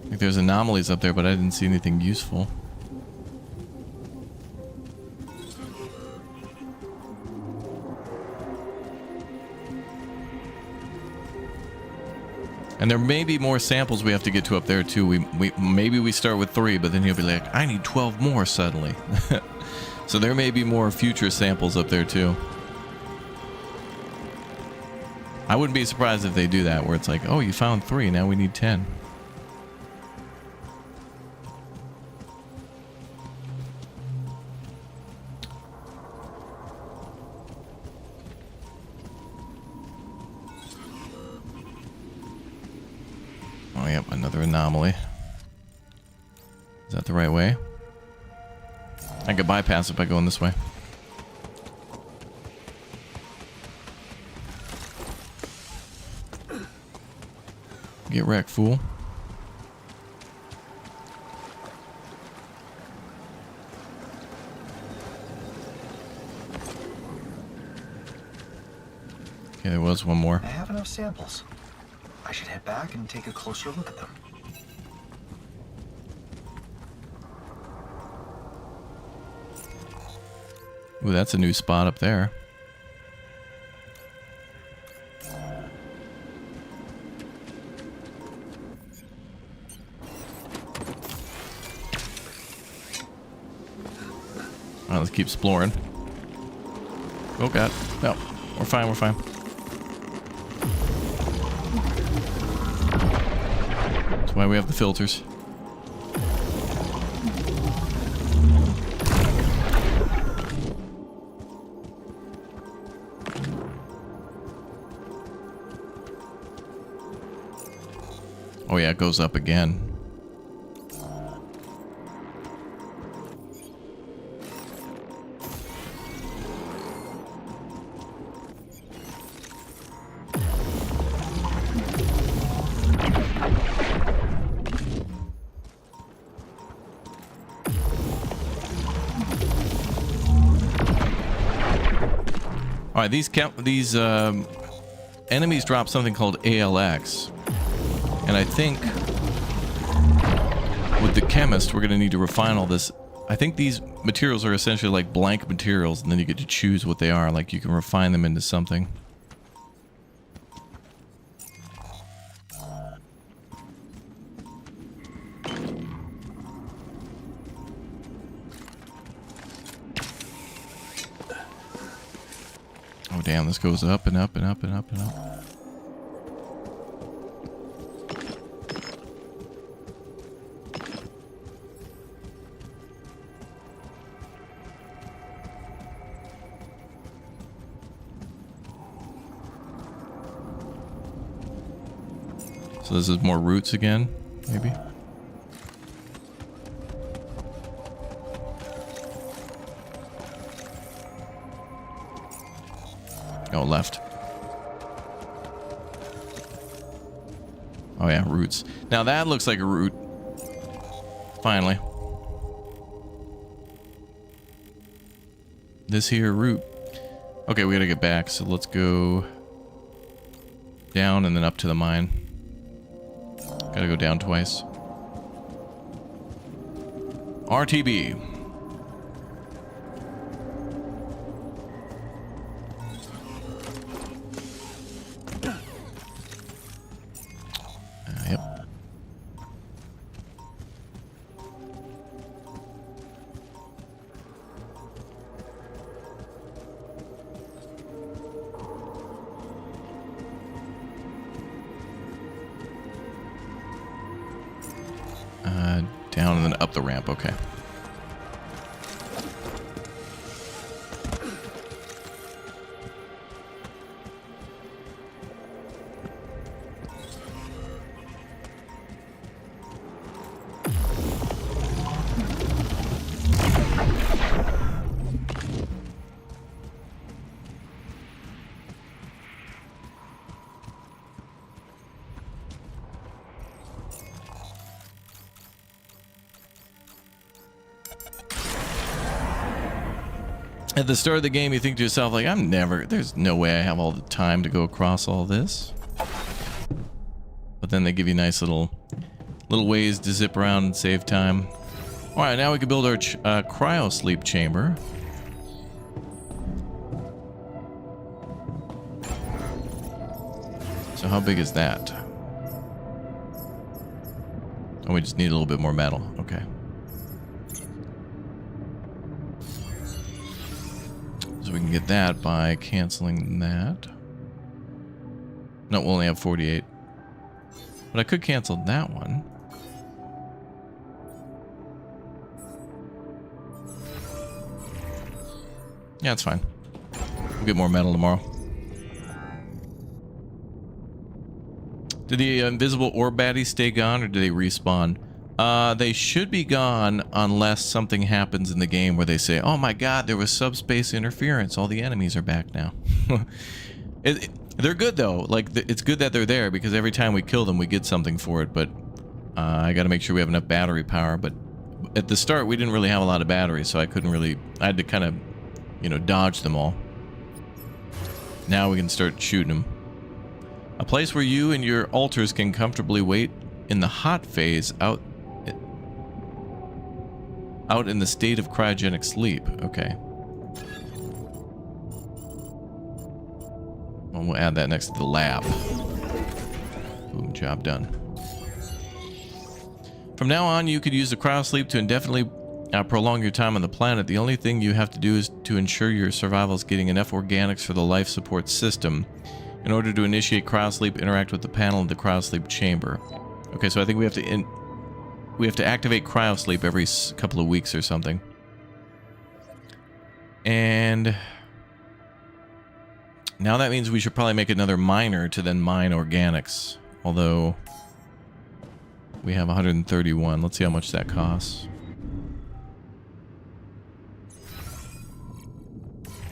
I think there's anomalies up there, but I didn't see anything useful. And there may be more samples we have to get to up there too. Maybe we start with 3, but then he'll be like, I need 12 more suddenly. So there may be more future samples up there too. I wouldn't be surprised if they do that, where it's like, oh, you found 3, now we need 10. Oh, yep, another anomaly. Is that the right way? I could bypass it by going this way. Get wrecked, fool. Okay, there was one more. I have enough samples. I should head back and take a closer look at them. Ooh, that's a new spot up there. Alright, let's keep exploring. Oh god. No. We're fine, we're fine. That's why we have the filters. Oh yeah, it goes up again. All right, these enemies drop something called ALX, and I think with the chemist we're going to need to refine all this. I think these materials are essentially like blank materials, and then you get to choose what they are. Like you can refine them into something. Oh damn, this goes up and up and up and up and up. So this is more roots again, maybe? Oh, left. Oh yeah, roots. Now that looks like a root. Finally. This here root. Okay, we gotta get back, so let's go down and then up to the mine. Gotta go down twice. RTB. Yep. Down and then up the ramp, okay. At the start of the game, you think to yourself, like, there's no way I have all the time to go across all this. But then they give you nice little ways to zip around and save time. All right, now we can build our cryo sleep chamber. So how big is that? Oh, we just need a little bit more metal. Okay. So we can get that by canceling that. No, we'll only have 48. But I could cancel that one. Yeah, it's fine. We'll get more metal tomorrow. Do the invisible orb baddies stay gone, or do they respawn? They should be gone unless something happens in the game where they say, oh my god, there was subspace interference, all the enemies are back now. They're good though, like it's good that they're there because every time we kill them we get something for it, but I gotta make sure we have enough battery power. But at the start we didn't really have a lot of batteries, so I had to kind of, you know, dodge them all. Now we can start shooting them. A place where you and your alters can comfortably wait in the hot phase out in the state of cryogenic sleep. Okay. Well, we'll add that next to the lab. Boom, job done. From now on, you could use the cryosleep to indefinitely prolong your time on the planet. The only thing you have to do is to ensure your survival is getting enough organics for the life support system. In order to initiate cryosleep, interact with the panel of the cryosleep chamber. Okay, so I think we have to activate cryosleep every couple of weeks or something. And now that means we should probably make another miner to then mine organics. Although we have 131. Let's see how much that costs.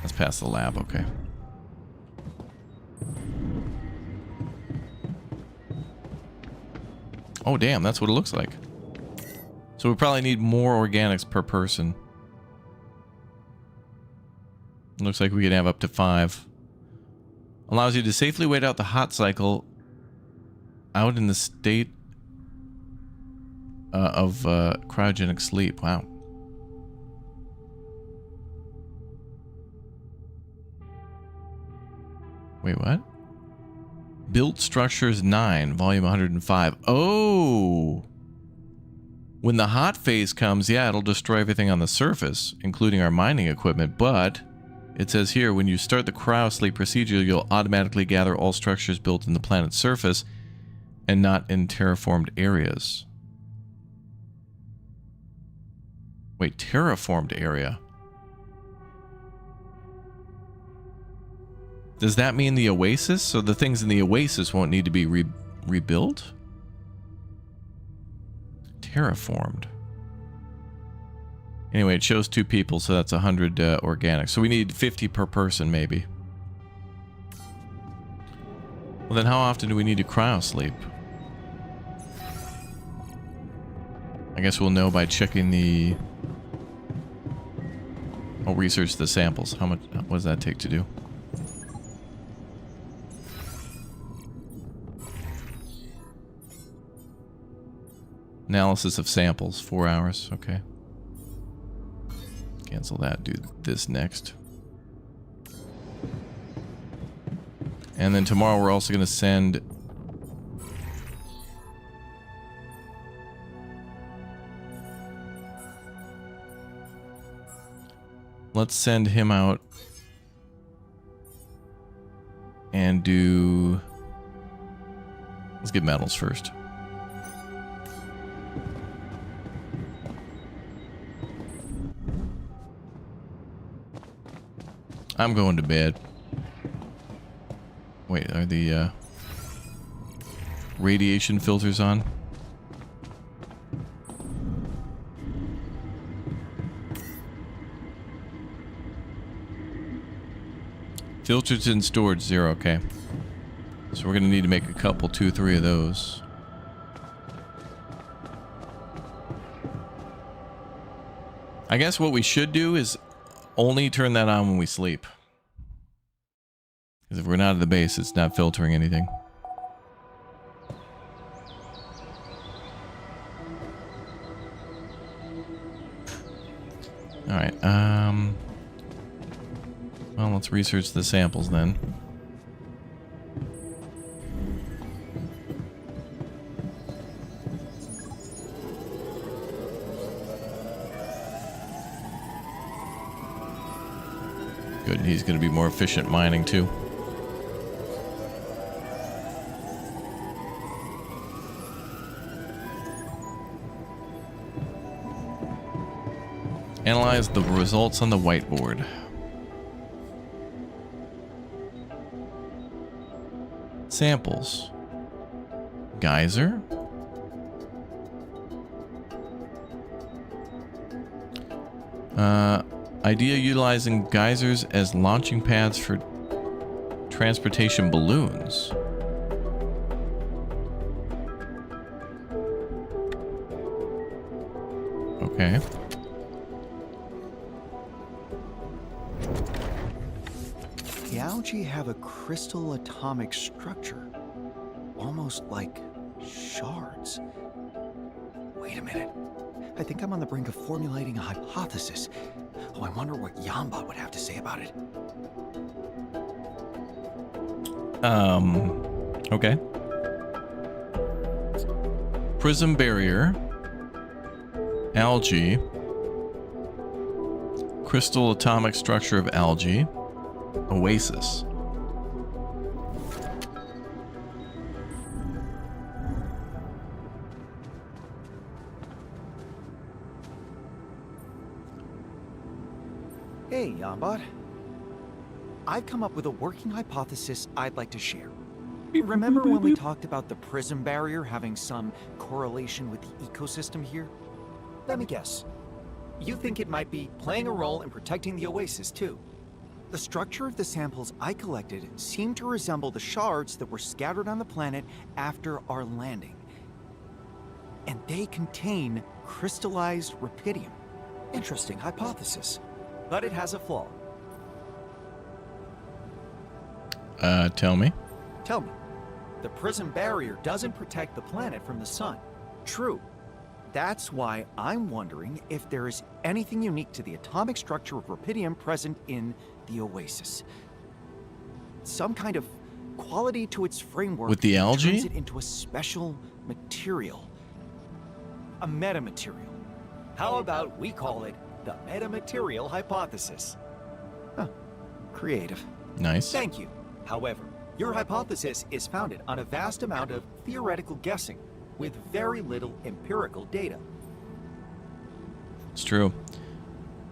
Let's pass the lab, okay. Oh, damn, that's what it looks like. So we probably need more organics per person. Looks like we can have up to 5. Allows you to safely wait out the hot cycle out in the state of cryogenic sleep. Wow. Wait, what? Built Structures 9, Volume 105. Oh! When the hot phase comes, yeah, it'll destroy everything on the surface, including our mining equipment, but it says here, when you start the cryosleep procedure, you'll automatically gather all structures built in the planet's surface and not in terraformed areas. Wait, terraformed area? Does that mean the oasis? So the things in the oasis won't need to be rebuilt? Terraformed. Anyway, it shows 2 people, so that's 100 organics. So we need 50 per person, maybe. Well, then how often do we need to cryosleep? I guess we'll know by checking the... I'll research the samples. How much... What does that take to do? Analysis of samples, 4 hours. Okay. Cancel that. Do this next. And then tomorrow we're also going to send... Let's send him out and do... Let's get metals first. I'm going to bed. Wait, are the radiation filters on? Filters in storage, 0, okay. So we're gonna need to make a couple, 2, 3 of those. I guess what we should do is only turn that on when we sleep. Because if we're not at the base, it's not filtering anything. Alright, well, let's research the samples then. Good, and he's going to be more efficient mining too. Analyze the results on the whiteboard. Samples. Geyser. Idea utilizing geysers as launching pads for transportation balloons. Okay. The algae have a crystal atomic structure, almost like shards. Wait a minute. I think I'm on the brink of formulating a hypothesis. Oh, I wonder what Yambot would have to say about it. Okay. Prism barrier. Algae. Crystal atomic structure of algae. Oasis. Hey, Yambot. I've come up with a working hypothesis I'd like to share. Remember when we talked about the prism barrier having some correlation with the ecosystem here? Let me guess. You think it might be playing a role in protecting the oasis, too? The structure of the samples I collected seemed to resemble the shards that were scattered on the planet after our landing. And they contain crystallized rupidium. Interesting hypothesis. But it has a flaw. Tell me. Tell me. The prism barrier doesn't protect the planet from the sun. True. That's why I'm wondering if there is anything unique to the atomic structure of rupidium present in the oasis. Some kind of quality to its framework With the algae? turns it into a special material. A metamaterial. How about we call it the metamaterial hypothesis? Huh. Creative. Nice. Thank you. However, your hypothesis is founded on a vast amount of theoretical guessing with very little empirical data. It's true.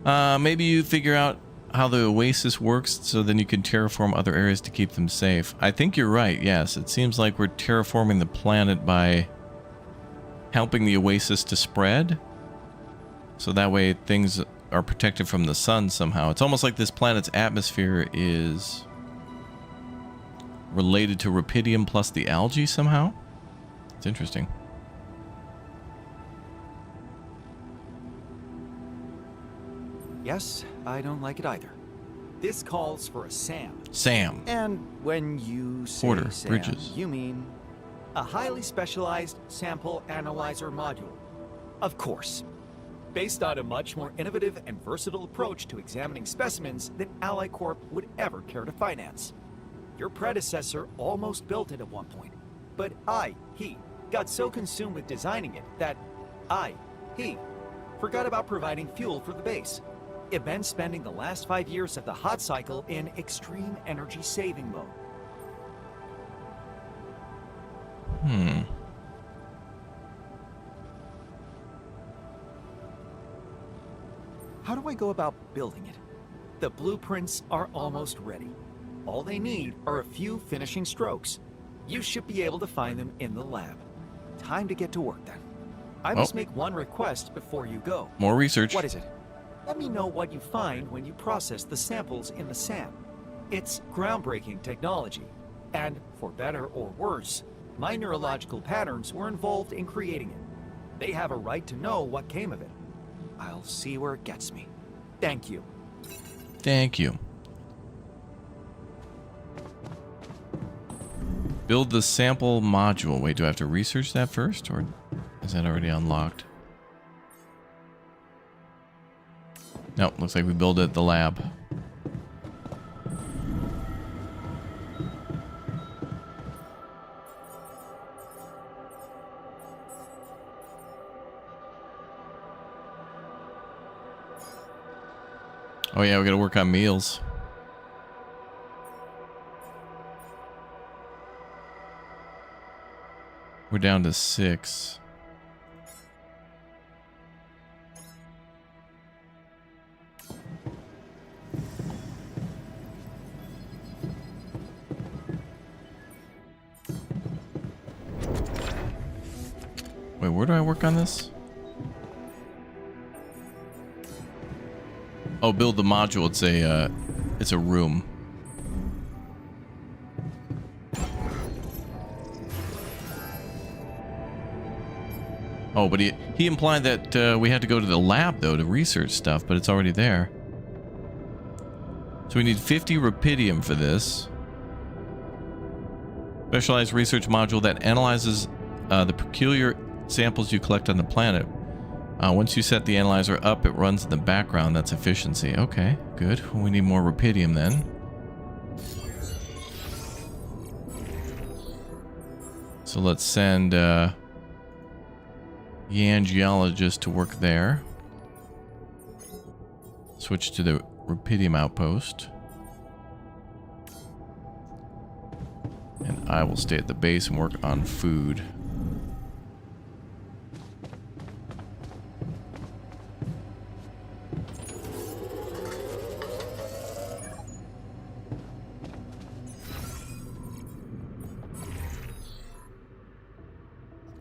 Maybe you figure out how the oasis works so then you can terraform other areas to keep them safe. I think you're right, yes. It seems like we're terraforming the planet by helping the oasis to spread. So that way things are protected from the sun somehow. It's almost like this planet's atmosphere is related to rupidium plus the algae somehow. It's interesting. Yes, I don't like it either. This calls for a SAM. Sam. And when you say Porter, SAM, Bridges. you mean a highly specialized sample analyzer module. Of course. Based on a much more innovative and versatile approach to examining specimens than Ally Corp would ever care to finance. Your predecessor almost built it at one point, but he got so consumed with designing it that he forgot about providing fuel for the base. It meant spending the last 5 years of the hot cycle in extreme energy saving mode. How do I go about building it? The blueprints are almost ready. All they need are a few finishing strokes. You should be able to find them in the lab. Time to get to work then. I must make one request before you go. More research. What is it? Let me know what you find when you process the samples in the SAM. It's groundbreaking technology. And for better or worse, my neurological patterns were involved in creating it. They have a right to know what came of it. I'll see where it gets me. Thank you. Thank you. Build the sample module. Wait, do I have to research that first, or is that already unlocked? Nope, looks like we build it at the lab. Oh yeah, we gotta work on meals. We're down to 6. Wait, where do I work on this? Oh, build the module. It's a room. Oh, but he implied that we had to go to the lab though to research stuff, but it's already there. So we need 50 rupidium for this. Specialized research module that analyzes the peculiar samples you collect on the planet. Once you set the analyzer up, it runs in the background. That's efficiency. Okay, good. We need more rupidium then. So let's send the angiologist to work there. Switch to the Rupidium outpost. And I will stay at the base and work on food.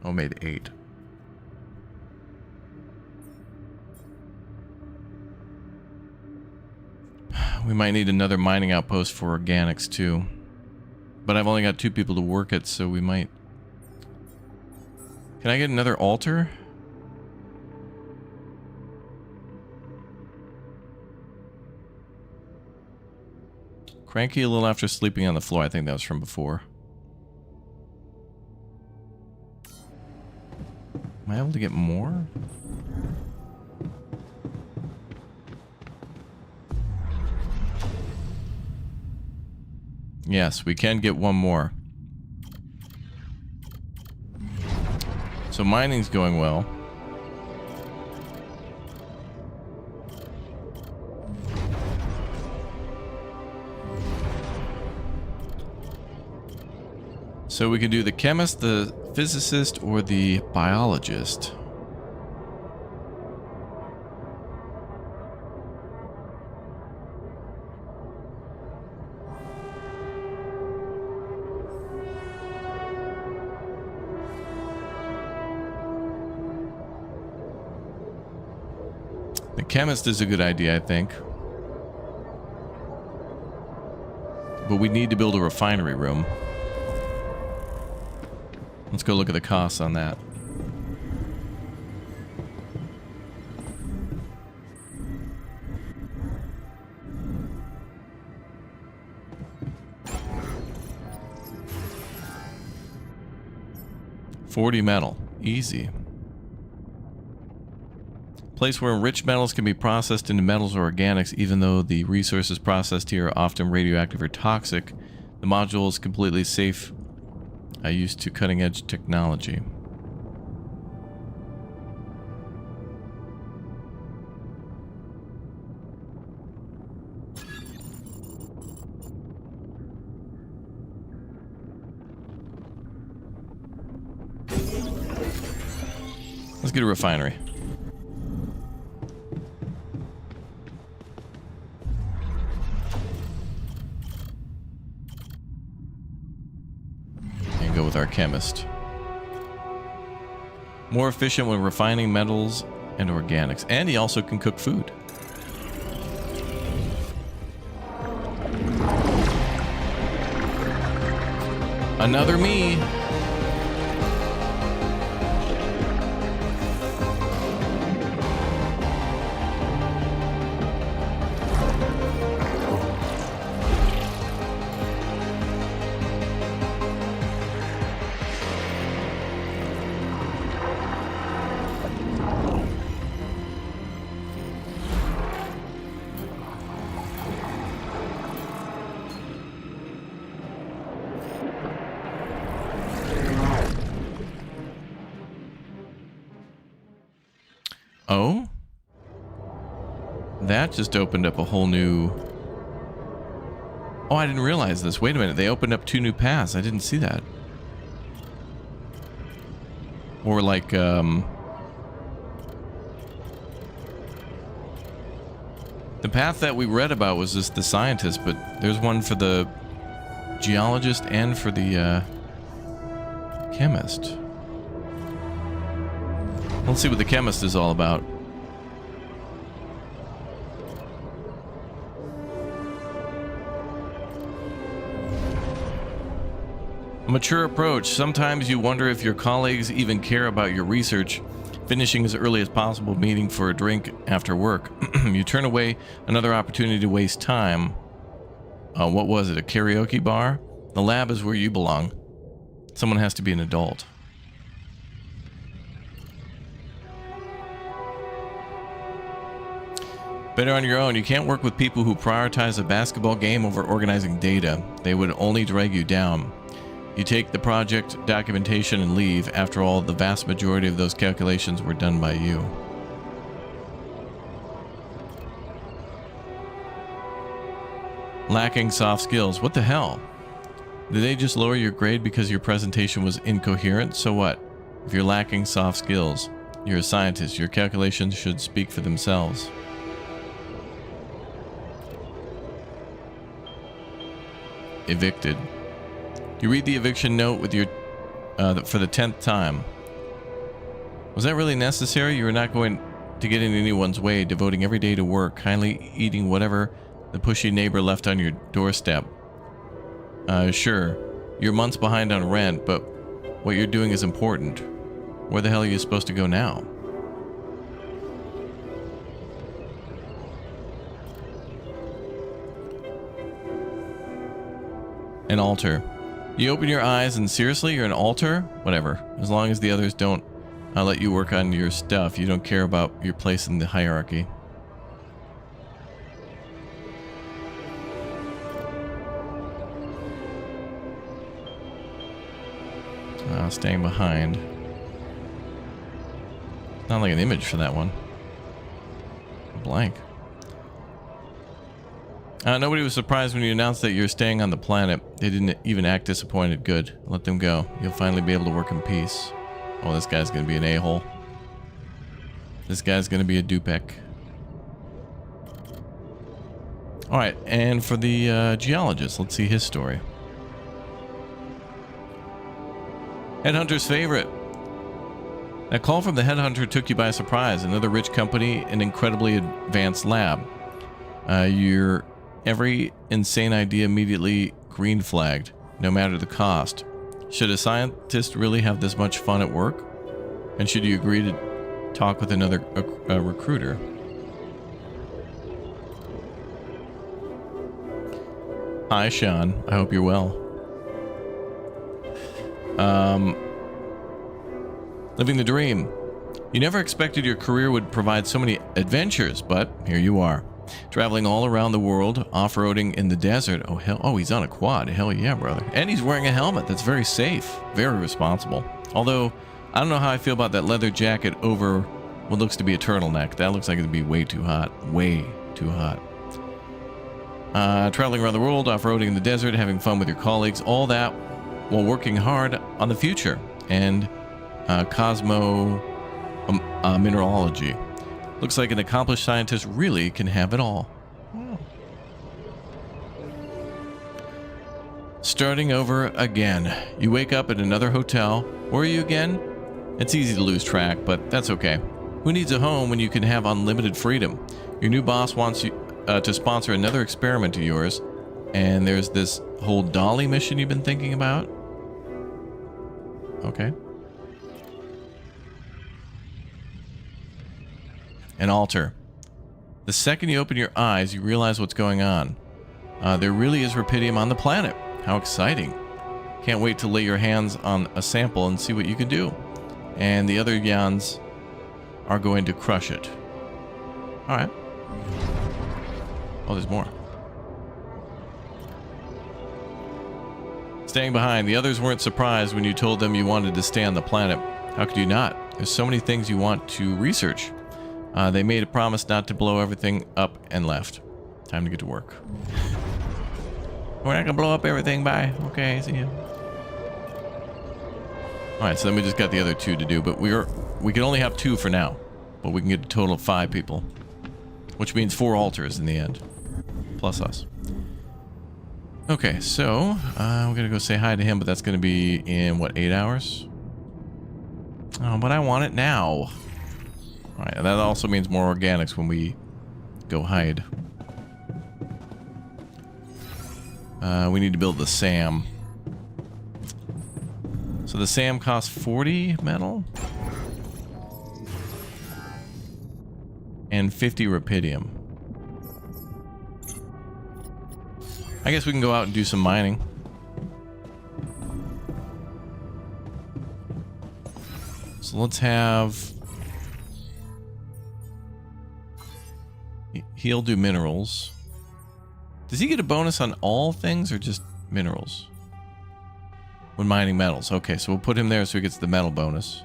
Oh, made 8. We might need another mining outpost for organics too. But I've only got 2 people to work it, so we might... Can I get another altar? Cranky a little after sleeping on the floor. I think that was from before. Am I able to get more? Yes, we can get one more. So mining's going well. So we can do the chemist, the physicist, or the biologist. The chemist is a good idea, I think. But we need to build a refinery room. Let's go look at the costs on that. $40 metal. Easy. Place where enriched metals can be processed into metals or organics, even though the resources processed here are often radioactive or toxic. The module is completely safe. I used to cutting-edge technology. Let's get a refinery. Go with our chemist. More efficient when refining metals and organics. And he also can cook food. Another me. Oh? That just opened up a whole new... Oh, I didn't realize this. Wait a minute. They opened up 2 new paths. I didn't see that. Or like, the path that we read about was just the scientist, but there's one for the geologist and for the, chemist. Let's see what the chemist is all about. A mature approach. Sometimes you wonder if your colleagues even care about your research. Finishing as early as possible, meeting for a drink after work. You turn away another opportunity to waste time. What was it, a karaoke bar? The lab is where you belong. Someone has to be an adult. Better on your own. You can't work with people who prioritize a basketball game over organizing data. They would only drag you down. You take the project documentation and leave. After all, the vast majority of those calculations were done by you. Lacking soft skills. What the hell? Did they just lower your grade because your presentation was incoherent? So what? If you're lacking soft skills, you're a scientist. Your calculations should speak for themselves. Evicted. You read the eviction note with your for the 10th time. Was that really necessary? You were not going to get in anyone's way, devoting every day to work, kindly eating whatever the pushy neighbor left on your doorstep. Sure, you're months behind on rent, but what you're doing is important. Where the hell are you supposed to go now? An altar. You open your eyes and seriously, you're an altar? Whatever. As long as the others don't let you work on your stuff, you don't care about your place in the hierarchy. Staying behind. Not like an image for that one. Blank. Nobody was surprised when you announced that you're staying on the planet. They didn't even act disappointed. Good. Let them go. You'll finally be able to work in peace. Oh, this guy's gonna be an a-hole. This guy's gonna be a dupek. Alright, and for the geologist, let's see his story. Headhunter's favorite. That call from the headhunter took you by surprise. Another rich company, an incredibly advanced lab. Your every insane idea immediately green flagged, no matter the cost. Should a scientist really have this much fun at work? And should you agree to talk with another recruiter? Hi, Sean. I hope you're well. Living the dream. You never expected your career would provide so many adventures, but here you are. Traveling all around the world, off-roading in the desert. Oh, hell. Oh, he's on a quad. Hell yeah, brother. And he's wearing a helmet. That's very safe. Very responsible. Although, I don't know how I feel about that leather jacket over what looks to be a turtleneck. That looks like it'd be way too hot. Way too hot. Traveling around the world, off-roading in the desert, having fun with your colleagues. All that while working hard on the future. And mineralogy. Looks like an accomplished scientist really can have it all. Wow. Starting over again. You wake up at another hotel. Where are you again? It's easy to lose track, but that's okay. Who needs a home when you can have unlimited freedom? Your new boss wants you to sponsor another experiment of yours, and there's this whole Dolly mission you've been thinking about? Okay. An altar. The second you open your eyes, you realize what's going on. There really is rupidium on the planet. How exciting. Can't wait to lay your hands on a sample and see what you can do. And the other Yans are going to crush it. Alright. Oh, there's more. Staying behind. The others weren't surprised when you told them you wanted to stay on the planet. How could you not? There's so many things you want to research. They made a promise not to blow everything up and left. Time to get to work. We're not gonna blow up everything, bye. Okay, see you. Alright, so then we just got the other two to do, but we can only have 2 for now. But we can get a total of 5 people. Which means 4 altars in the end. Plus us. Okay, so we're gonna go say hi to him, but that's gonna be in what, 8 hours? Oh, but I want it now. Alright, that also means more organics when we go hide. We need to build the SAM. So the SAM costs 40 metal? And 50 rupidium. I guess we can go out and do some mining. So let's have... He'll do minerals. Does he get a bonus on all things or just minerals? when mining metals. Okay, so we'll put him there so he gets the metal bonus.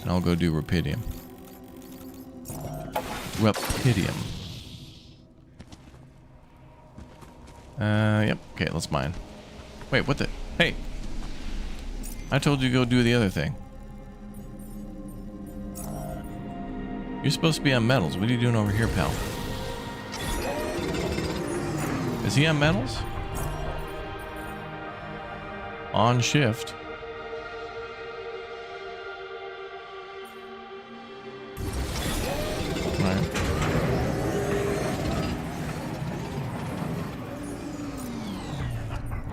And I'll go do rupidium. Rupidium. Yep. Okay, let's mine. Wait, what the? Hey! I told you to go do the other thing. You're supposed to be on metals. What are you doing over here, pal? Is he on metals? On shift. Alright.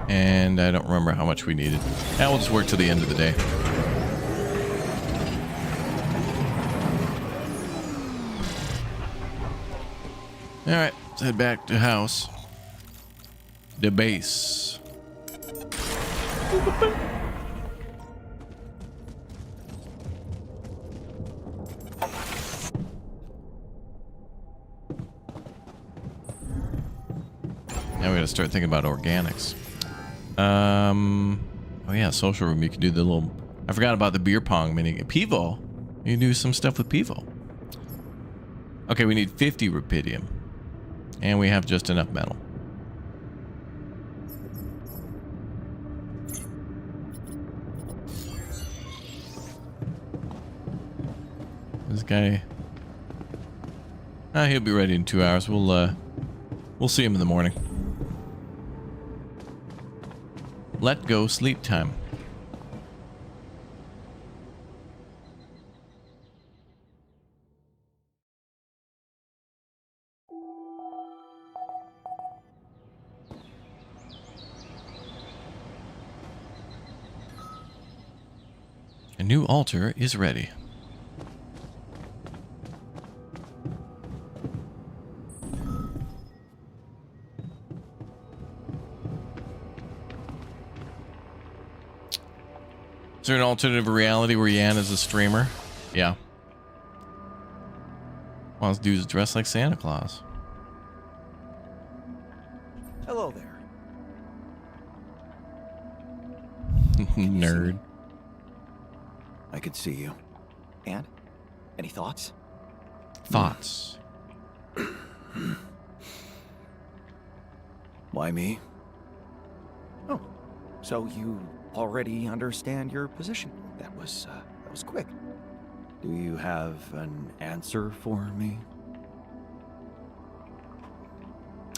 And I don't remember how much we needed. Now we'll just work till the end of the day. Alright, let's head back to house. The base. Now we gotta start thinking about organics. Oh yeah, social room. You can do the little. I forgot about the beer pong mini. Pivo. You can do some stuff with Pivo. Okay, we need 50 rupidium, and we have just enough metal. This guy. He'll be ready in 2 hours. We'll see him in the morning. Let go sleep time. A new altar is ready. Is there an alternative reality where Yan is a streamer? Yeah. Well, this dude's dressed like Santa Claus. Hello there. Nerd. I could see you. And? Any thoughts? Thoughts. Why me? Oh, so you already understand your position. That was quick. Do you have an answer for me?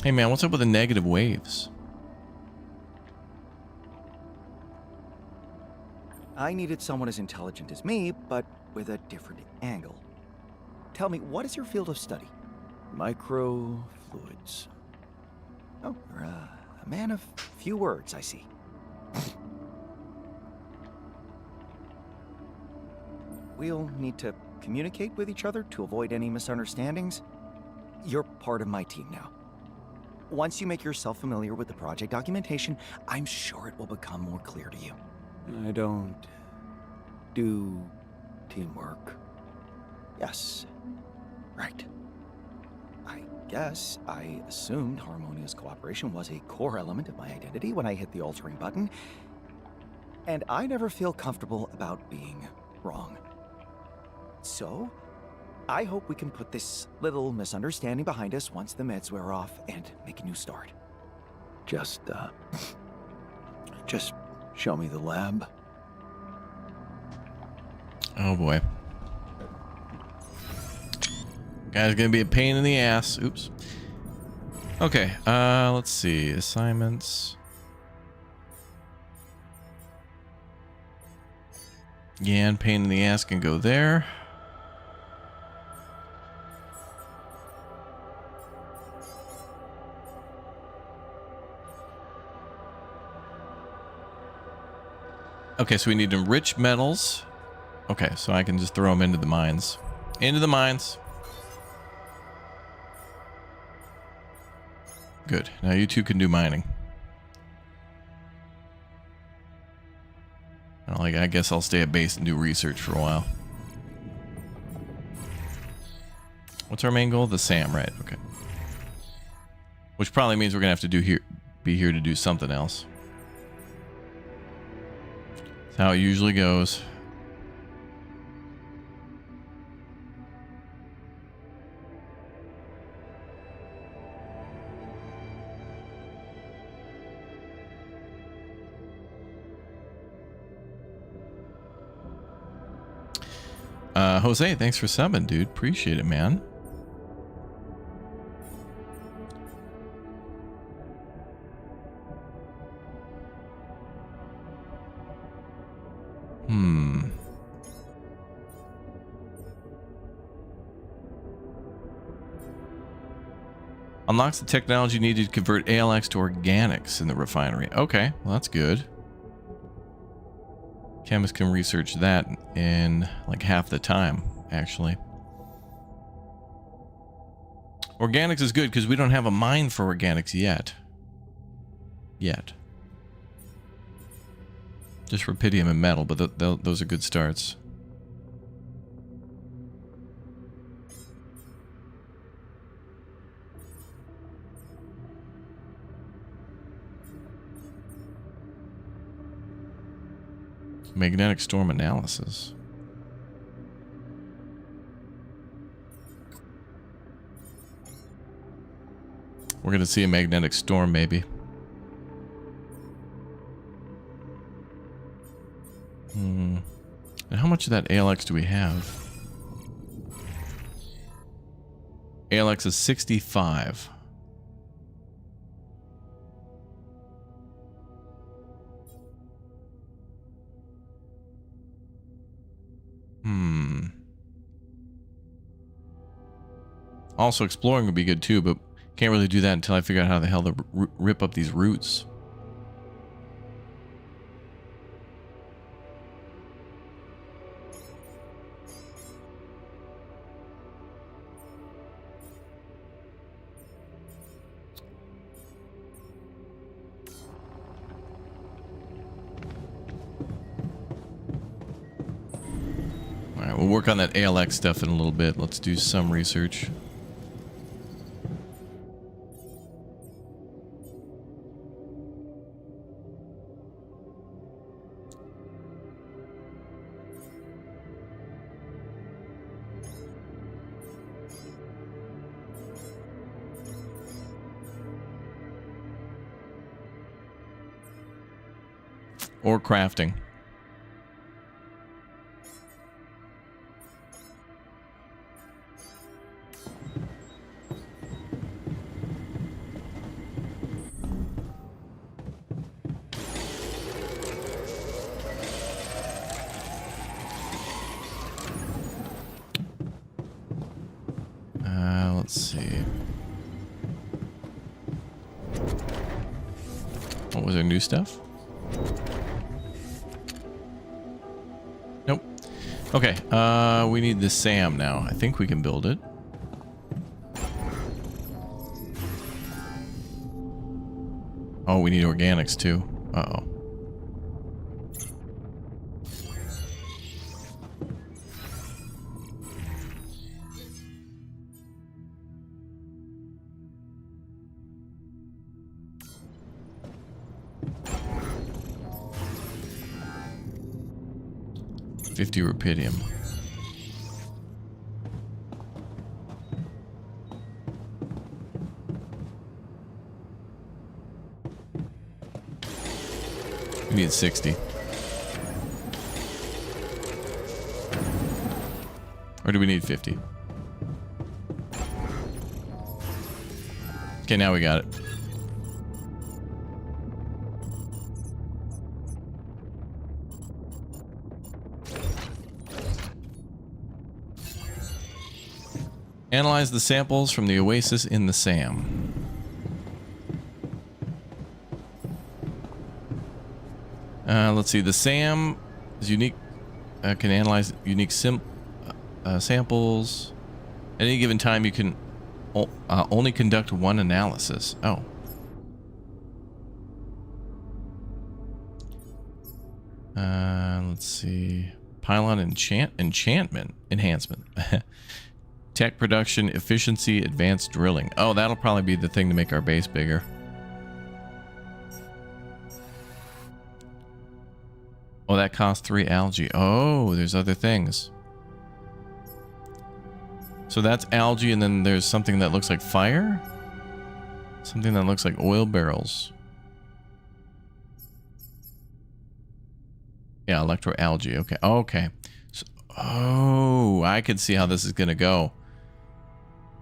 Hey man, what's up with the negative waves? I needed someone as intelligent as me, but with a different angle. Tell me, what is your field of study? Microfluids. Oh, you're a man of few words, I see. We'll need to communicate with each other to avoid any misunderstandings. You're part of my team now. Once you make yourself familiar with the project documentation, I'm sure it will become more clear to you. I don't do teamwork. Yes. Right. I guess I assumed harmonious cooperation was a core element of my identity when I hit the altering button, and I never feel comfortable about being wrong. So, I hope we can put this little misunderstanding behind us once the meds wear off and make a new start. Just show me the lab. Oh boy. Guy's gonna be a pain in the ass. Oops. Okay, let's see. Assignments. Yan, pain in the ass can go there. Okay, so we need to enrich metals. Okay, so I can just throw them into the mines. Into the mines. Good. Now you two can do mining. I guess I'll stay at base and do research for a while. What's our main goal? The SAM, right? Okay. Which probably means we're gonna have to do here be here to do something else. That's how it usually goes. Jose, thanks for subbing, dude. Appreciate it, man. Unlocks the technology needed to convert ALX to organics in the refinery. Okay, well that's good. Chemists can research that in like half the time, actually. Organics is good because we don't have a mine for organics yet. Just rubidium and metal, but those are good starts. Magnetic storm analysis. We're going to see a magnetic storm, maybe. And how much of that ALX do we have? ALX is 65. Also, exploring would be good too, but can't really do that until I figure out how the hell to rip up these roots. Alright, we'll work on that ALX stuff in a little bit. Let's do some research. Or crafting. Let's see. What was our new stuff? Nope. Okay, we need the SAM now. I think we can build it. Oh, we need organics too. Uh-oh. $50 rubidium. We need 60. Or do we need 50? Okay, now we got it. Analyze the samples from the oasis in the SAM. Let's see. The SAM is unique. Can analyze unique samples. At any given time, you can only conduct one analysis. Oh. Let's see. Pylon enhancement. Tech production, efficiency, advanced drilling. Oh, that'll probably be the thing to make our base bigger. Oh, that costs 3 algae. Oh, there's other things. So that's algae, and then there's something that looks like fire? Something that looks like oil barrels. Yeah, electroalgae. Okay. Okay. So, oh, I can see how this is going to go.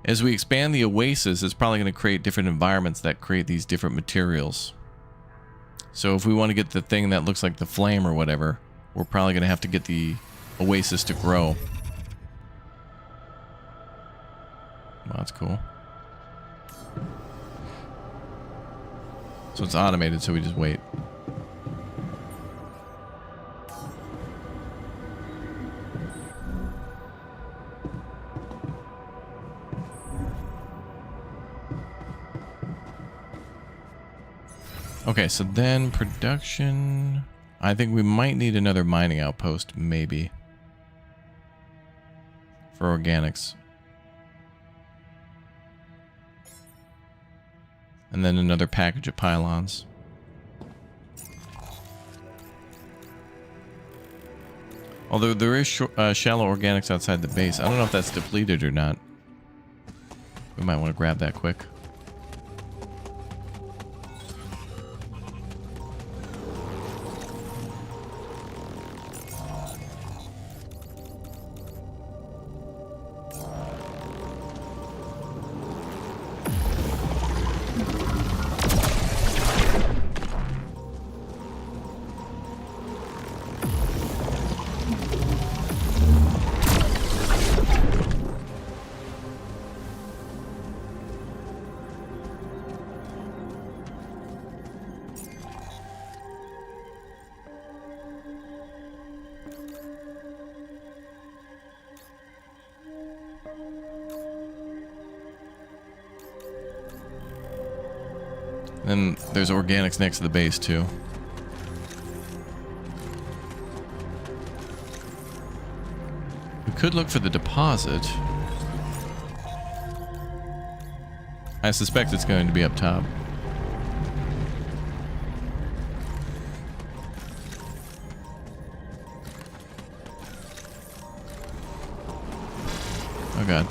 As we expand the oasis, it's probably going to create different environments that create these different materials. So if we want to get the thing that looks like the flame or whatever, we're probably going to have to get the oasis to grow. Well, that's cool. So it's automated, so we just wait. Okay, so then production. I think we might need another mining outpost, maybe. For organics. And then another package of pylons. Although there is shallow organics outside the base. I don't know if that's depleted or not. We might want to grab that quick. And there's organics next to the base too. We could look for the deposit. I suspect it's going to be up top. Oh god.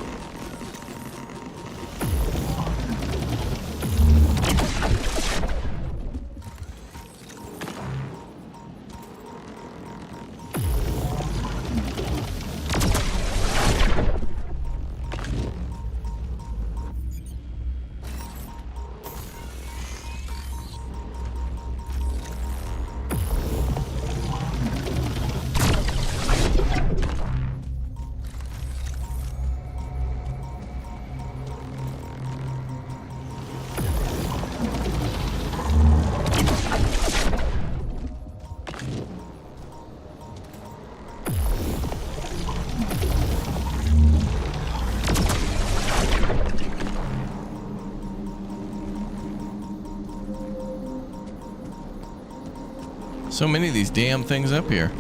So many of these damn things up here.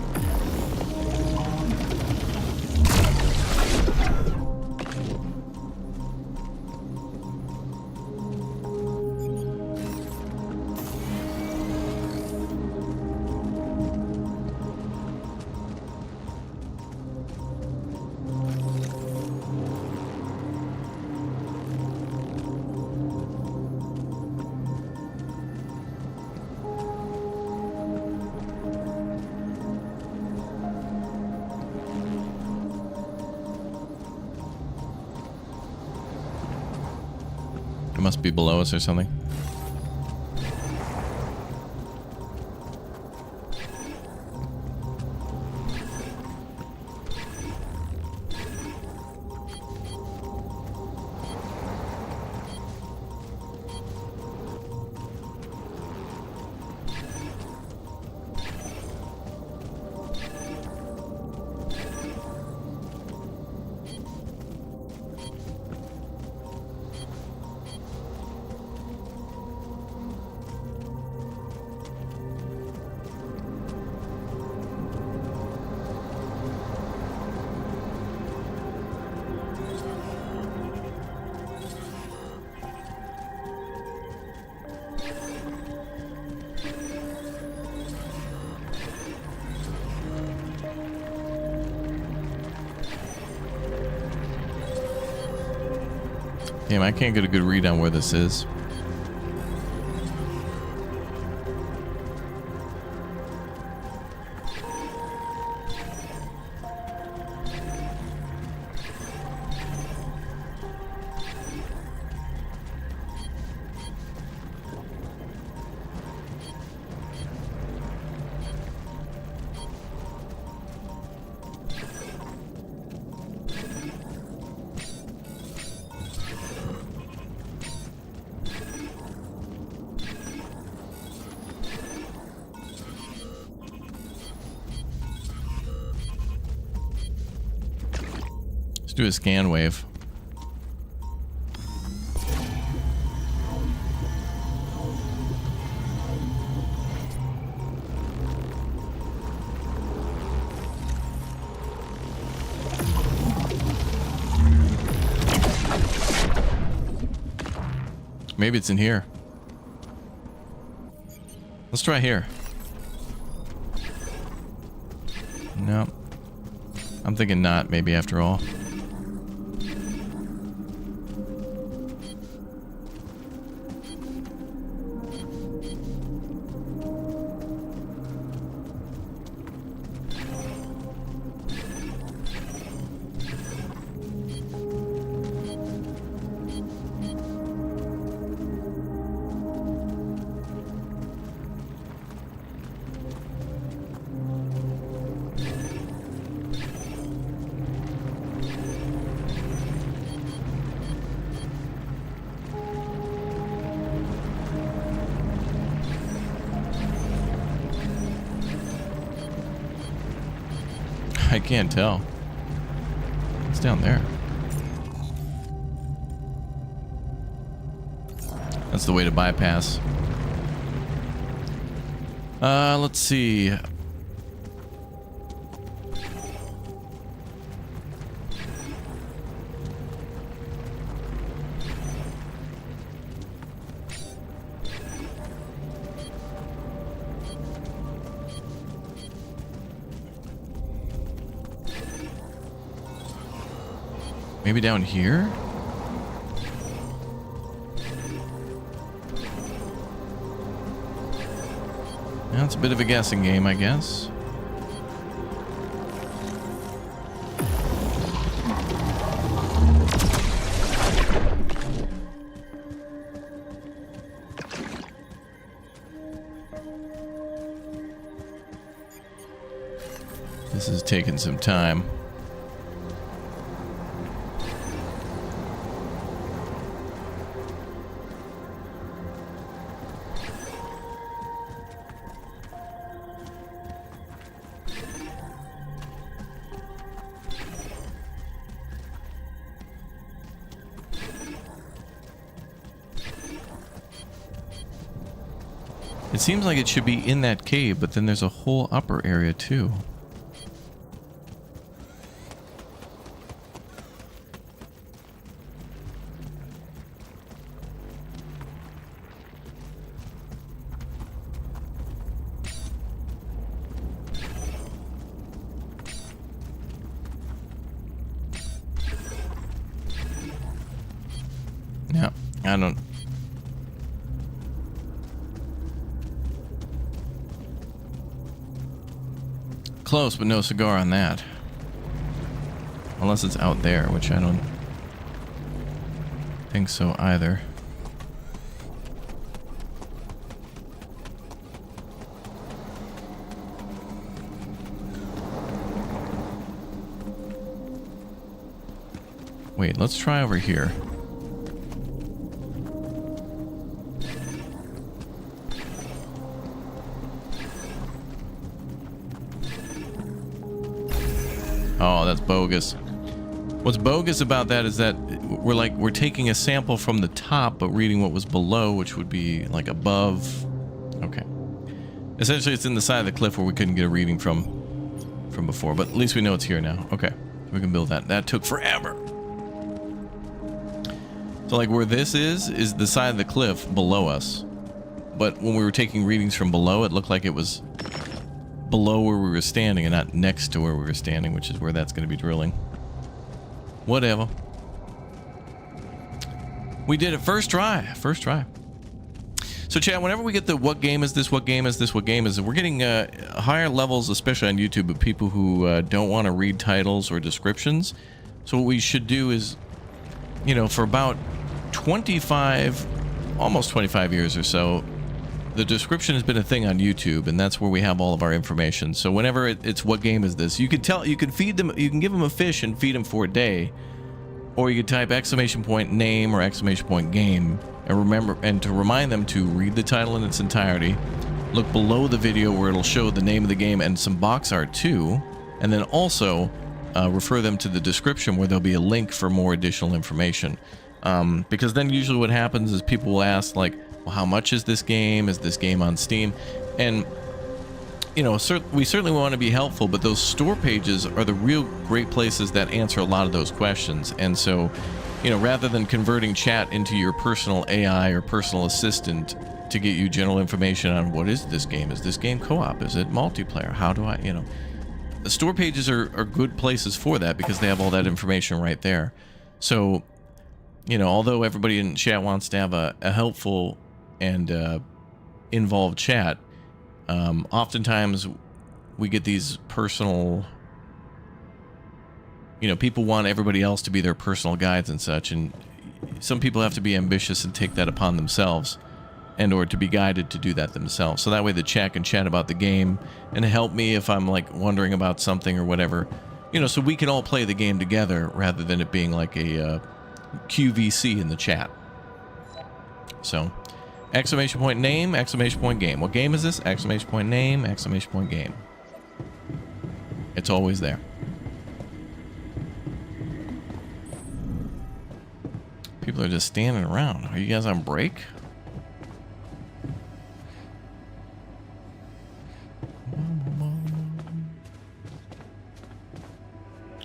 It must be below us or something. Damn, I can't get a good read on where this is. Let's do a scan wave. Maybe it's in here. Let's try here. No. I'm thinking not, maybe after all. I can't tell. It's down there. That's the way to bypass. Let's see. Maybe down here? Now it's a bit of a guessing game, I guess. This is taking some time. It seems like it should be in that cave, but then there's a whole upper area too. No, I don't. Close, but no cigar on that. Unless it's out there, which I don't think so either. Wait, let's try over here. Oh, that's bogus. What's bogus about that is that we're taking a sample from the top but reading what was below, which would be like above. Okay. Essentially it's in the side of the cliff where we couldn't get a reading from before, but at least we know it's here now. Okay. We can build that. That took forever. So like where this is the side of the cliff below us. But when we were taking readings from below, it looked like it was below where we were standing and not next to where we were standing, which is where that's going to be drilling. Whatever. We did it first try. First try. So, chat, whenever we get the what game is this, what game is this, what game is it, we're getting higher levels, especially on YouTube, of people who don't want to read titles or descriptions. So what we should do is, you know, for about 25, almost 25 years or so, the description has been a thing on YouTube, and that's where we have all of our information. So whenever it's what game is this, you can tell, you can feed them, you can give them a fish and feed them for a day, or you could type !name or !game, and remember, and to remind them to read the title in its entirety, look below the video where it'll show the name of the game and some box art too, and then also refer them to the description where there'll be a link for more additional information. Because then usually what happens is people will ask, like, well, how much is this game? Is this game on Steam? And, you know, we certainly want to be helpful, but those store pages are the real great places that answer a lot of those questions. And so, you know, rather than converting chat into your personal AI or personal assistant to get you general information on what is this game? Is this game co-op? Is it multiplayer? How do I, you know, the store pages are good places for that because they have all that information right there. So, you know, although everybody in chat wants to have a helpful and involved chat, oftentimes we get these personal, you know, people want everybody else to be their personal guides and such, and some people have to be ambitious and take that upon themselves, and or to be guided to do that themselves. So that way the chat can chat about the game and help me if I'm like wondering about something or whatever, you know, so we can all play the game together rather than it being like a QVC in the chat. So !name, !game. What game is this? !name, !game. It's always there. People are just standing around. Are you guys on break?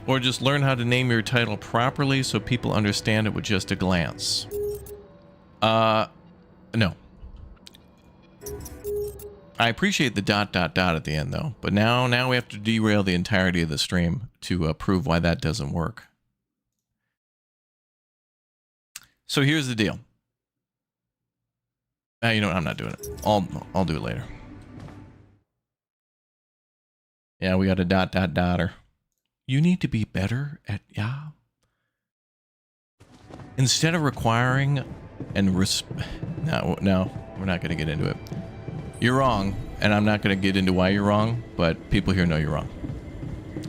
Or just learn how to name your title properly so people understand it with just a glance. No. I appreciate the ... at the end though, but now we have to derail the entirety of the stream to prove why that doesn't work. So here's the deal. You know what? I'm not doing it. I'll do it later. Yeah, we got a ... -er. You need to be better at, yeah. Instead of requiring and no, we're not going to get into it. You're wrong, and I'm not going to get into why you're wrong, but people here know you're wrong.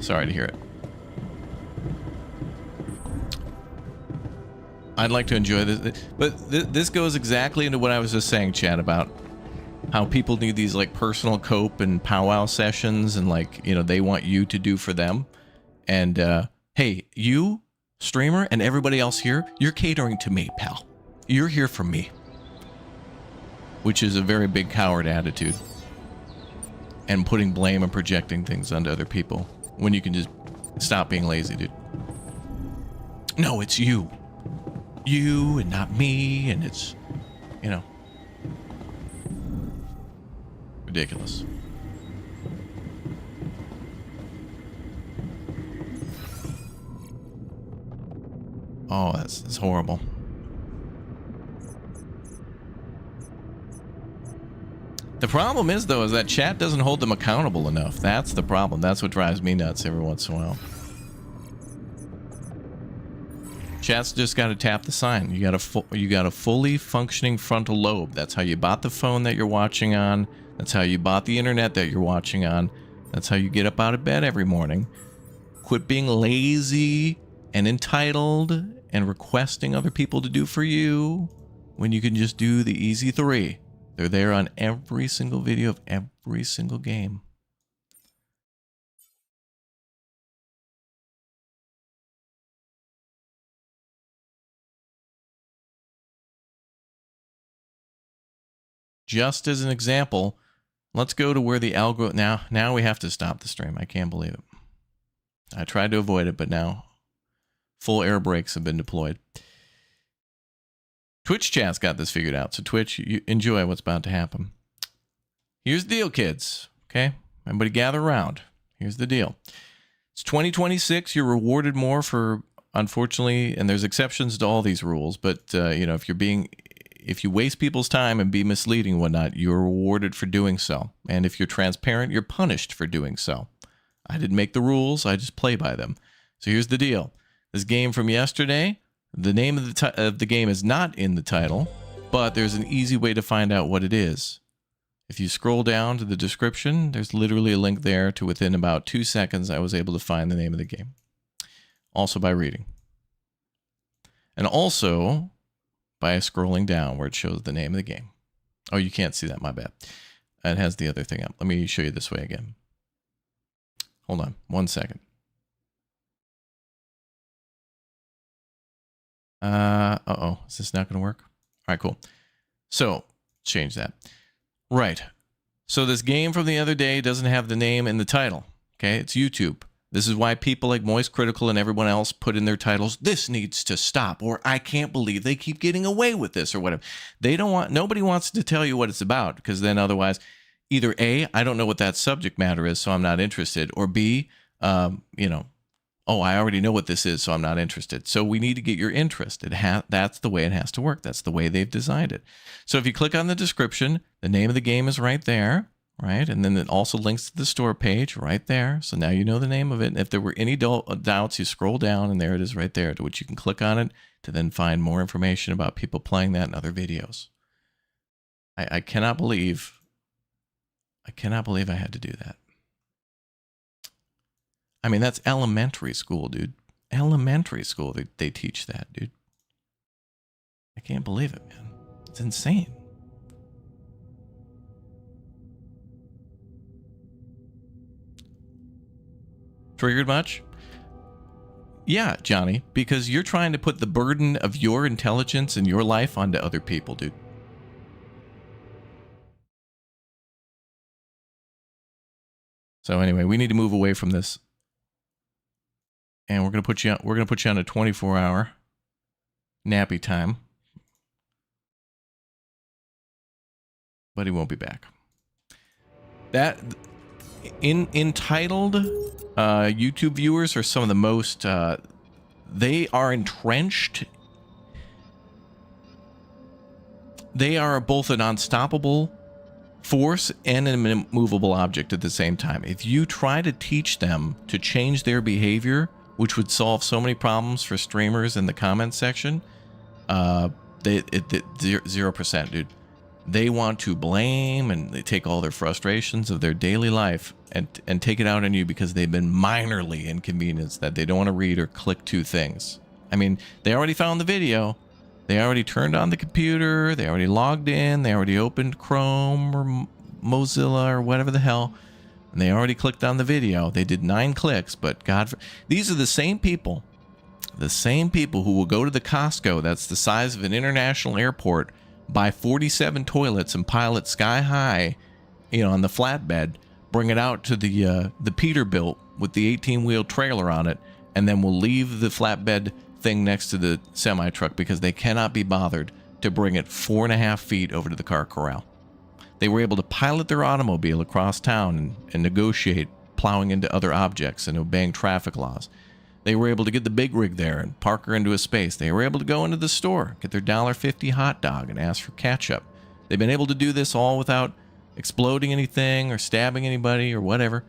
Sorry to hear it. I'd like to enjoy this, but this goes exactly into what I was just saying, Chad, about how people need these like personal cope and powwow sessions, and like, you know, they want you to do for them. And hey, you streamer and everybody else here, you're catering to me, pal. You're here for me, which is a very big coward attitude, and putting blame and projecting things onto other people when you can just stop being lazy, dude. No, it's you and not me, and it's, you know, ridiculous. Oh, that's horrible. The problem is, though, is that chat doesn't hold them accountable enough. That's the problem. That's what drives me nuts every once in a while. Chat's just got to tap the sign. You got a fully functioning frontal lobe. That's how you bought the phone that you're watching on. That's how you bought the internet that you're watching on. That's how you get up out of bed every morning. Quit being lazy and entitled and requesting other people to do for you when you can just do the easy 3. They're there on every single video of every single game. Just as an example, let's go to where the algorithm... Now we have to stop the stream. I can't believe it. I tried to avoid it, but now full air brakes have been deployed. Twitch chat's got this figured out, so Twitch, you enjoy what's about to happen. Here's the deal, kids. Okay? Everybody gather around. Here's the deal. It's 2026. You're rewarded more for unfortunately, and there's exceptions to all these rules, but you know, if you waste people's time and be misleading and whatnot, you're rewarded for doing so. And if you're transparent, you're punished for doing so. I didn't make the rules, I just play by them. So here's the deal. This game from yesterday, the name of the game is not in the title, but there's an easy way to find out what it is. If you scroll down to the description, there's literally a link there to within about 2 seconds, I was able to find the name of the game. Also by reading. And also by scrolling down where it shows the name of the game. Oh, you can't see that, my bad. It has the other thing up. Let me show you this way again. Hold on 1 second. Uh-oh, is this not going to work? All right, cool. So, change that. Right. So this game from the other day doesn't have the name in the title. Okay, it's YouTube. This is why people like Moist Critical and everyone else put in their titles, this needs to stop, or I can't believe they keep getting away with this, or whatever. Nobody wants to tell you what it's about, because then otherwise, either A, I don't know what that subject matter is, so I'm not interested, or B, you know, oh, I already know what this is, so I'm not interested. So we need to get your interest. That's the way it has to work. That's the way they've designed it. So if you click on the description, the name of the game is right there, right? And then it also links to the store page right there. So now you know the name of it. And if there were any doubts, you scroll down and there it is right there, to which you can click on it to then find more information about people playing that and other videos. I cannot believe I had to do that. I mean, that's elementary school, dude. Elementary school, they teach that, dude. I can't believe it, man. It's insane. Triggered much? Yeah, Johnny, because you're trying to put the burden of your intelligence and your life onto other people, dude. So anyway, we need to move away from this. And we're gonna put you on a 24-hour nappy time. But he won't be back. That entitled YouTube viewers are some of the most they are entrenched. They are both an unstoppable force and an immovable object at the same time. If you try to teach them to change their behavior, which would solve so many problems for streamers in the comments section, 0%, dude. They want to blame and they take all their frustrations of their daily life and take it out on you because they've been minorly inconvenienced, that they don't want to read or click two things. I mean, they already found the video. They already turned on the computer. They already logged in. They already opened Chrome or Mozilla or whatever the hell. And they already clicked on the video. They did 9 clicks, but these are the same people who will go to the Costco that's the size of an international airport, buy 47 toilets and pile it sky high, you know, on the flatbed, bring it out to the Peterbilt with the 18-wheel trailer on it, and then we'll leave the flatbed thing next to the semi-truck because they cannot be bothered to bring it 4.5 feet over to the car corral. They were able to pilot their automobile across town and negotiate plowing into other objects and obeying traffic laws. They were able to get the big rig there and park her into a space. They were able to go into the store, get their $1.50 hot dog and ask for ketchup. They've been able to do this all without exploding anything or stabbing anybody or whatever.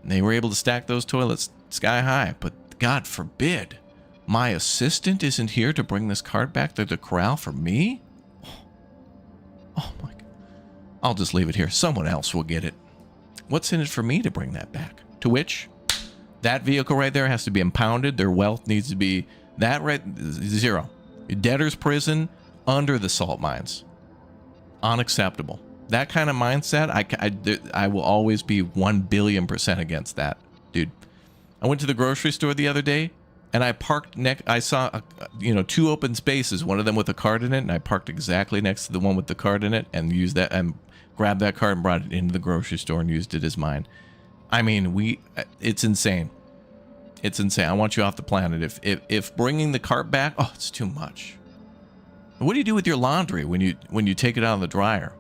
And they were able to stack those toilets sky high. But God forbid, my assistant isn't here to bring this cart back to the corral for me? Oh my God. I'll just leave it here. Someone else will get it. What's in it for me to bring that back? To which, that vehicle right there has to be impounded. Their wealth needs to be that right, 0. Debtor's prison under the salt mines. Unacceptable. That kind of mindset, I will always be 1 billion% against that, dude. I went to the grocery store the other day and I parked I saw 2 open spaces, one of them with a cart in it, and I parked exactly next to the one with the cart in it and used that and grabbed that cart and brought it into the grocery store and used it as mine. I mean, it's insane. It's insane. I want you off the planet. If bringing the cart back, oh, it's too much. What do you do with your laundry when you take it out of the dryer?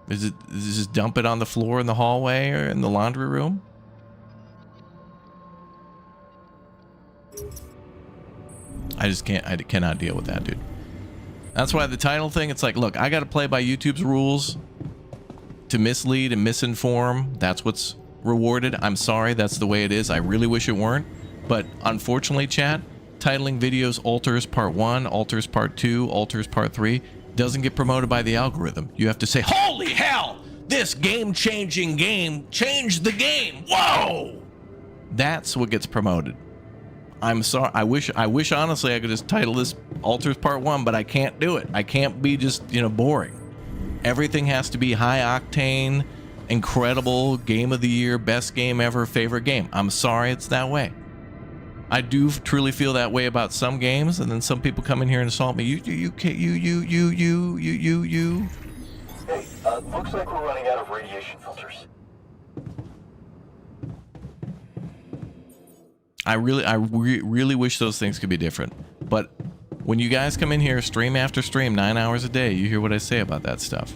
Is it just dump it on the floor in the hallway or in the laundry room? I cannot deal with that, dude. That's why the title thing, it's like, look, I got to play by YouTube's rules to mislead and misinform. That's what's rewarded. I'm sorry, that's the way it is. I really wish it weren't. But unfortunately, chat, titling videos Alters Part 1, Alters Part 2, Alters Part 3 doesn't get promoted by the algorithm. You have to say, holy hell, this game-changing game changed the game. Whoa! That's what gets promoted. I'm sorry. I wish honestly I could just title this Alters Part 1, but I can't do it. I can't be just, boring. Everything has to be high octane, incredible, game of the year, best game ever, favorite game. I'm sorry it's that way. I do truly feel that way about some games, and then some people come in here and assault me. You. Hey, looks like we're running out of radiation filters. I really wish those things could be different. But when you guys come in here stream after stream, 9 hours a day, you hear what I say about that stuff.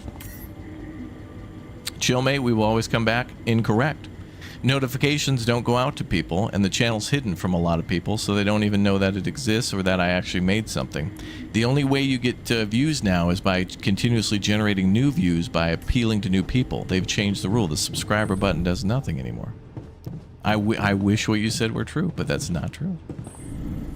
Chill, mate, we will always come back. Incorrect. Notifications don't go out to people, and the channel's hidden from a lot of people, so they don't even know that it exists or that I actually made something. The only way you get views now is by continuously generating new views by appealing to new people. They've changed the rule. The subscriber button does nothing anymore. I wish what you said were true, but that's not true.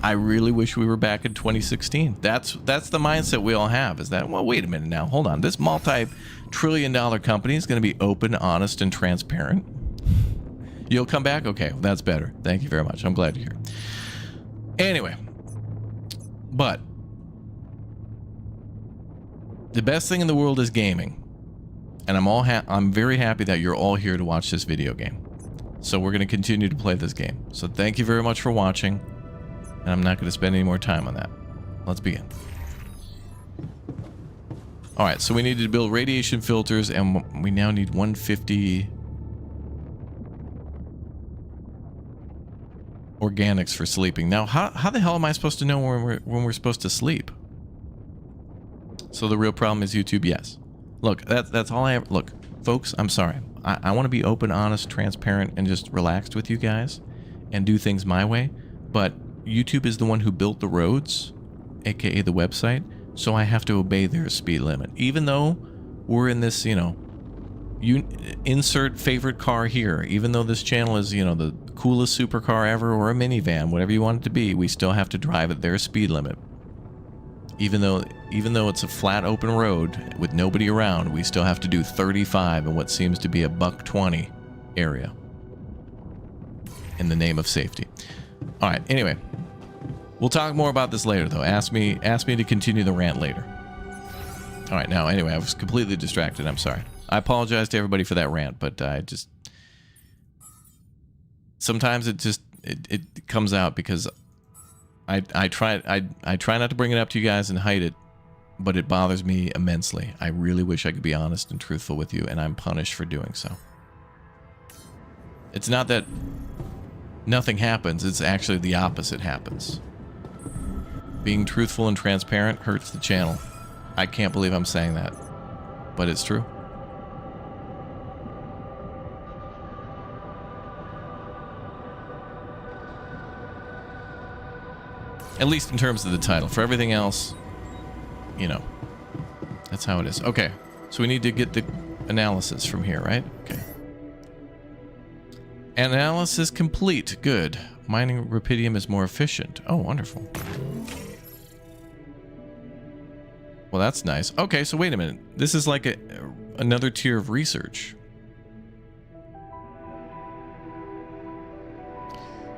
I really wish we were back in 2016. That's the mindset we all have, is that, well, wait a minute now, hold on. This multi-trillion-dollar company is going to be open, honest, and transparent. You'll come back? Okay, that's better. Thank you very much. I'm glad to hear. Anyway, but the best thing in the world is gaming, and I'm very happy that you're all here to watch this video game. So we're going to continue to play this game. So thank you very much for watching, and I'm not going to spend any more time on that. Let's begin. All right, so we needed to build radiation filters, and we now need 150 organics for sleeping. Now, how the hell am I supposed to know when we're supposed to sleep? So the real problem is YouTube. Yes. Look, that's all I have. Look, folks, I'm sorry. I want to be open, honest, transparent, and just relaxed with you guys and do things my way. But YouTube is the one who built the roads, aka the website, so I have to obey their speed limit. Even though we're in this, insert favorite car here, even though this channel is, the coolest supercar ever or a minivan, whatever you want it to be, we still have to drive at their speed limit. Even though it's a flat open road with nobody around, we still have to do 35 in what seems to be a $120 area in the name of safety. All right, anyway, we'll talk more about this later though. Ask me to continue the rant later. All right, now anyway, I was completely distracted. I'm sorry. I apologize to everybody for that rant, but I just sometimes it comes out because I try not to bring it up to you guys and hide it, but it bothers me immensely. I really wish I could be honest and truthful with you, and I'm punished for doing so. It's not that nothing happens, it's actually the opposite happens. Being truthful and transparent hurts the channel. I can't believe I'm saying that, but it's true. At least in terms of the title. For everything else, that's how it is. Okay, so we need to get the analysis from here, right? Okay. Analysis complete. Good. Mining rupidium is more efficient. Oh, wonderful. Well, that's nice. Okay, so wait a minute. This is like another tier of research.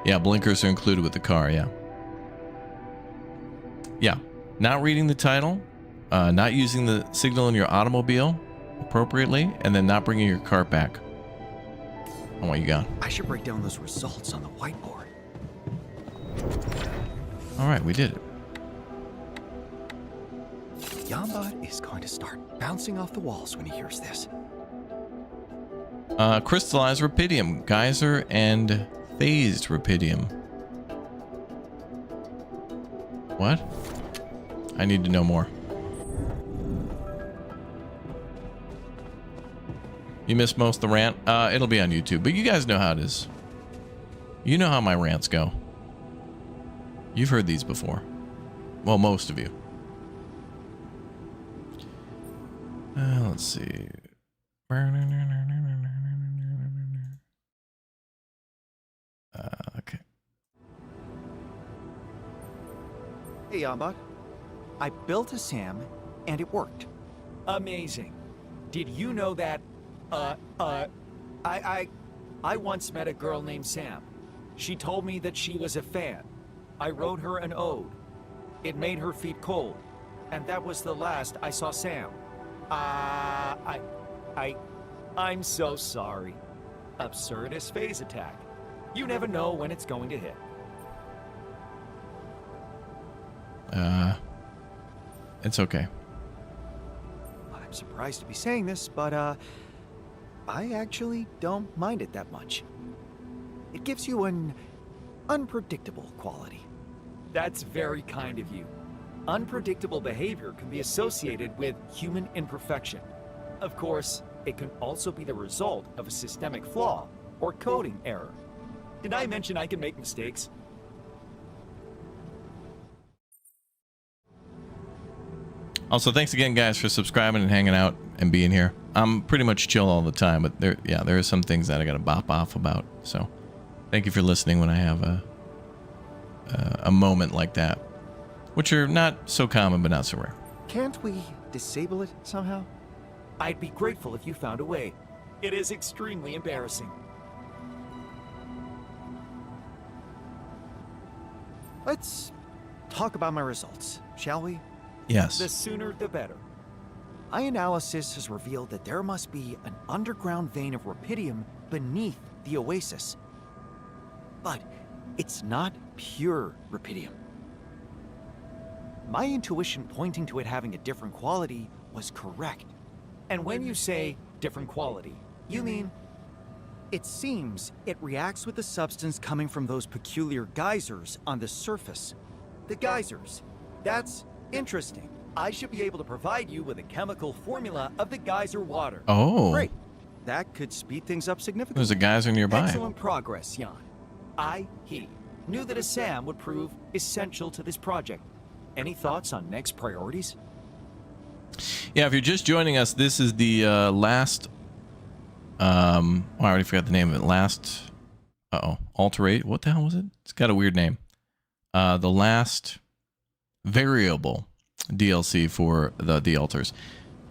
Yeah, blinkers are included with the car, yeah. Yeah, not reading the title, not using the signal in your automobile appropriately, and then not bringing your cart back. I want you gone. I should break down those results on the whiteboard. All right, we did it. Yambot is going to start bouncing off the walls when he hears this. Crystallized rupidium, geyser, and phased rupidium. What? I need to know more. You missed most of the rant? It'll be on YouTube, but you guys know how it is. You know how my rants go. You've heard these before. Well, most of you. Let's see. Okay. Hey, Yambot. I built a SAM, and it worked. Amazing. Did you know that, I once met a girl named Sam. She told me that she was a fan. I wrote her an ode. It made her feet cold. And that was the last I saw Sam. I'm so sorry. Absurdist phase attack. You never know when it's going to hit. It's okay. I'm surprised to be saying this, but, I actually don't mind it that much. It gives you an unpredictable quality. That's very kind of you. Unpredictable behavior can be associated with human imperfection. Of course, it can also be the result of a systemic flaw or coding error. Did I mention I can make mistakes? Also, thanks again, guys, for subscribing and hanging out and being here. I'm pretty much chill all the time, but there are some things that I gotta bop off about. So, thank you for listening when I have a moment like that, which are not so common, but not so rare. Can't we disable it somehow? I'd be grateful if you found a way. It is extremely embarrassing. Let's talk about my results, shall we? Yes. The sooner the better. My analysis has revealed that there must be an underground vein of rupidium beneath the oasis. But it's not pure rupidium. My intuition pointing to it having a different quality was correct. And when you say different quality, you mean... It seems it reacts with the substance coming from those peculiar geysers on the surface. The geysers. That's interesting. I should be able to provide you with a chemical formula of the geyser water. Oh. Great. That could speed things up significantly. There's a geyser nearby. Excellent progress, Jan. He knew that a SAM would prove essential to this project. Any thoughts on next priorities? Yeah, if you're just joining us, this is the last... I already forgot the name of it. Last... Alterate. What the hell was it? It's got a weird name. The last variable DLC for the altars.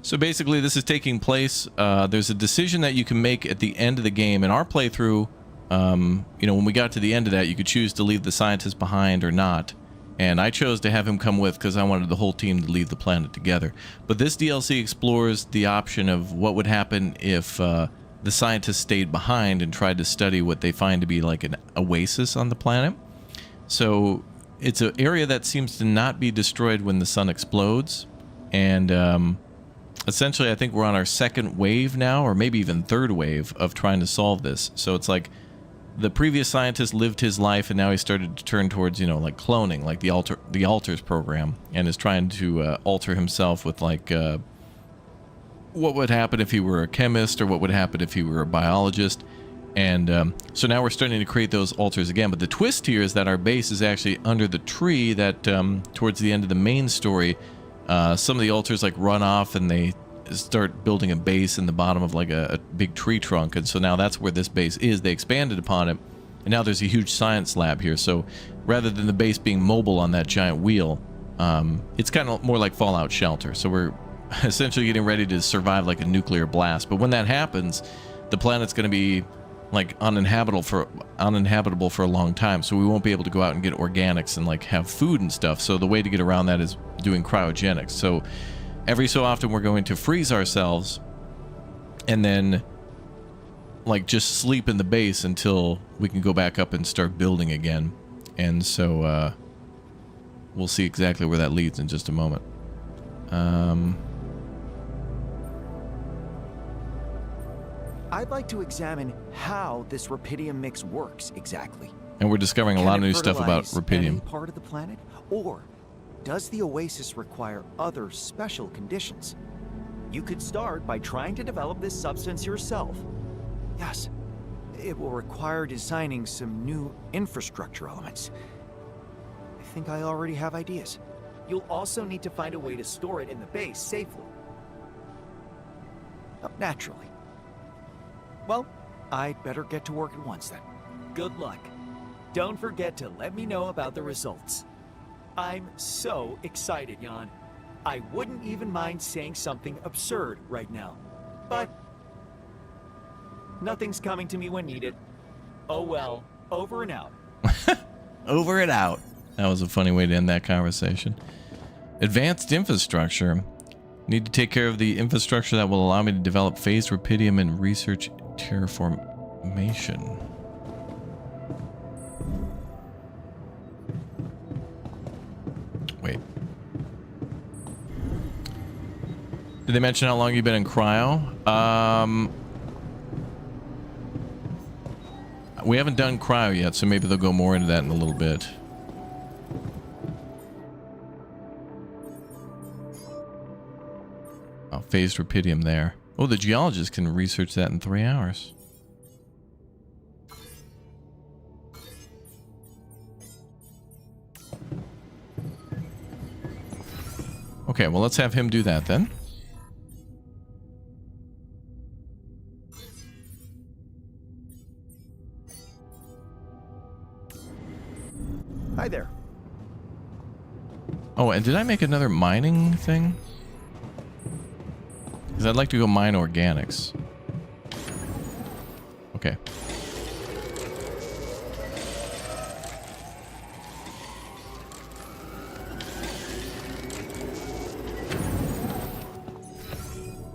So basically, this is taking place. There's a decision that you can make at the end of the game. In our playthrough, when we got to the end of that, you could choose to leave the scientist behind or not. And I chose to have him come with because I wanted the whole team to leave the planet together. But this DLC explores the option of what would happen if the scientists stayed behind and tried to study what they find to be like an oasis on the planet. So it's an area that seems to not be destroyed when the sun explodes. And essentially, I think we're on our second wave now, or maybe even third wave of trying to solve this. So it's like the previous scientist lived his life, and now he started to turn towards, like cloning, like the altars program, and is trying to alter himself with like what would happen if he were a chemist, or what would happen if he were a biologist. And so now we're starting to create those altars again. But the twist here is that our base is actually under the tree that towards the end of the main story, some of the altars like run off and they start building a base in the bottom of like a big tree trunk. And so now that's where this base is. They expanded upon it, and now there's a huge science lab here. So rather than the base being mobile on that giant wheel, it's kind of more like Fallout Shelter. So we're essentially getting ready to survive like a nuclear blast. But when that happens, the planet's going to be like uninhabitable for a long time, so we won't be able to go out and get organics and like have food and stuff. So the way to get around that is doing cryogenics. So every so often we're going to freeze ourselves and then like just sleep in the base until we can go back up and start building again. And so we'll see exactly where that leads in just a moment. I'd like to examine how this rupidium mix works exactly. And we're discovering a lot of new stuff about rupidium. Any part of the planet, or does the oasis require other special conditions? You could start by trying to develop this substance yourself. Yes, it will require designing some new infrastructure elements. I think I already have ideas. you'll also need to find a way to store it in the base safely. Naturally. Well, I'd better get to work at once then. Good luck. Don't forget to let me know about the results. I'm so excited, Jan. I wouldn't even mind saying something absurd right now. But nothing's coming to me when needed. Oh well, over and out. Over and out. That was a funny way to end that conversation. Advanced infrastructure. Need to take care of the infrastructure that will allow me to develop phased rupidium and research terraformation. Wait. Did they mention how long you've been in cryo? We haven't done cryo yet, so maybe they'll go more into that in a little bit. Oh, phased rupidium there. Oh, the geologist can research that in 3 hours. Okay, well, let's have him do that then. Hi there. Oh, and did I make another mining thing? Because I'd like to go mine organics. Okay.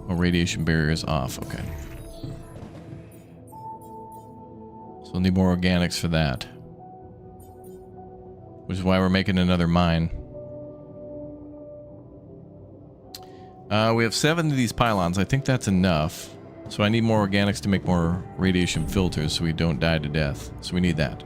Oh, radiation barrier is off. Okay. So we'll need more organics for that. Which is why we're making another mine. We have 7 of these pylons. I think that's enough. So I need more organics to make more radiation filters so we don't die to death. So we need that.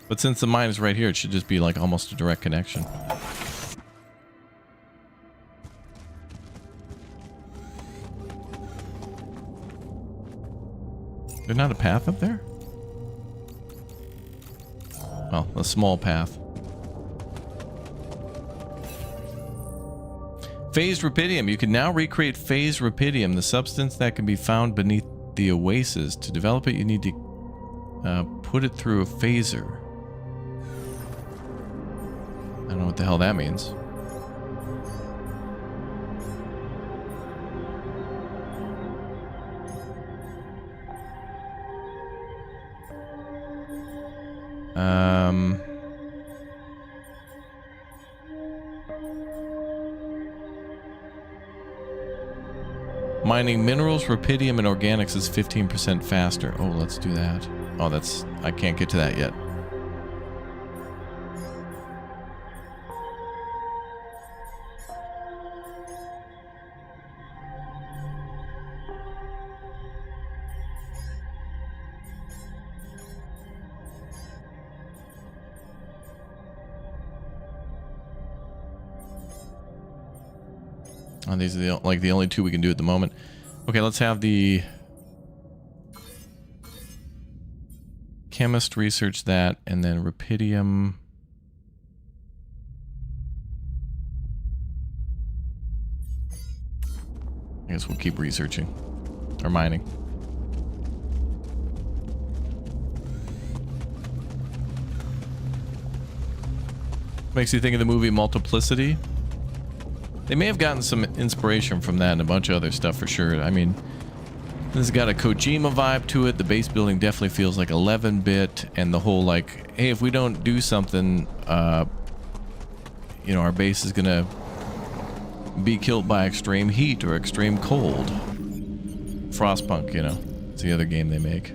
But since the mine is right here, it should just be like almost a direct connection. There's not a path up there? Well, a small path. Phased rupidium. You can now recreate phased rupidium, the substance that can be found beneath the oasis. To develop it, you need to put it through a phaser. I don't know what the hell that means. Mining minerals, rupidium, and organics is 15% faster. Oh, let's do that. Oh, I can't get to that yet. These are the only 2 we can do at the moment. Okay, let's have the chemist research that, and then rupidium. I guess we'll keep researching or mining. Makes you think of the movie Multiplicity. They may have gotten some inspiration from that and a bunch of other stuff for sure. I mean, this has got a Kojima vibe to it. The base building definitely feels like 11-bit, and the whole like, hey, if we don't do something, you know, our base is gonna be killed by extreme heat or extreme cold. Frostpunk, you know, it's the other game they make.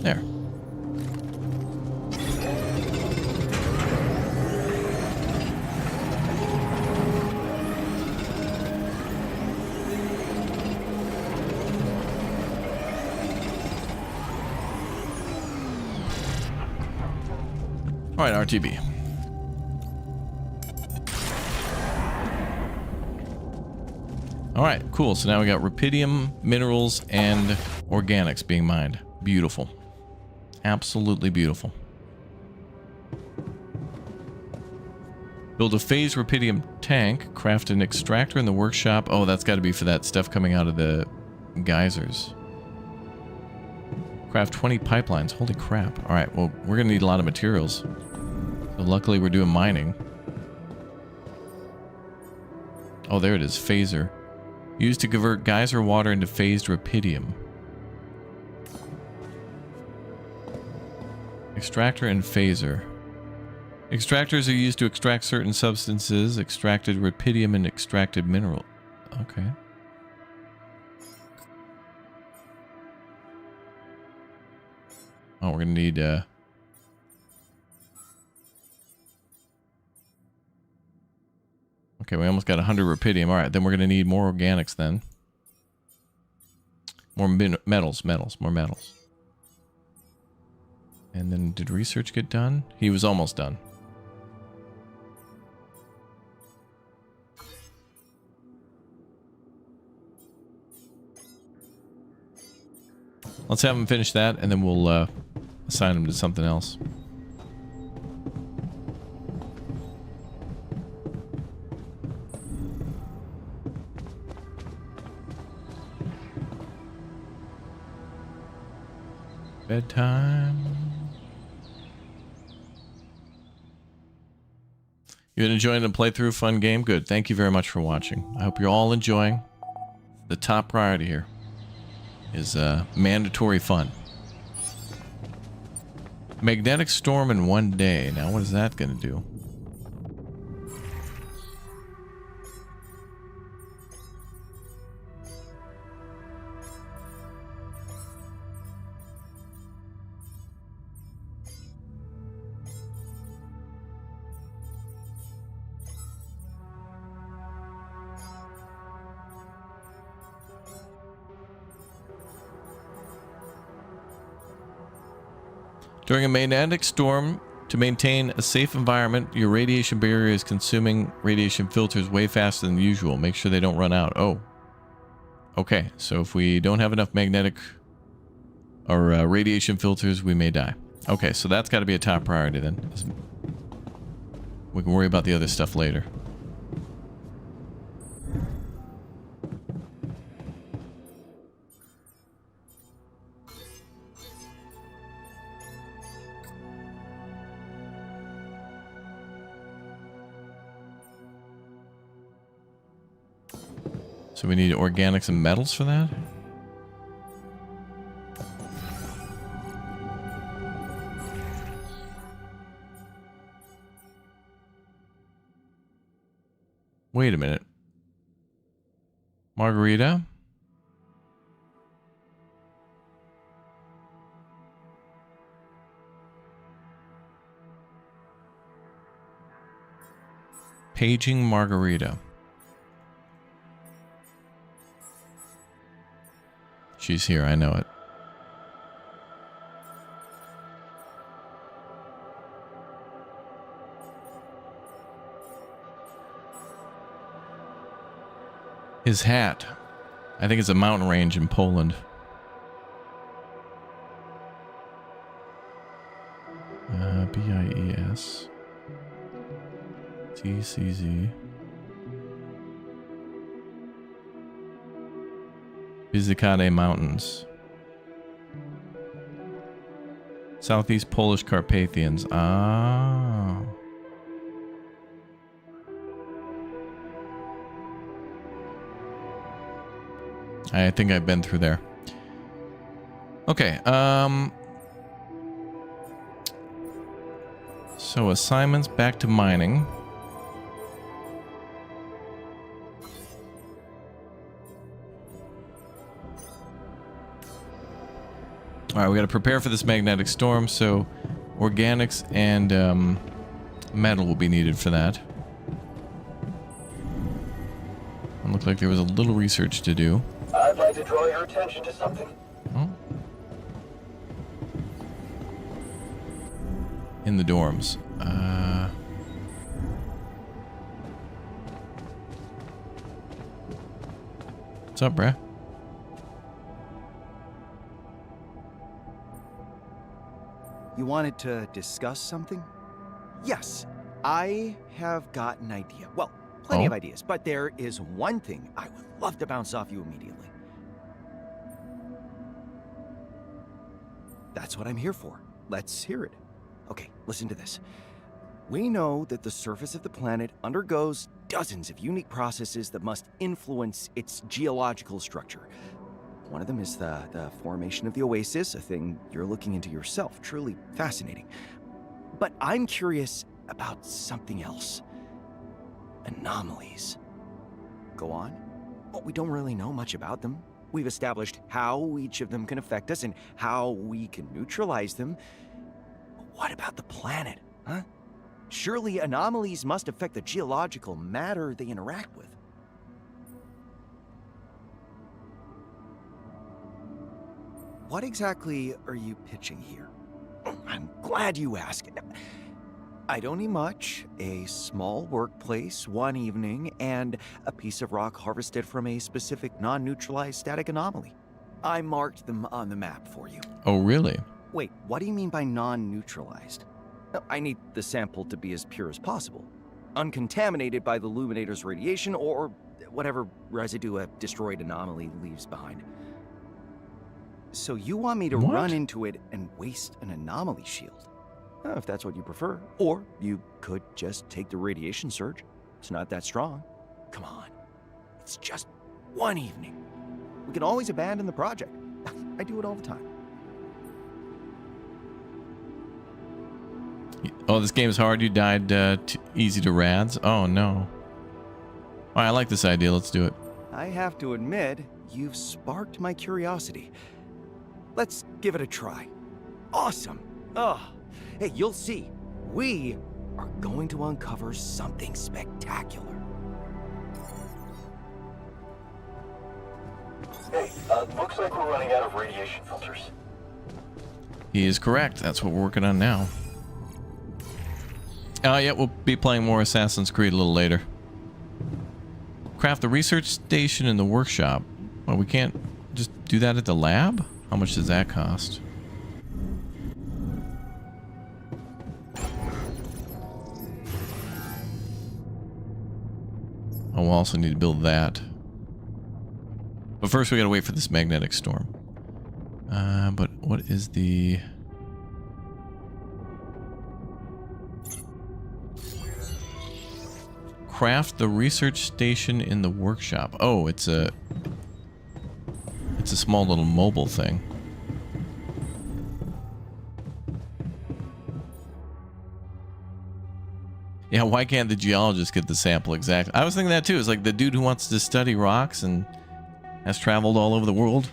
There. All right, RTB. All right, cool. So now we got rupidium, minerals, and organics being mined. Beautiful. Absolutely beautiful. Build a phased rupidium tank. Craft an extractor in the workshop. Oh, that's got to be for that stuff coming out of the geysers. Craft 20 pipelines. Holy crap. All right, well, we're going to need a lot of materials. So luckily, we're doing mining. Oh, there it is. Phaser. Used to convert geyser water into phased rupidium. Extractor and phaser. Extractors are used to extract certain substances, extracted rupidium and extracted mineral. Okay. Oh, we're gonna need okay, we almost got 100 rupidium. All right, then we're gonna need more organics then. More metals. And then did research get done? He was almost done. Let's have him finish that, and then we'll assign him to something else. Bedtime. You been enjoying the playthrough? Fun game? Good. Thank you very much for watching. I hope you're all enjoying. The top priority here is mandatory fun. Magnetic storm in 1 day. Now what is that going to do? During a magnetic storm, to maintain a safe environment, your radiation barrier is consuming radiation filters way faster than usual. Make sure they don't run out. Oh. Okay, so if we don't have enough magnetic or radiation filters, we may die. Okay, so that's got to be a top priority then. We can worry about the other stuff later. So we need organics and metals for that? Wait a minute. Margarita? Paging Margarita. She's here, I know it. His hat. I think it's a mountain range in Poland. BIES. TCZ. Vizicade Mountains. Southeast Polish Carpathians. Ah. I think I've been through there. Okay, so assignments back to mining. All right, we got to prepare for this magnetic storm, so organics and metal will be needed for that. It looked like there was a little research to do. I'd like to draw your attention to something. Oh. In the dorms. What's up, bruh? You wanted to discuss something? Yes, I have got an idea. Well, plenty of ideas, but there is one thing I would love to bounce off you immediately. That's what I'm here for. Let's hear it. Okay, listen to this. We know that the surface of the planet undergoes dozens of unique processes that must influence its geological structure. One of them is the formation of the oasis, a thing you're looking into yourself. Truly fascinating. But I'm curious about something else. Anomalies. Go on. Well, we don't really know much about them. We've established how each of them can affect us and how we can neutralize them. But what about the planet, huh? Surely anomalies must affect the geological matter they interact with. What exactly are you pitching here? I'm glad you asked. I don't need much. A small workplace, one evening, and a piece of rock harvested from a specific non-neutralized static anomaly. I marked them on the map for you. Oh, really? Wait, what do you mean by non-neutralized? I need the sample to be as pure as possible. Uncontaminated by the illuminator's radiation or whatever residue a destroyed anomaly leaves behind. So you want me to run into it and waste an anomaly shield? If that's what you prefer. Or you could just take the radiation surge. It's not that strong. Come on. It's just one evening. We can always abandon the project. I do it all the time. Oh, this game's hard. You died easy to rads. Oh, no. All right, I like this idea. Let's do it. I have to admit, you've sparked my curiosity. Let's give it a try. Awesome. Hey, you'll see. We are going to uncover something spectacular. Hey, looks like we're running out of radiation filters. He is correct. That's what we're working on now. Yeah, we'll be playing more Assassin's Creed a little later. Craft the research station in the workshop. Well, we can't just do that at the lab? How much does that cost? Oh, we'll also need to build that. But first we gotta wait for this magnetic storm. But what is the... Craft the research station in the workshop. Oh, it's a small little mobile thing. Yeah, why can't the geologist get the sample exactly? I was thinking that too. It's like the dude who wants to study rocks and has traveled all over the world,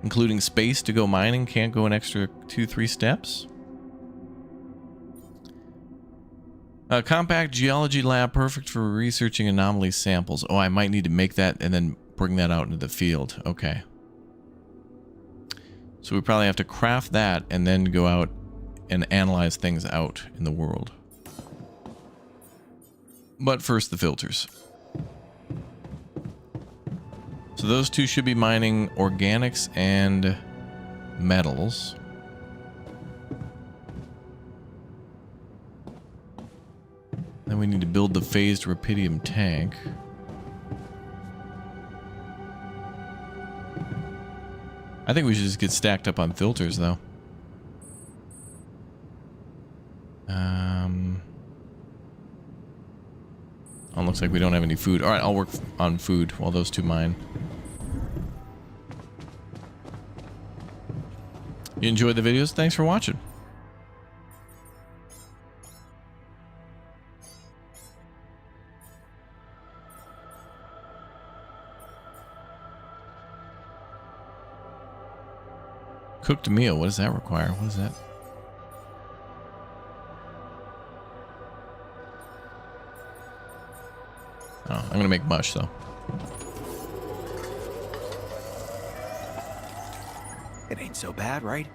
including space, to go mining, can't go an extra 2-3 steps. A compact geology lab, perfect for researching anomaly samples. Oh, I might need to make that and then bring that out into the field. Okay. So we probably have to craft that and then go out and analyze things out in the world. But first, the filters. So those two should be mining organics and metals. Then we need to build the phased rubidium tank. I think we should just get stacked up on filters, though. Oh, looks like we don't have any food. All right, I'll work on food while those two mine. You enjoyed the videos? Thanks for watching. Cooked meal, what does that require? What is that? Oh, I'm gonna make mush though. It ain't so bad, right?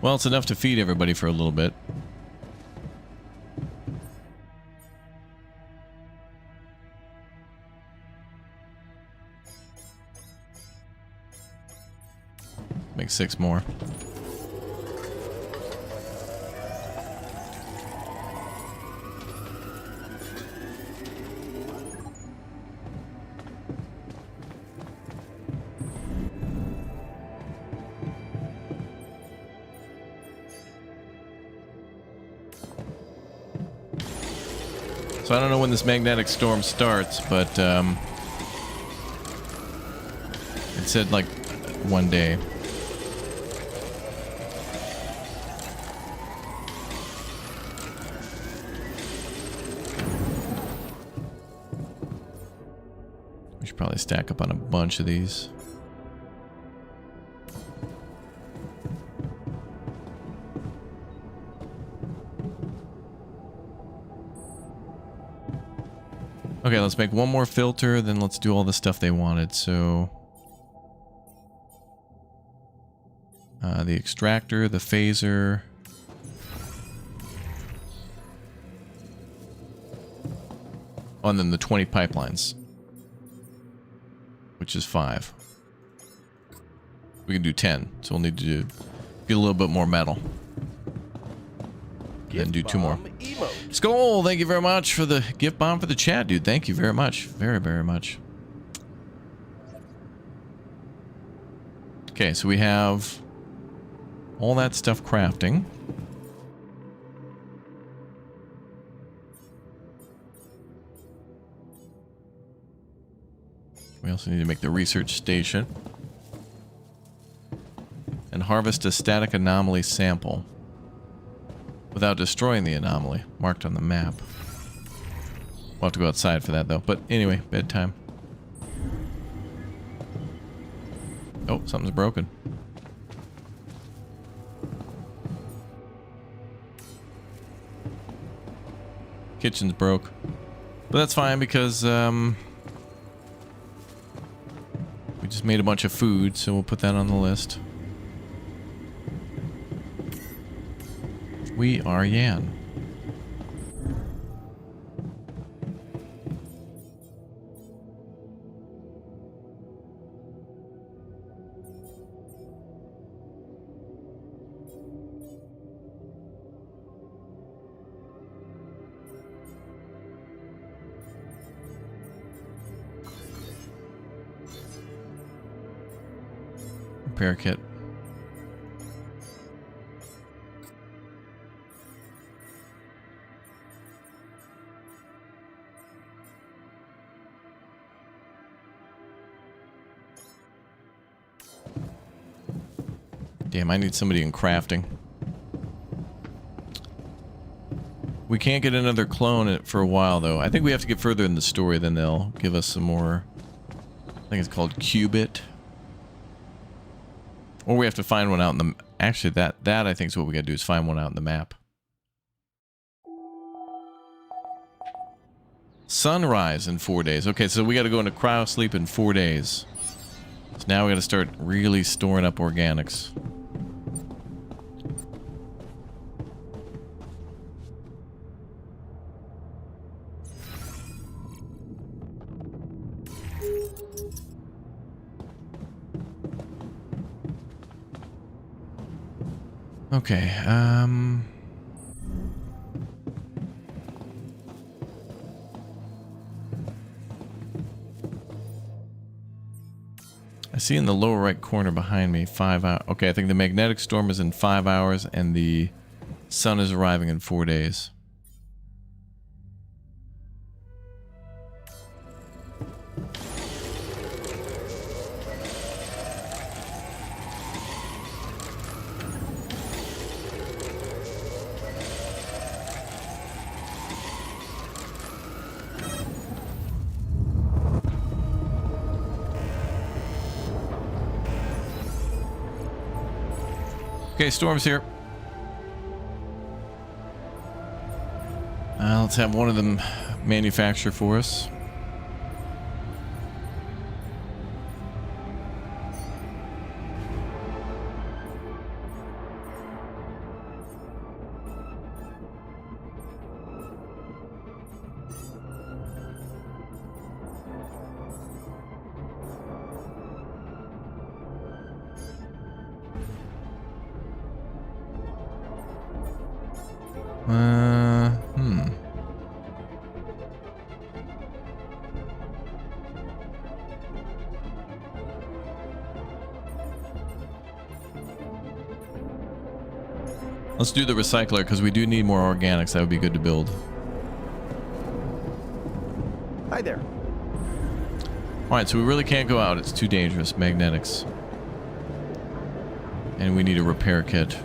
Well, it's enough to feed everybody for a little bit. Make 6 more. So I don't know when this magnetic storm starts, but it said like one day. We should probably stack up on a bunch of these. Okay, let's make one more filter, then let's do all the stuff they wanted. So, the extractor, the phaser. Oh, and then the 20 pipelines, which is 5. We can do 10, so we'll need to get a little bit more metal. Then do 2 more. Skull, thank you very much for the gift bomb for the chat, dude. Thank you very much. Very, very much. Okay, so we have all that stuff crafting. We also need to make the research station. And harvest a static anomaly sample. Without destroying the anomaly marked on the map. We'll have to go outside for that though. But anyway, bedtime. Oh, something's broken. Kitchen's broke. But that's fine because we just made a bunch of food, so we'll put that on the list. We are Yan. Repair kit. Damn, I need somebody in crafting. We can't get another clone for a while, though. I think we have to get further in the story, then they'll give us some more... I think it's called Qubit. Or we have to find one out in the... Actually, that I think is what we gotta do, is find one out in the map. Sunrise in 4 days. Okay, so we gotta go into cryo sleep in 4 days. So now we gotta start really storing up organics. Okay, I see in the lower right corner behind me 5 hours. Okay, I think the magnetic storm is in 5 hours and the sun is arriving in 4 days. Okay, storm's here. Let's have one of them manufacture for us. Let's do the recycler because we do need more organics. That would be good to build. Hi there. Alright, so we really can't go out. It's too dangerous. Magnetics. And we need a repair kit.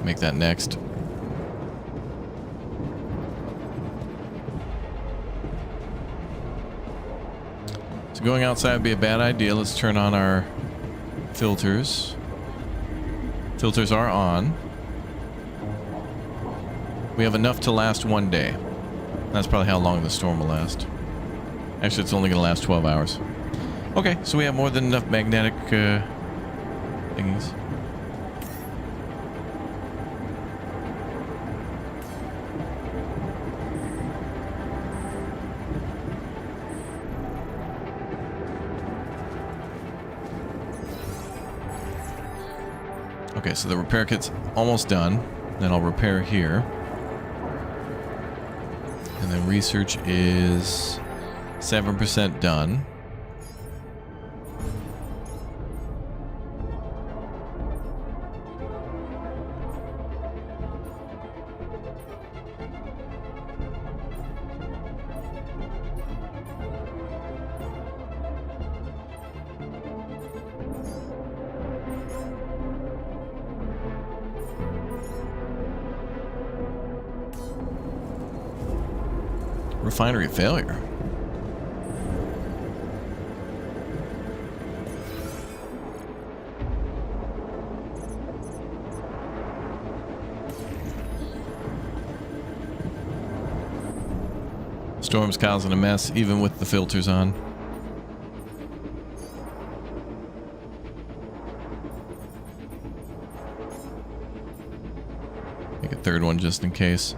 Make that next. So going outside would be a bad idea. Let's turn on our filters. Filters are on. We have enough to last one day. That's probably how long the storm will last. Actually, it's only going to last 12 hours. Okay, so we have more than enough magnetic thingies. Okay, so the repair kit's almost done. Then I'll repair here. And then research is 7% done. Refinery failure. Storm's causing a mess even with the filters on. Make a third one just in case.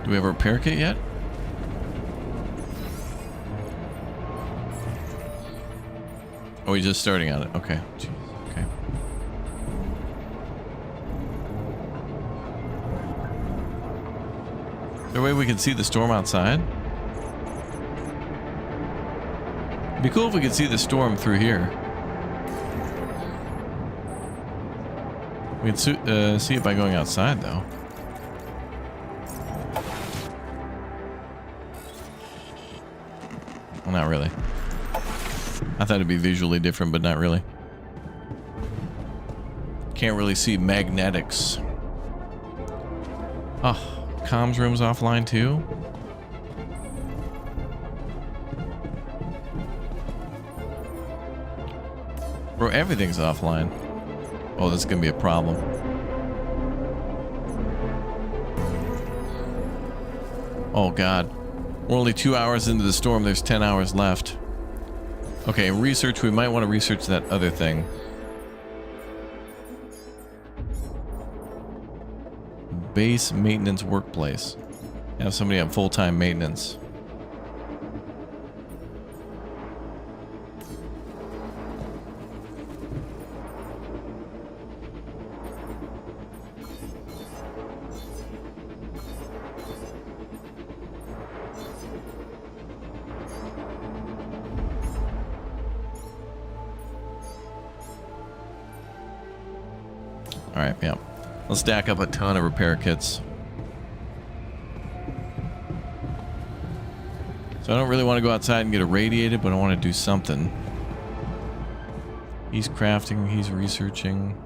Do we have a repair kit yet? Oh, we're just starting on it. Okay. Jeez. Okay. Is there a way we can see the storm outside? It'd be cool if we could see the storm through here. We could see it by going outside, though. Well, not really. I thought it'd be visually different, but not really. Can't really see magnetics. Oh, comms room's offline too? Bro, everything's offline. Oh, this is gonna be a problem. Oh god. We're only 2 hours into the storm. There's 10 hours left. Okay, research. We might want to research that other thing. Base maintenance workplace. Have somebody on full-time maintenance. Alright, yeah. Let's stack up a ton of repair kits. So I don't really want to go outside and get irradiated, but I want to do something. He's crafting, he's researching.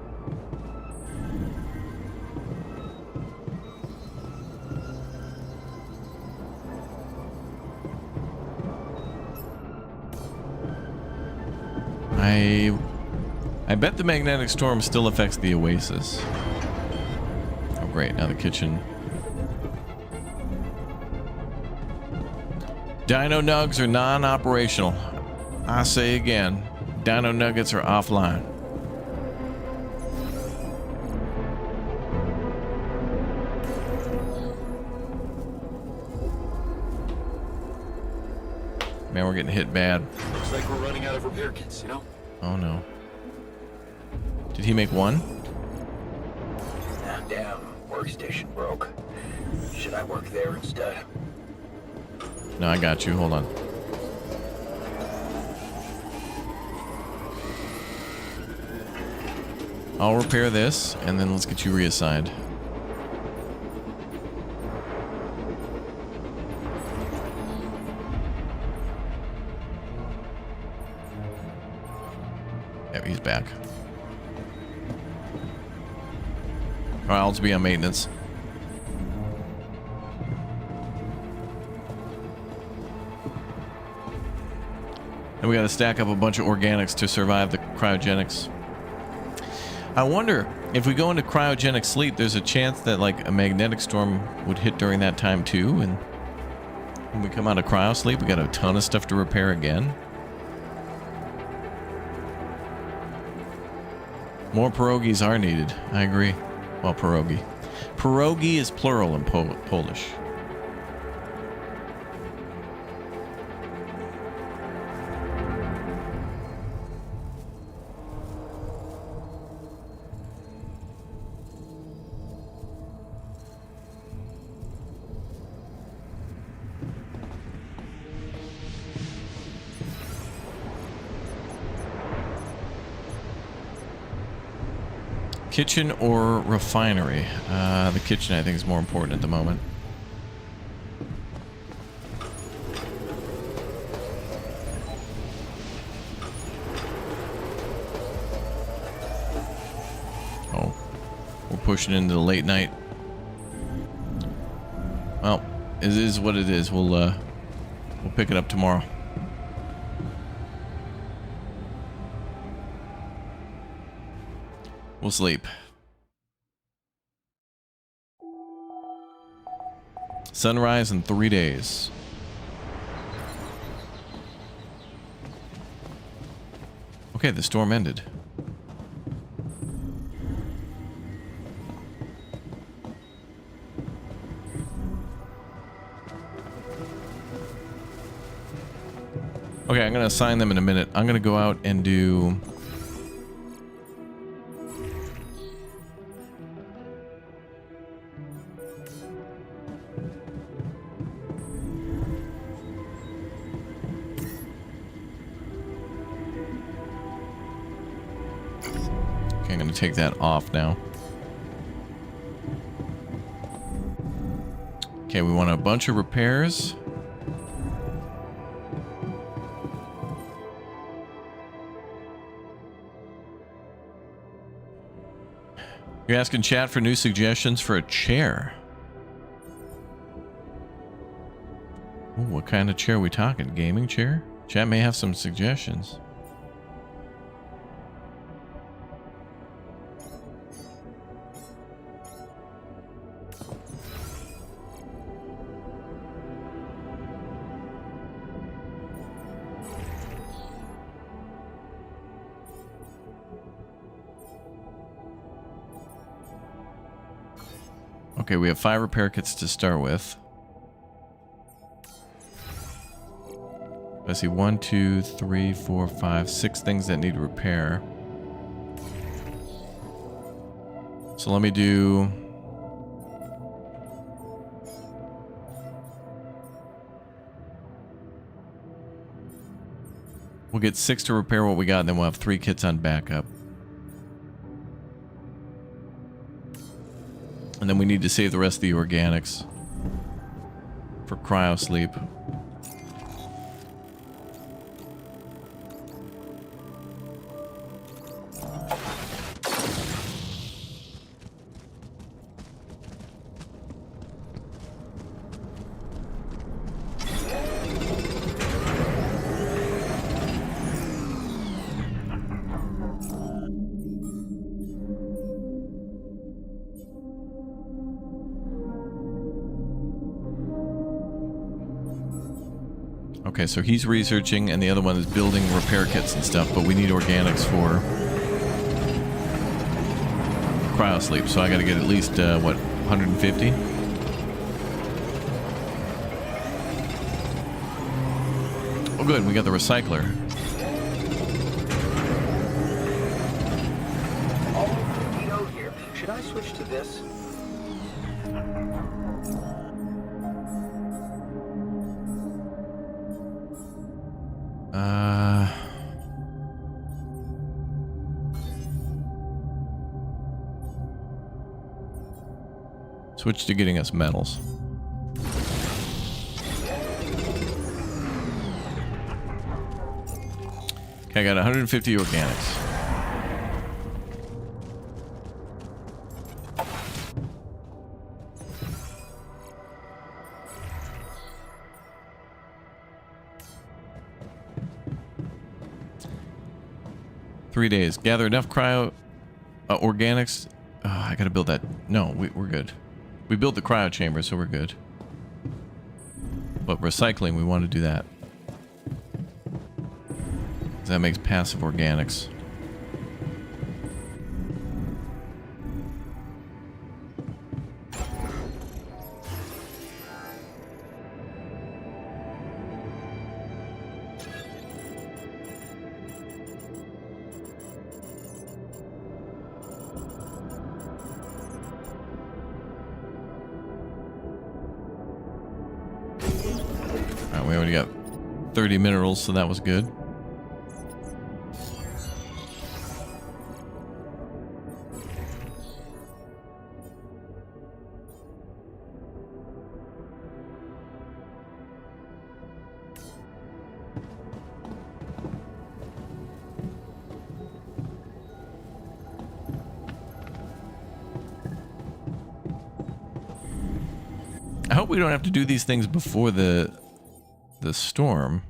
I bet the magnetic storm still affects the oasis. Oh great, now the kitchen. Dino nugs are non-operational. I say again, dino nuggets are offline. Man, we're getting hit bad. Looks like we're running out of repair kits, you know? Oh no. Did he make one? Damn, workstation broke. Should I work there instead? No, I got you. Hold on. I'll repair this, and then let's get you reassigned. Yep, he's back. Alright, I'll just be on maintenance. And we gotta stack up a bunch of organics to survive the cryogenics. I wonder if we go into cryogenic sleep, there's a chance that like a magnetic storm would hit during that time too, and when we come out of cryo sleep, we got a ton of stuff to repair again. More pierogies are needed. I agree. Well, pierogi. Pierogi is plural in Polish. Kitchen or refinery? The kitchen, I think, is more important at the moment. Oh, we're pushing into the late night. Well, it is what it is. We'll pick it up tomorrow. We'll sleep. Sunrise in 3 days. Okay, the storm ended. Okay, I'm gonna assign them in a minute. I'm gonna go out and do... I'm going to take that off now. Okay, we want a bunch of repairs. You're asking chat for new suggestions for a chair. Ooh, what kind of chair are we talking? Gaming chair? Chat may have some suggestions. Okay, we have 5 repair kits to start with. I see 1, 2, 3, 4, 5, 6 things that need repair. So let me do... We'll get 6 to repair what we got, and then we'll have 3 kits on backup. And then we need to save the rest of the organics for cryo sleep. Okay, so he's researching, and the other one is building repair kits and stuff, but we need organics for cryosleep, so I gotta get at least, what, 150? Oh good, we got the recycler. Vito here. Should I switch to this? Switch to getting us metals. Okay, I got 150 organics. Three days. Gather enough cryo organics. Oh, I gotta build that. No, we're good. We built the cryo chamber, so we're good. But recycling, we want to do that. That makes passive organics. We already got 30 minerals, so that was good. I hope we don't have to do these things before the storm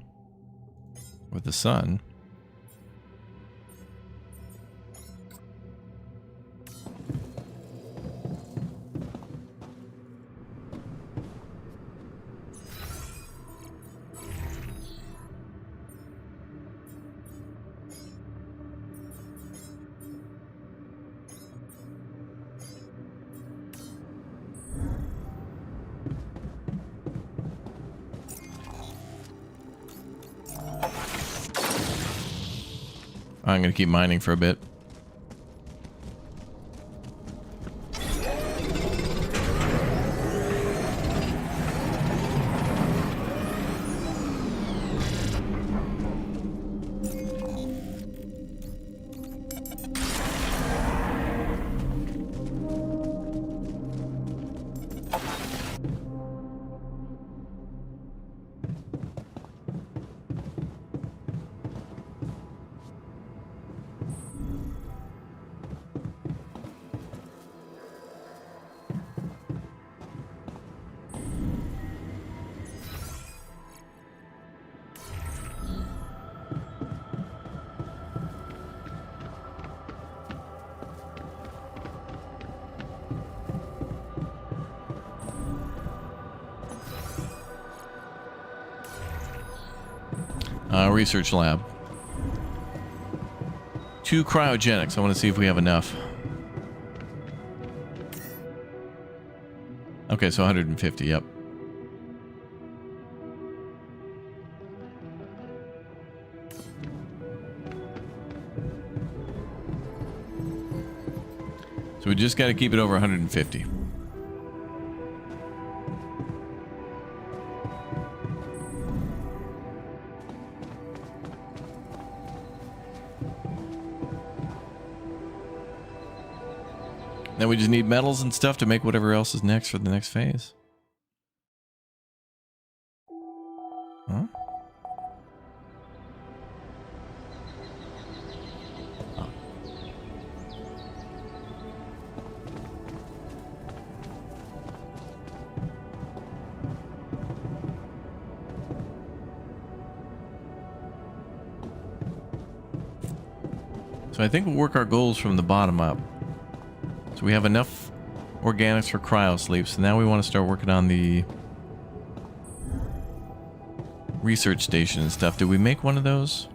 or the sun. I'm going to keep mining for a bit. Research lab. 2 cryogenics. I want to see if we have enough. Okay, so 150, yep. So we just got to keep it over 150. Then we just need metals and stuff to make whatever else is next for the next phase. Huh? Oh. So I think we'll work our goals from the bottom up. So we have enough organics for cryo sleep. So now we want to start working on the research station and stuff. Did we make one of those?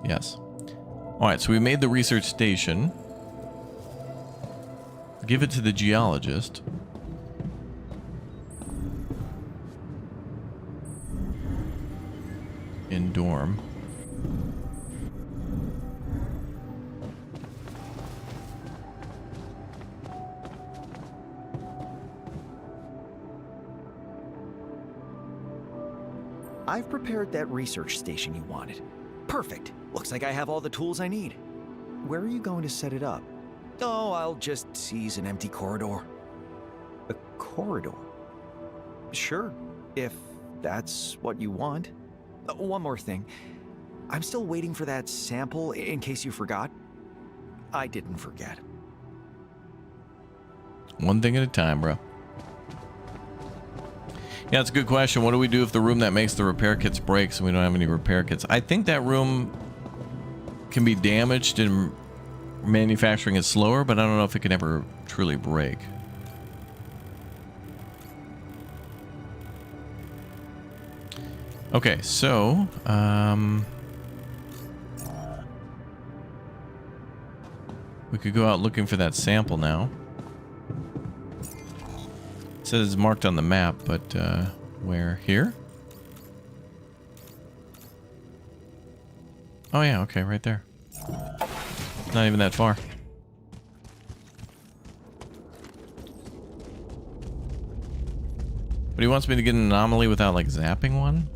Yes. All right, so we made the research station. Give it to the geologist. In dorm. I've prepared that research station you wanted. Perfect. Looks like I have all the tools I need. Where are you going to set it up? Oh, I'll just seize an empty corridor. A corridor? Sure, if that's what you want. One more thing. I'm still waiting for that sample, in case you forgot. I didn't forget. One thing at a time, bro. Yeah, it's a good question. What do we do if the room that makes the repair kits breaks and we don't have any repair kits? I think that room can be damaged and manufacturing is slower, but I don't know if it can ever truly break. Okay, so we could go out looking for that sample now. It says it's marked on the map, but where? Here? Oh yeah, okay, right there. Not even that far. But he wants me to get an anomaly without like zapping one?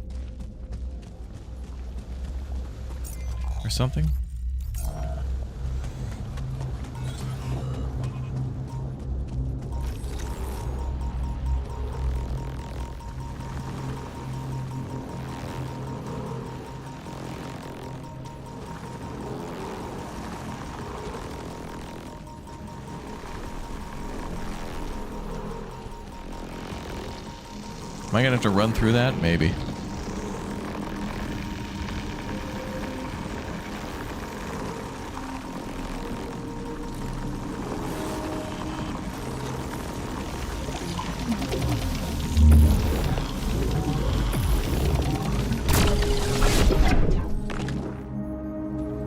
Or something? Am I gonna have to run through that? Maybe.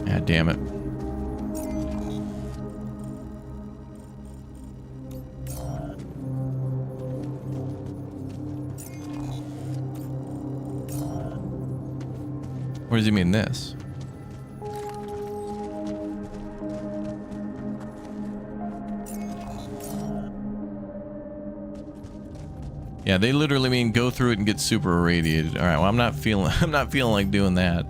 Ah, damn it. What does he mean this? Yeah, they literally mean go through it and get super irradiated. All right, well I'm not feeling like doing that.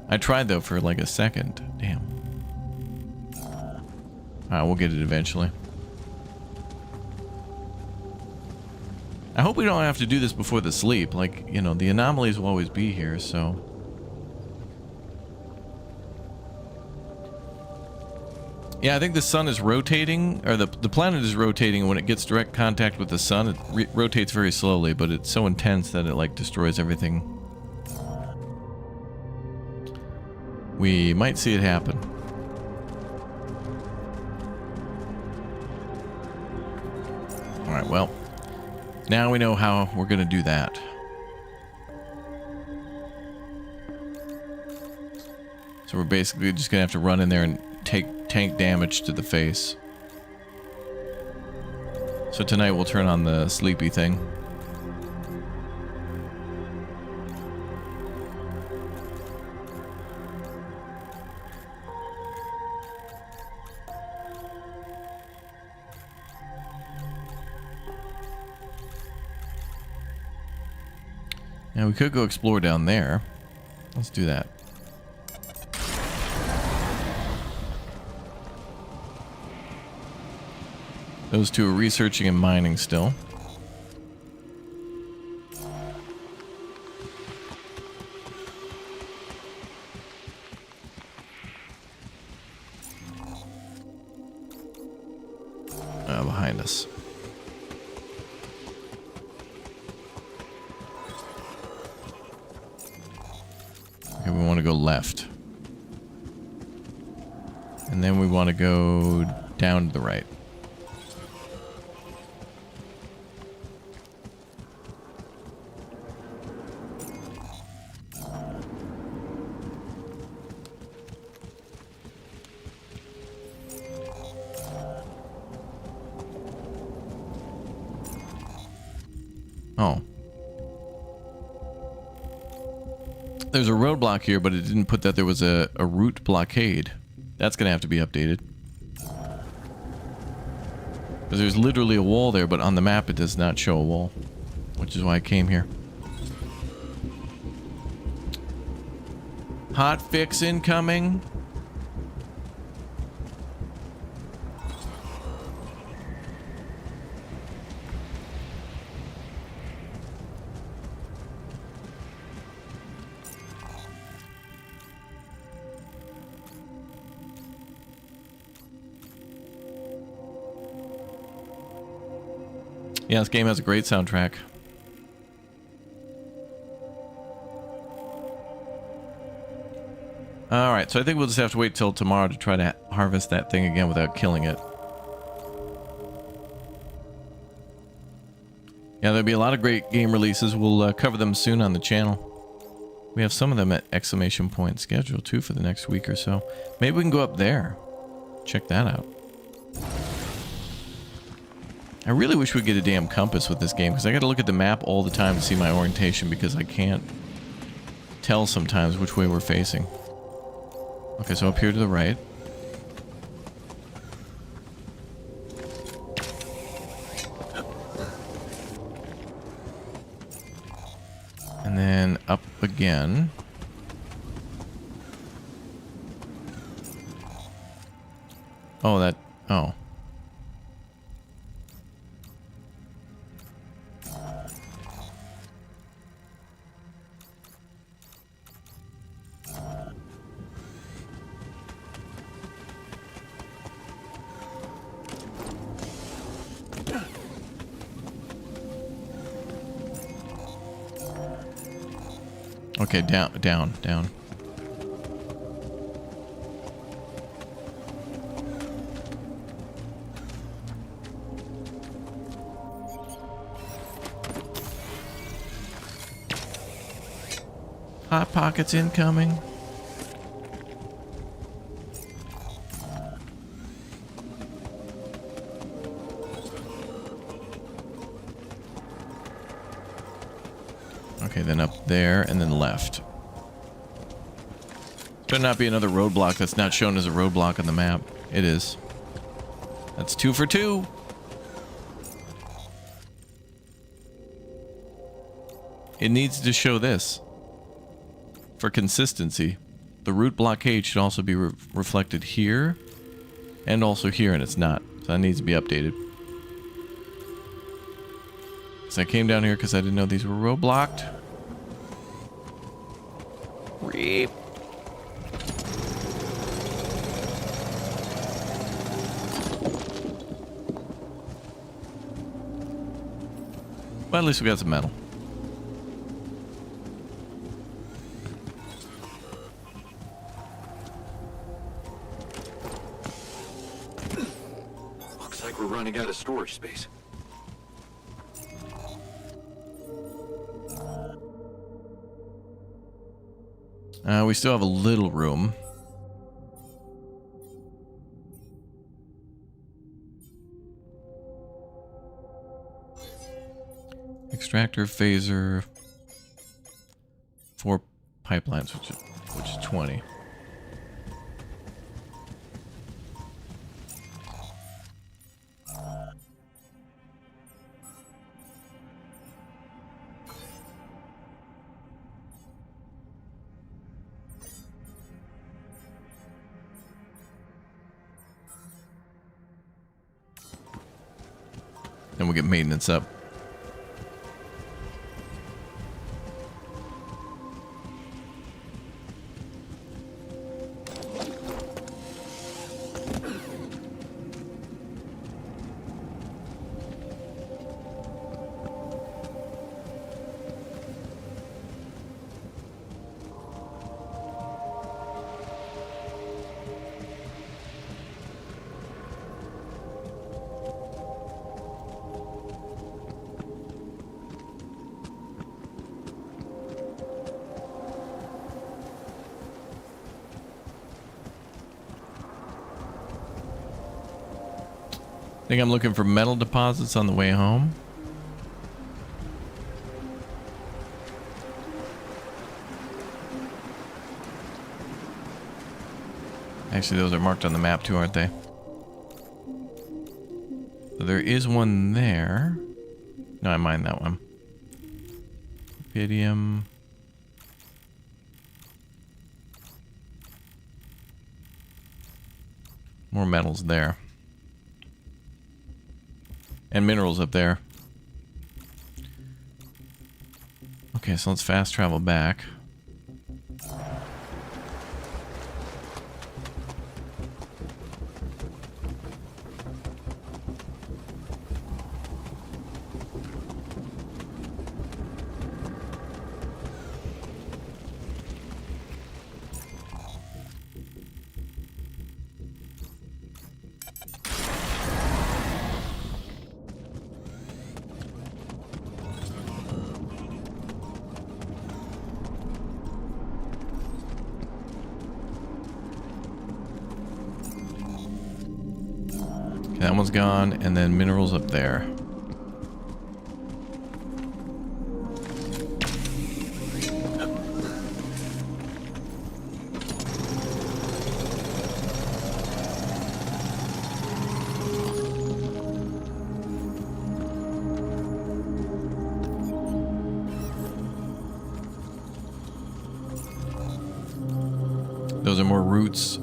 I tried though for like a second. Damn. All right, we'll get it eventually. I hope we don't have to do this before the sleep. Like, you know, the anomalies will always be here, so. Yeah, I think the sun is rotating, or the planet is rotating, and when it gets direct contact with the sun, it rotates very slowly, but it's so intense that it, like, destroys everything. We might see it happen. Alright, well. Now we know how we're going to do that. So we're basically just going to have to run in there and take tank damage to the face. So tonight we'll turn on the sleepy thing. Now we could go explore down there. Let's do that. Those two are researching and mining still. Behind us. Okay, we want to go left. And then we want to go down to the right. Oh. There's a roadblock here, but it didn't put that there was a route blockade. That's going to have to be updated. Because there's literally a wall there, but on the map it does not show a wall. Which is why I came here. Hot fix incoming. Yeah, this game has a great soundtrack. Alright, so I think we'll just have to wait till tomorrow to try to harvest that thing again without killing it. Yeah, there'll be a lot of great game releases. We'll cover them soon on the channel. We have some of them at exclamation point scheduled too for the next week or so. Maybe we can go up there. Check that out. I really wish we'd get a damn compass with this game, because I gotta look at the map all the time to see my orientation, because I can't tell sometimes which way we're facing. Okay, so up here to the right. And then up again. Oh, that... oh. Okay, down. Hot pockets incoming. Okay, then up there, and then left. Better not be another roadblock that's not shown as a roadblock on the map. It is. That's 2 for 2. It needs to show this. For consistency. The route blockade should also be reflected here. And also here, and it's not. So that needs to be updated. So I came down here because I didn't know these were roadblocked. Reap. But at least we got some metal. Looks like we're running out of storage space. We still have a little room. Extractor, phaser, 4 pipelines, which is 20. we'll get maintenance up. I think I'm looking for metal deposits on the way home. Actually, those are marked on the map too, aren't they? So there is one there. No, I mind that one. Rubidium. More metals there. And minerals up there. Okay, so let's fast travel back. That one's gone, and then minerals up there. Those are more roots.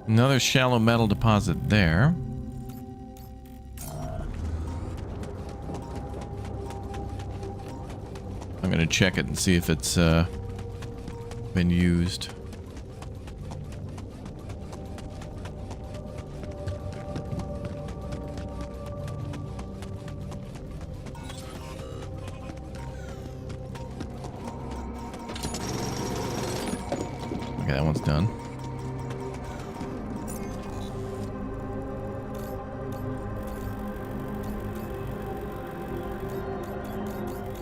Another shallow metal deposit there. I'm going to check it and see if it's been used. Okay, that one's done.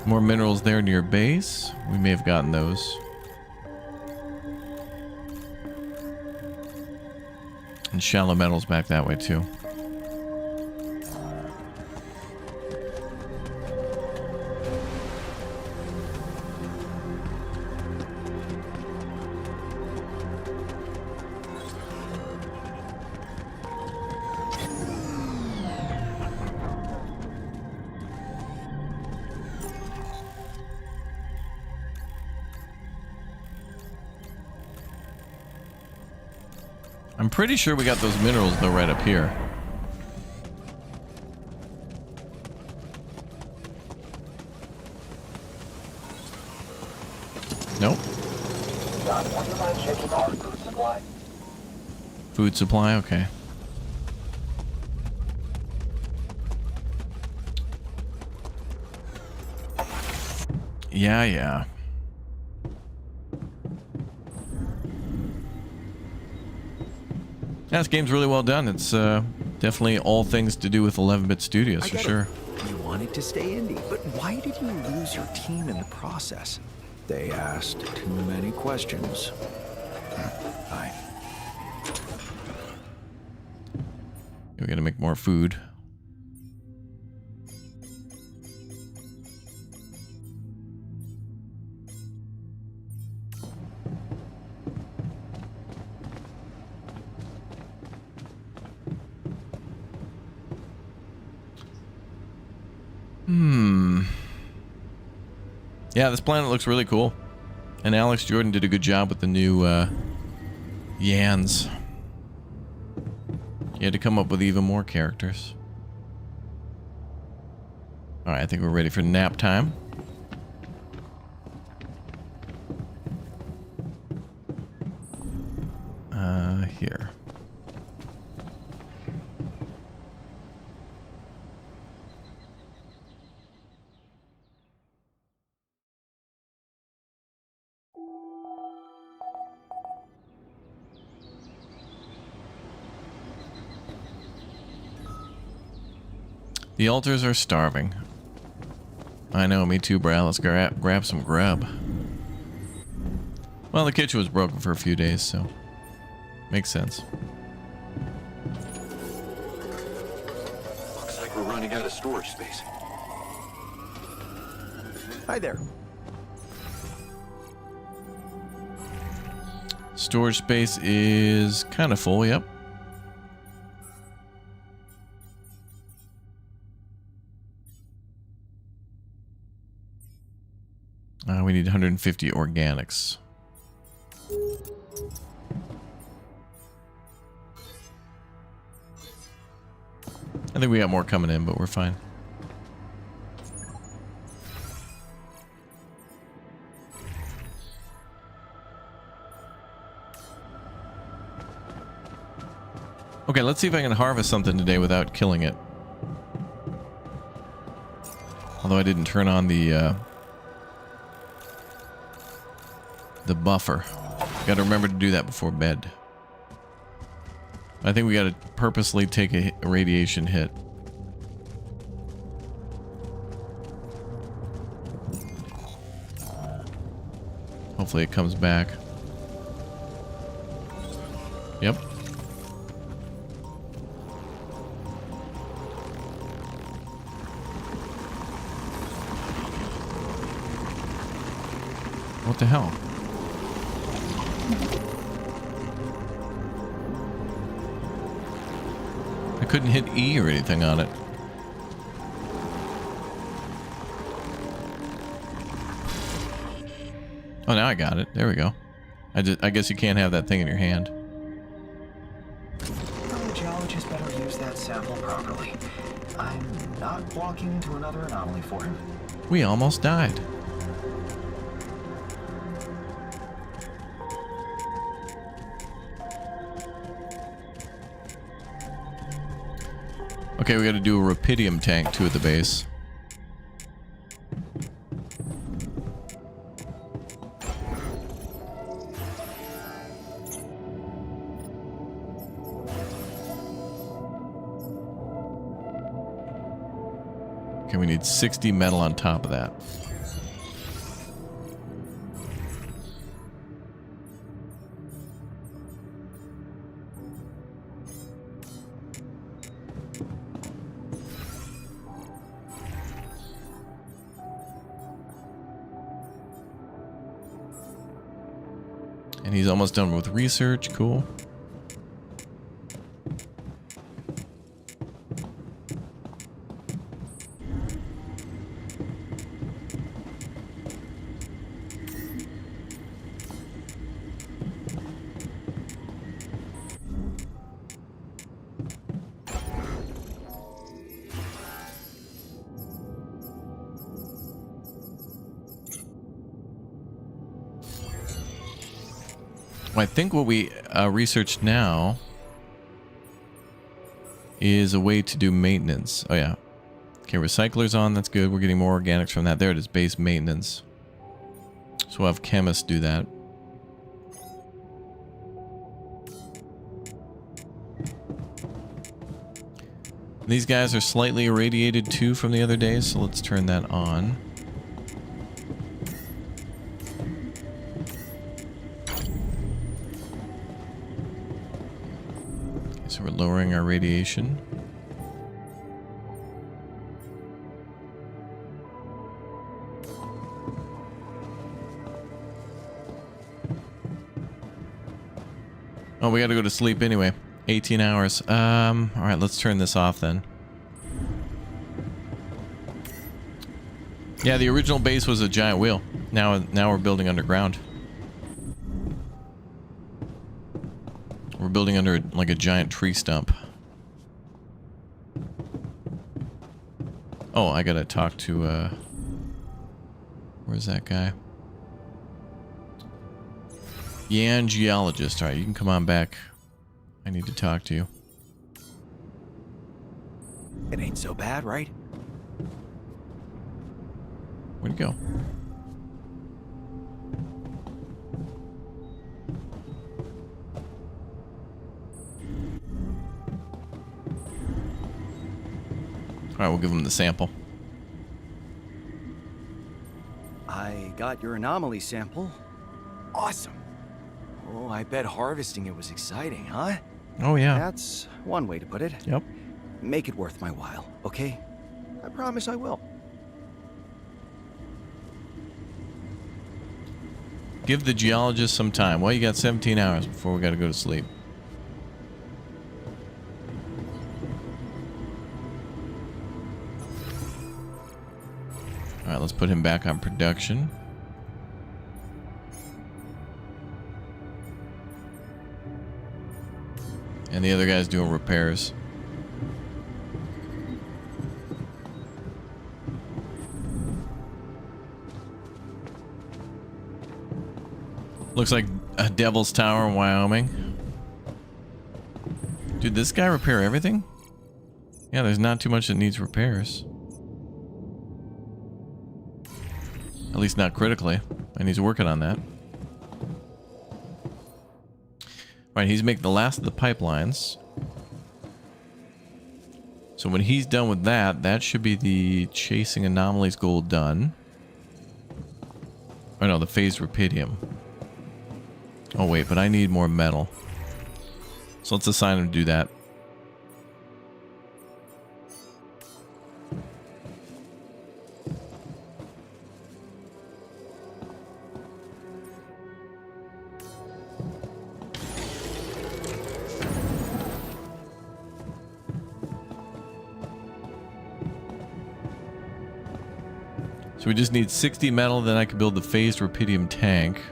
More minerals there near base. We may have gotten those. And shallow metals back that way too. I'm pretty sure we got those minerals though right up here. Nope. John, would you mind checking our food supply? Food supply, okay. Yeah. Yeah, this game's really well done. It's definitely all things to do with 11-bit studios for sure. You wanted to stay indie, but why did you lose your team in the process? They asked too many questions. Aye. We gotta make more food. Yeah, this planet looks really cool. And Alex Jordan did a good job with the new Yans. You had to come up with even more characters. Alright, I think we're ready for nap time. Here. The altars are starving. I know, me too, Brad. Let's grab some grub. Well, the kitchen was broken for a few days, so makes sense. Looks like we're running out of storage space. Hi there. Storage space is kind of full, yep. We need 150 organics. I think we got more coming in, but we're fine. Okay, let's see if I can harvest something today without killing it. Although I didn't turn on the buffer. Got to remember to do that before bed. I think we got to purposely take a radiation hit. Hopefully it comes back. Yep. What the hell? I couldn't hit E or anything on it. Oh, now I got it. There we go. I guess you can't have that thing in your hand. The geologist better use that sample properly. I'm not walking into another anomaly for him. We almost died. Okay, we got to do a rapidium tank too at the base. Okay, we need 60 metal on top of that. And he's almost done with research. Cool. I think what we researched now is a way to do maintenance. Oh yeah. Okay, recycler's on. That's good. We're getting more organics from that. There it is, base maintenance. So we'll have chemists do that. These guys are slightly irradiated too from the other days, so let's turn that on. So we're lowering our radiation. Oh, we gotta go to sleep anyway. 18 hours. Alright, let's turn this off then. Yeah, the original base was a giant wheel. Now we're building underground. We're building under like a giant tree stump. Oh, I gotta talk to, where's that guy? Yan geologist. Alright, you can come on back. I need to talk to you. It ain't so bad, right? Where'd he go? Alright, we'll give him the sample. I got your anomaly sample. Awesome. Oh, I bet harvesting it was exciting, huh? Oh, yeah. That's one way to put it. Yep. Make it worth my while, okay? I promise I will. Give the geologist some time. Well, you got 17 hours before we gotta go to sleep. Alright, let's put him back on production. And the other guy's doing repairs. Looks like a Devil's Tower in Wyoming. Dude, this guy repair everything? Yeah, there's not too much that needs repairs. At least not critically. And he's working on that. Right, he's making the last of the pipelines. So when he's done with that, that should be the chasing anomalies goal done. Oh no, the phased rupidium. Oh wait, but I need more metal. So let's assign him to do that. So we just need 60 metal, then I can build the phased rupidium tank.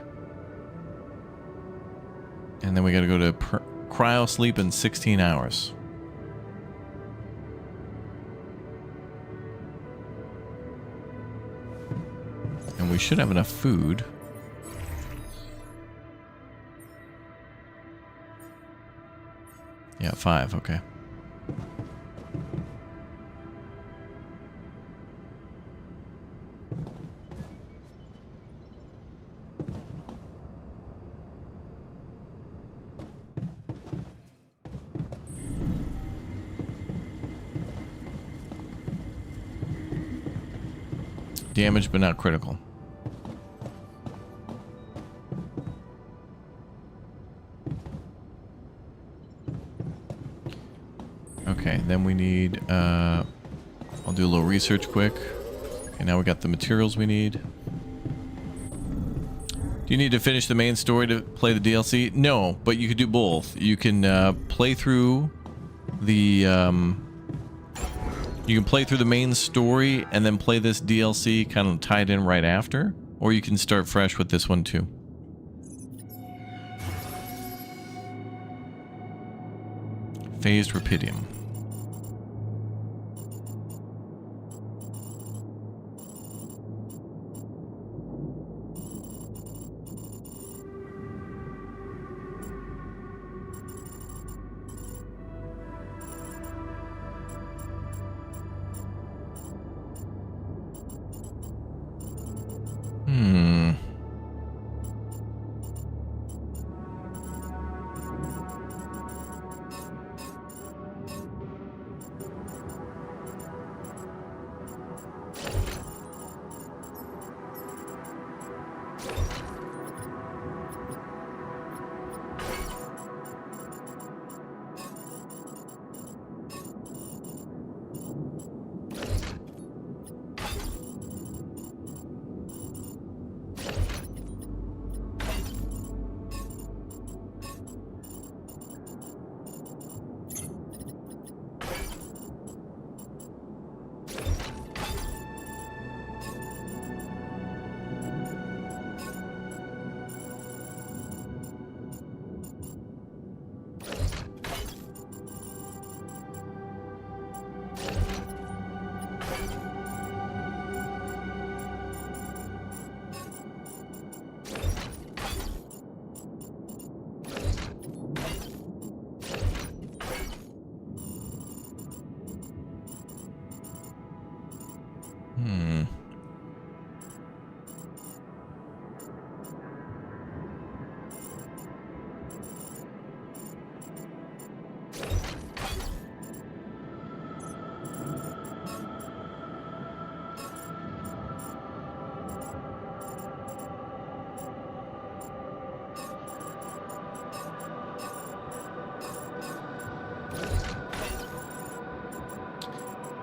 And then we gotta go to cryo sleep in 16 hours. And we should have enough food. Yeah, 5, okay. Damage, but not critical. Okay, then we need, I'll do a little research quick. Okay, now we got the materials we need. Do you need to finish the main story to play the DLC? No, but you could do both. You can play through the, you can play through the main story and then play this DLC kind of tied in right after, or you can start fresh with this one too. Phased rupidium.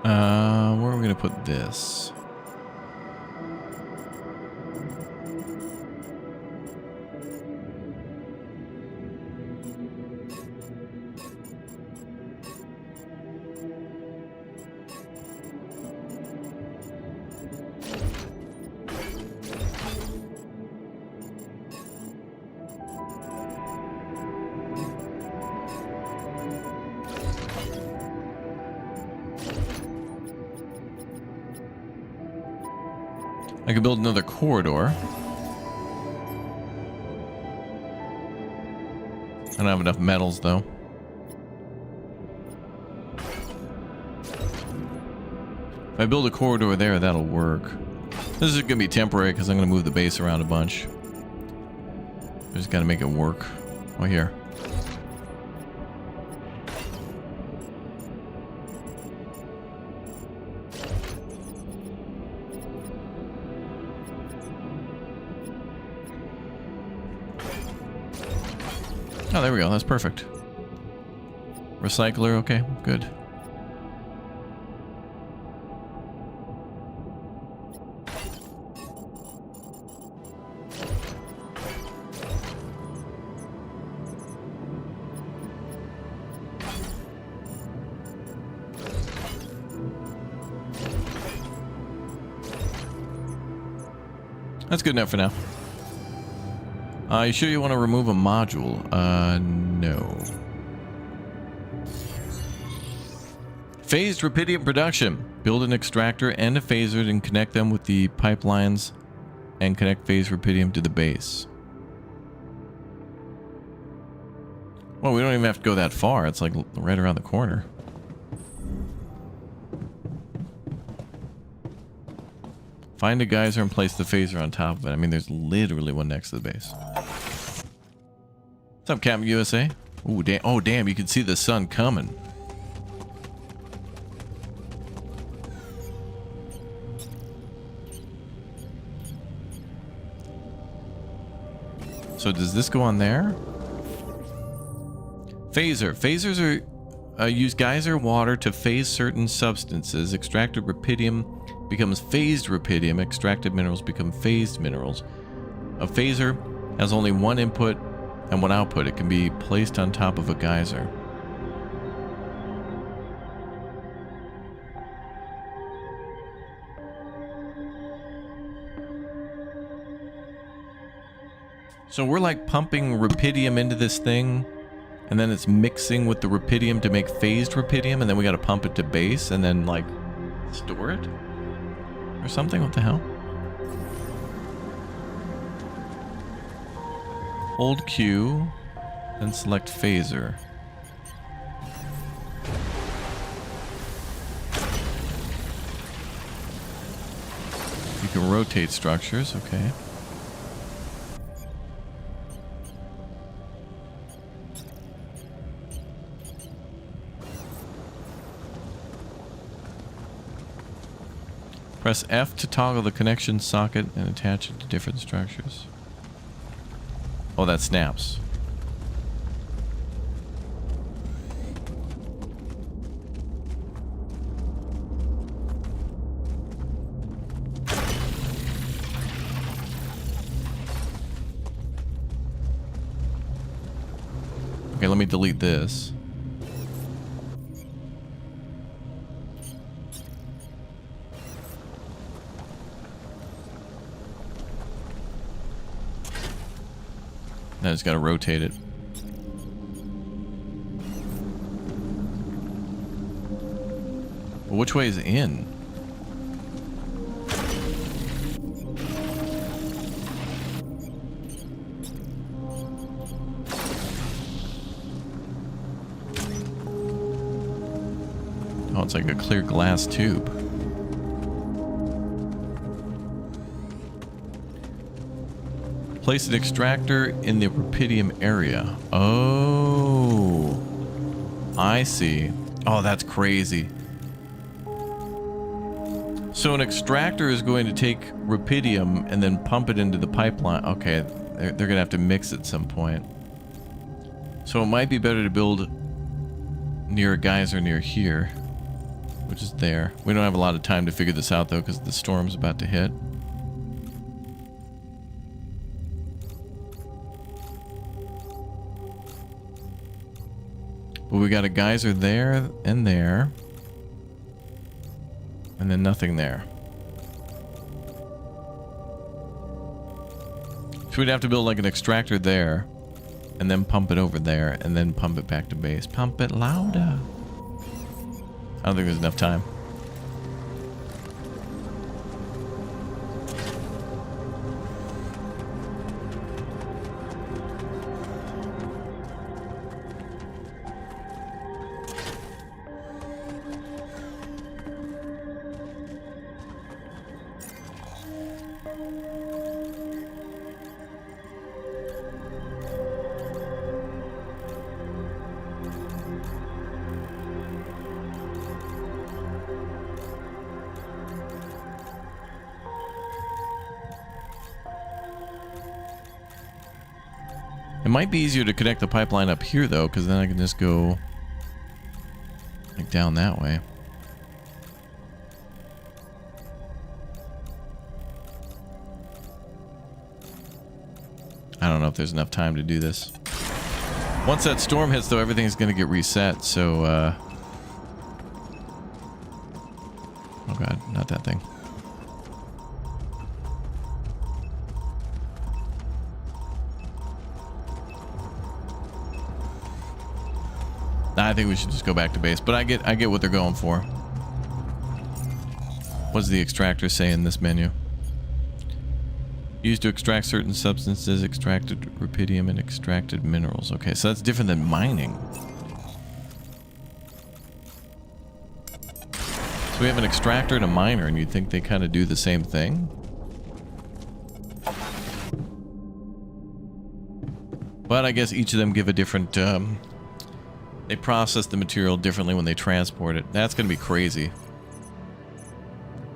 Where are we going to put this? I could build another corridor. I don't have enough metals, though. If I build a corridor there, that'll work. This is going to be temporary because I'm going to move the base around a bunch. I just got to make it work. Oh, here. Oh, there we go. That's perfect. Recycler, okay, good. That's good enough for now. You sure you want to remove a module? No. Phased rupidium production. Build an extractor and a phaser and connect them with the pipelines and connect phased rupidium to the base. Well, we don't even have to go that far. It's like right around the corner. Find a geyser and place the phaser on top of it. I mean, there's literally one next to the base. What's up, Captain USA? Ooh, damn. Oh, damn, you can see the sun coming. So does this go on there? Phaser. Phasers are use geyser water to phase certain substances. Extracted rupidium becomes phased rupidium. Extracted minerals become phased minerals. A phaser has only one input and one output. It can be placed on top of a geyser. So we're like pumping rupidium into this thing, and then it's mixing with the rupidium to make phased rupidium, and then we got to pump it to base and then like store it or something. What the hell? Hold Q, then select phaser. You can rotate structures, okay. Press F to toggle the connection socket and attach it to different structures. Oh, that snaps. Okay, let me delete this. Now it's got to rotate it. Well, which way is in? Oh, it's like a clear glass tube. Place an extractor in the rupidium area. Oh, I see. Oh, that's crazy. So an extractor is going to take rupidium and then pump it into the pipeline. Okay, they're going to have to mix at some point. So it might be better to build near a geyser near here. which is there. We don't have a lot of time to figure this out, though, because the storm's about to hit. But we got a geyser there and there. And then nothing there. So we'd have to build like an extractor there. And then pump it over there. And then pump it back to base. Pump it louder. I don't think there's enough time. It might be easier to connect the pipeline up here, though, because then I can just go like down that way. I don't know if there's enough time to do this. Once that storm hits, though, everything's going to get reset, so... Oh, God, not that thing. I think we should just go back to base, but I get what they're going for. What does the extractor say in this menu? Used to extract certain substances, extracted rubidium and extracted minerals. Okay, so that's different than mining. So we have an extractor and a miner, and you'd think they kind of do the same thing? But I guess each of them give a different... They process the material differently when they transport it. That's going to be crazy.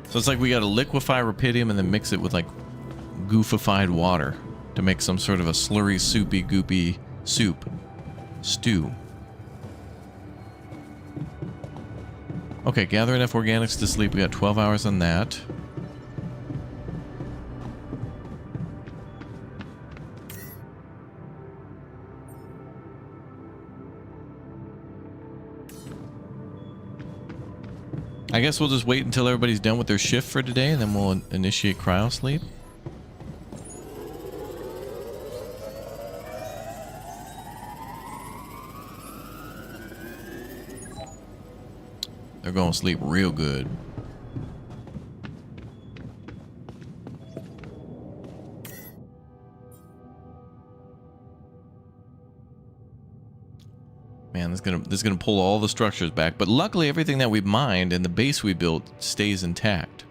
So it's like we got to liquefy rubidium and then mix it with like goofified water to make some sort of a slurry, soupy, goopy soup. Stew. Okay, gather enough organics to sleep. We got 12 hours on that. I guess we'll just wait until everybody's done with their shift for today, and then we'll initiate cryo sleep. They're going to sleep real good. Man, this is gonna pull all the structures back, but luckily everything that we mined and the base we built stays intact.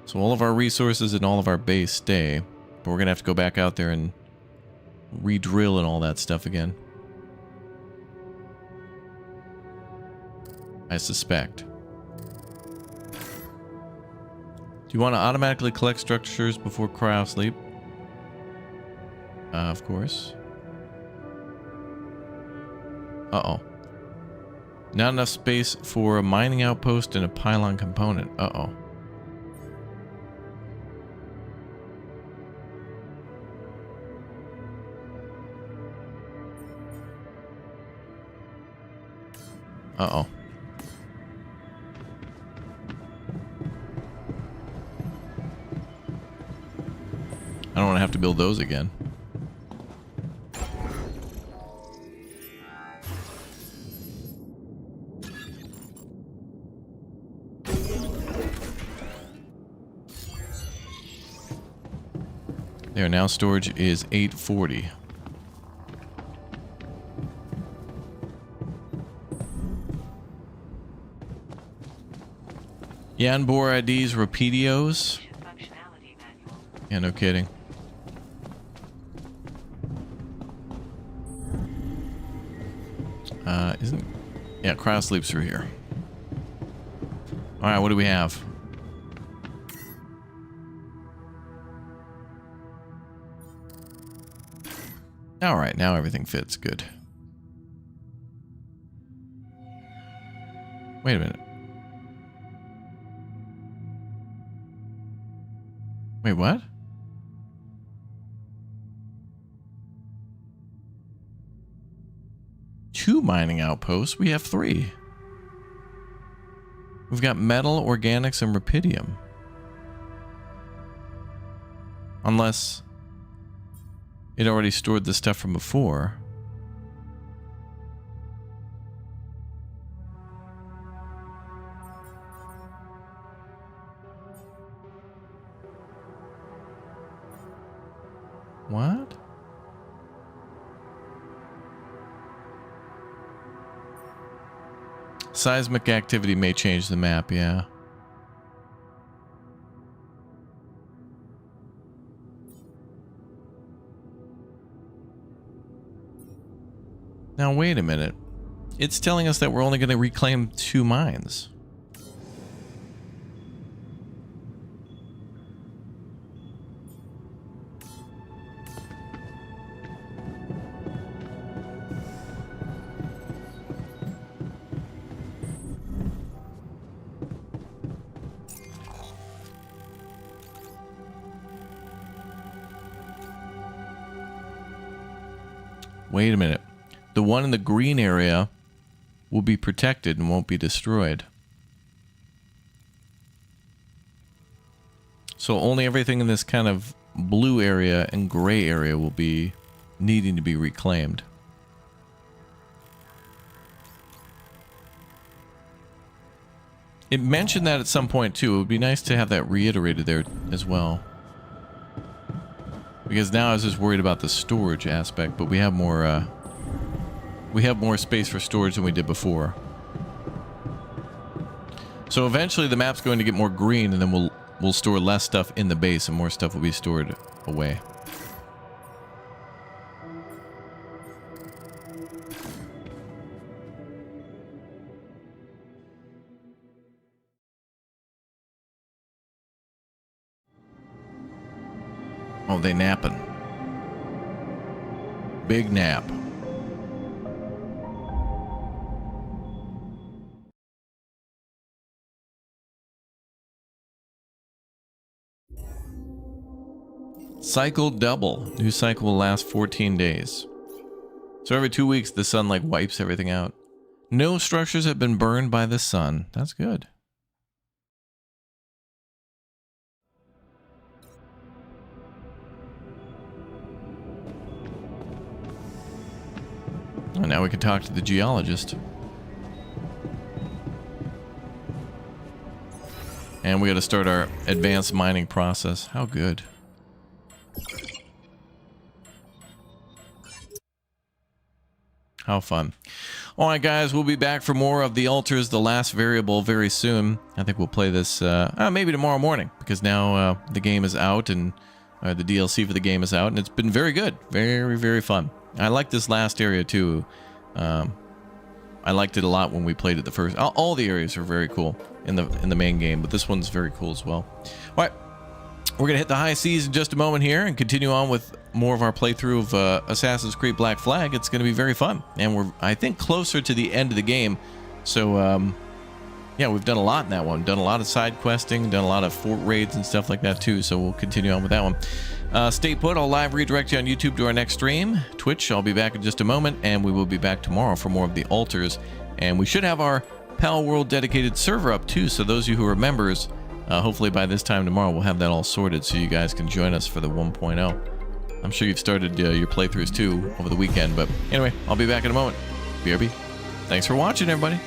So all of our resources and all of our base stay, but we're gonna have to go back out there and re-drill and all that stuff again. I suspect. Do you want to automatically collect structures before cryo sleep? Of course. Uh-oh. Not enough space for a mining outpost and a pylon component. Uh-oh. Uh-oh. I don't want to have to build those again. There, now storage is 840. Yanbor IDs Rapedios. Yeah, no kidding. Yeah, cryo sleeps through here. Alright, what do we have? Alright, now everything fits. Good. Wait a minute. Wait, what? Two mining outposts? We have 3. We've got metal, organics, and rupidium. Unless it already stored the stuff from before. What? Seismic activity may change the map, yeah. Now, wait a minute. It's telling us that we're only going to reclaim 2 mines. Wait a minute. The one in the green area will be protected and won't be destroyed. So only everything in this kind of blue area and gray area will be needing to be reclaimed. It mentioned that at some point too. It would be nice to have that reiterated there as well. Because now I was just worried about the storage aspect, but we have more space for storage than we did before. So eventually the map's going to get more green, and then we'll store less stuff in the base, and more stuff will be stored away. Oh, they napping. Big nap. Cycle double. New cycle will last 14 days. So every 2 weeks the sun like wipes everything out. No structures have been burned by the sun. That's good. And now we can talk to the geologist. And we got to start our advanced mining process. How good. How fun. All right, guys, we'll be back for more of the altars, the last variable, very soon. I think we'll play this maybe tomorrow morning, because now the game is out, and the DLC for the game is out, and it's been very good. Very, very fun. I like this last area too. I liked it a lot when we played it the first. All the areas are very cool in the main game, but this one's very cool as well. All right, we're gonna hit the high seas in just a moment here and continue on with more of our playthrough of Assassin's Creed Black Flag. It's gonna be very fun, and we're, I think, closer to the end of the game. So yeah, we've done a lot in that one. Done a lot of side questing, done a lot of fort raids and stuff like that too. So we'll continue on with that one. Stay put. I'll live redirect you on YouTube to our next stream. Twitch, I'll be back in just a moment, and we will be back tomorrow for more of the altars. And we should have our Pal World dedicated server up too, so those of you who are members, hopefully by this time tomorrow we'll have that all sorted so you guys can join us for the 1.0. I'm sure you've started your playthroughs too over the weekend, but anyway, I'll be back in a moment. BRB. Thanks for watching, everybody.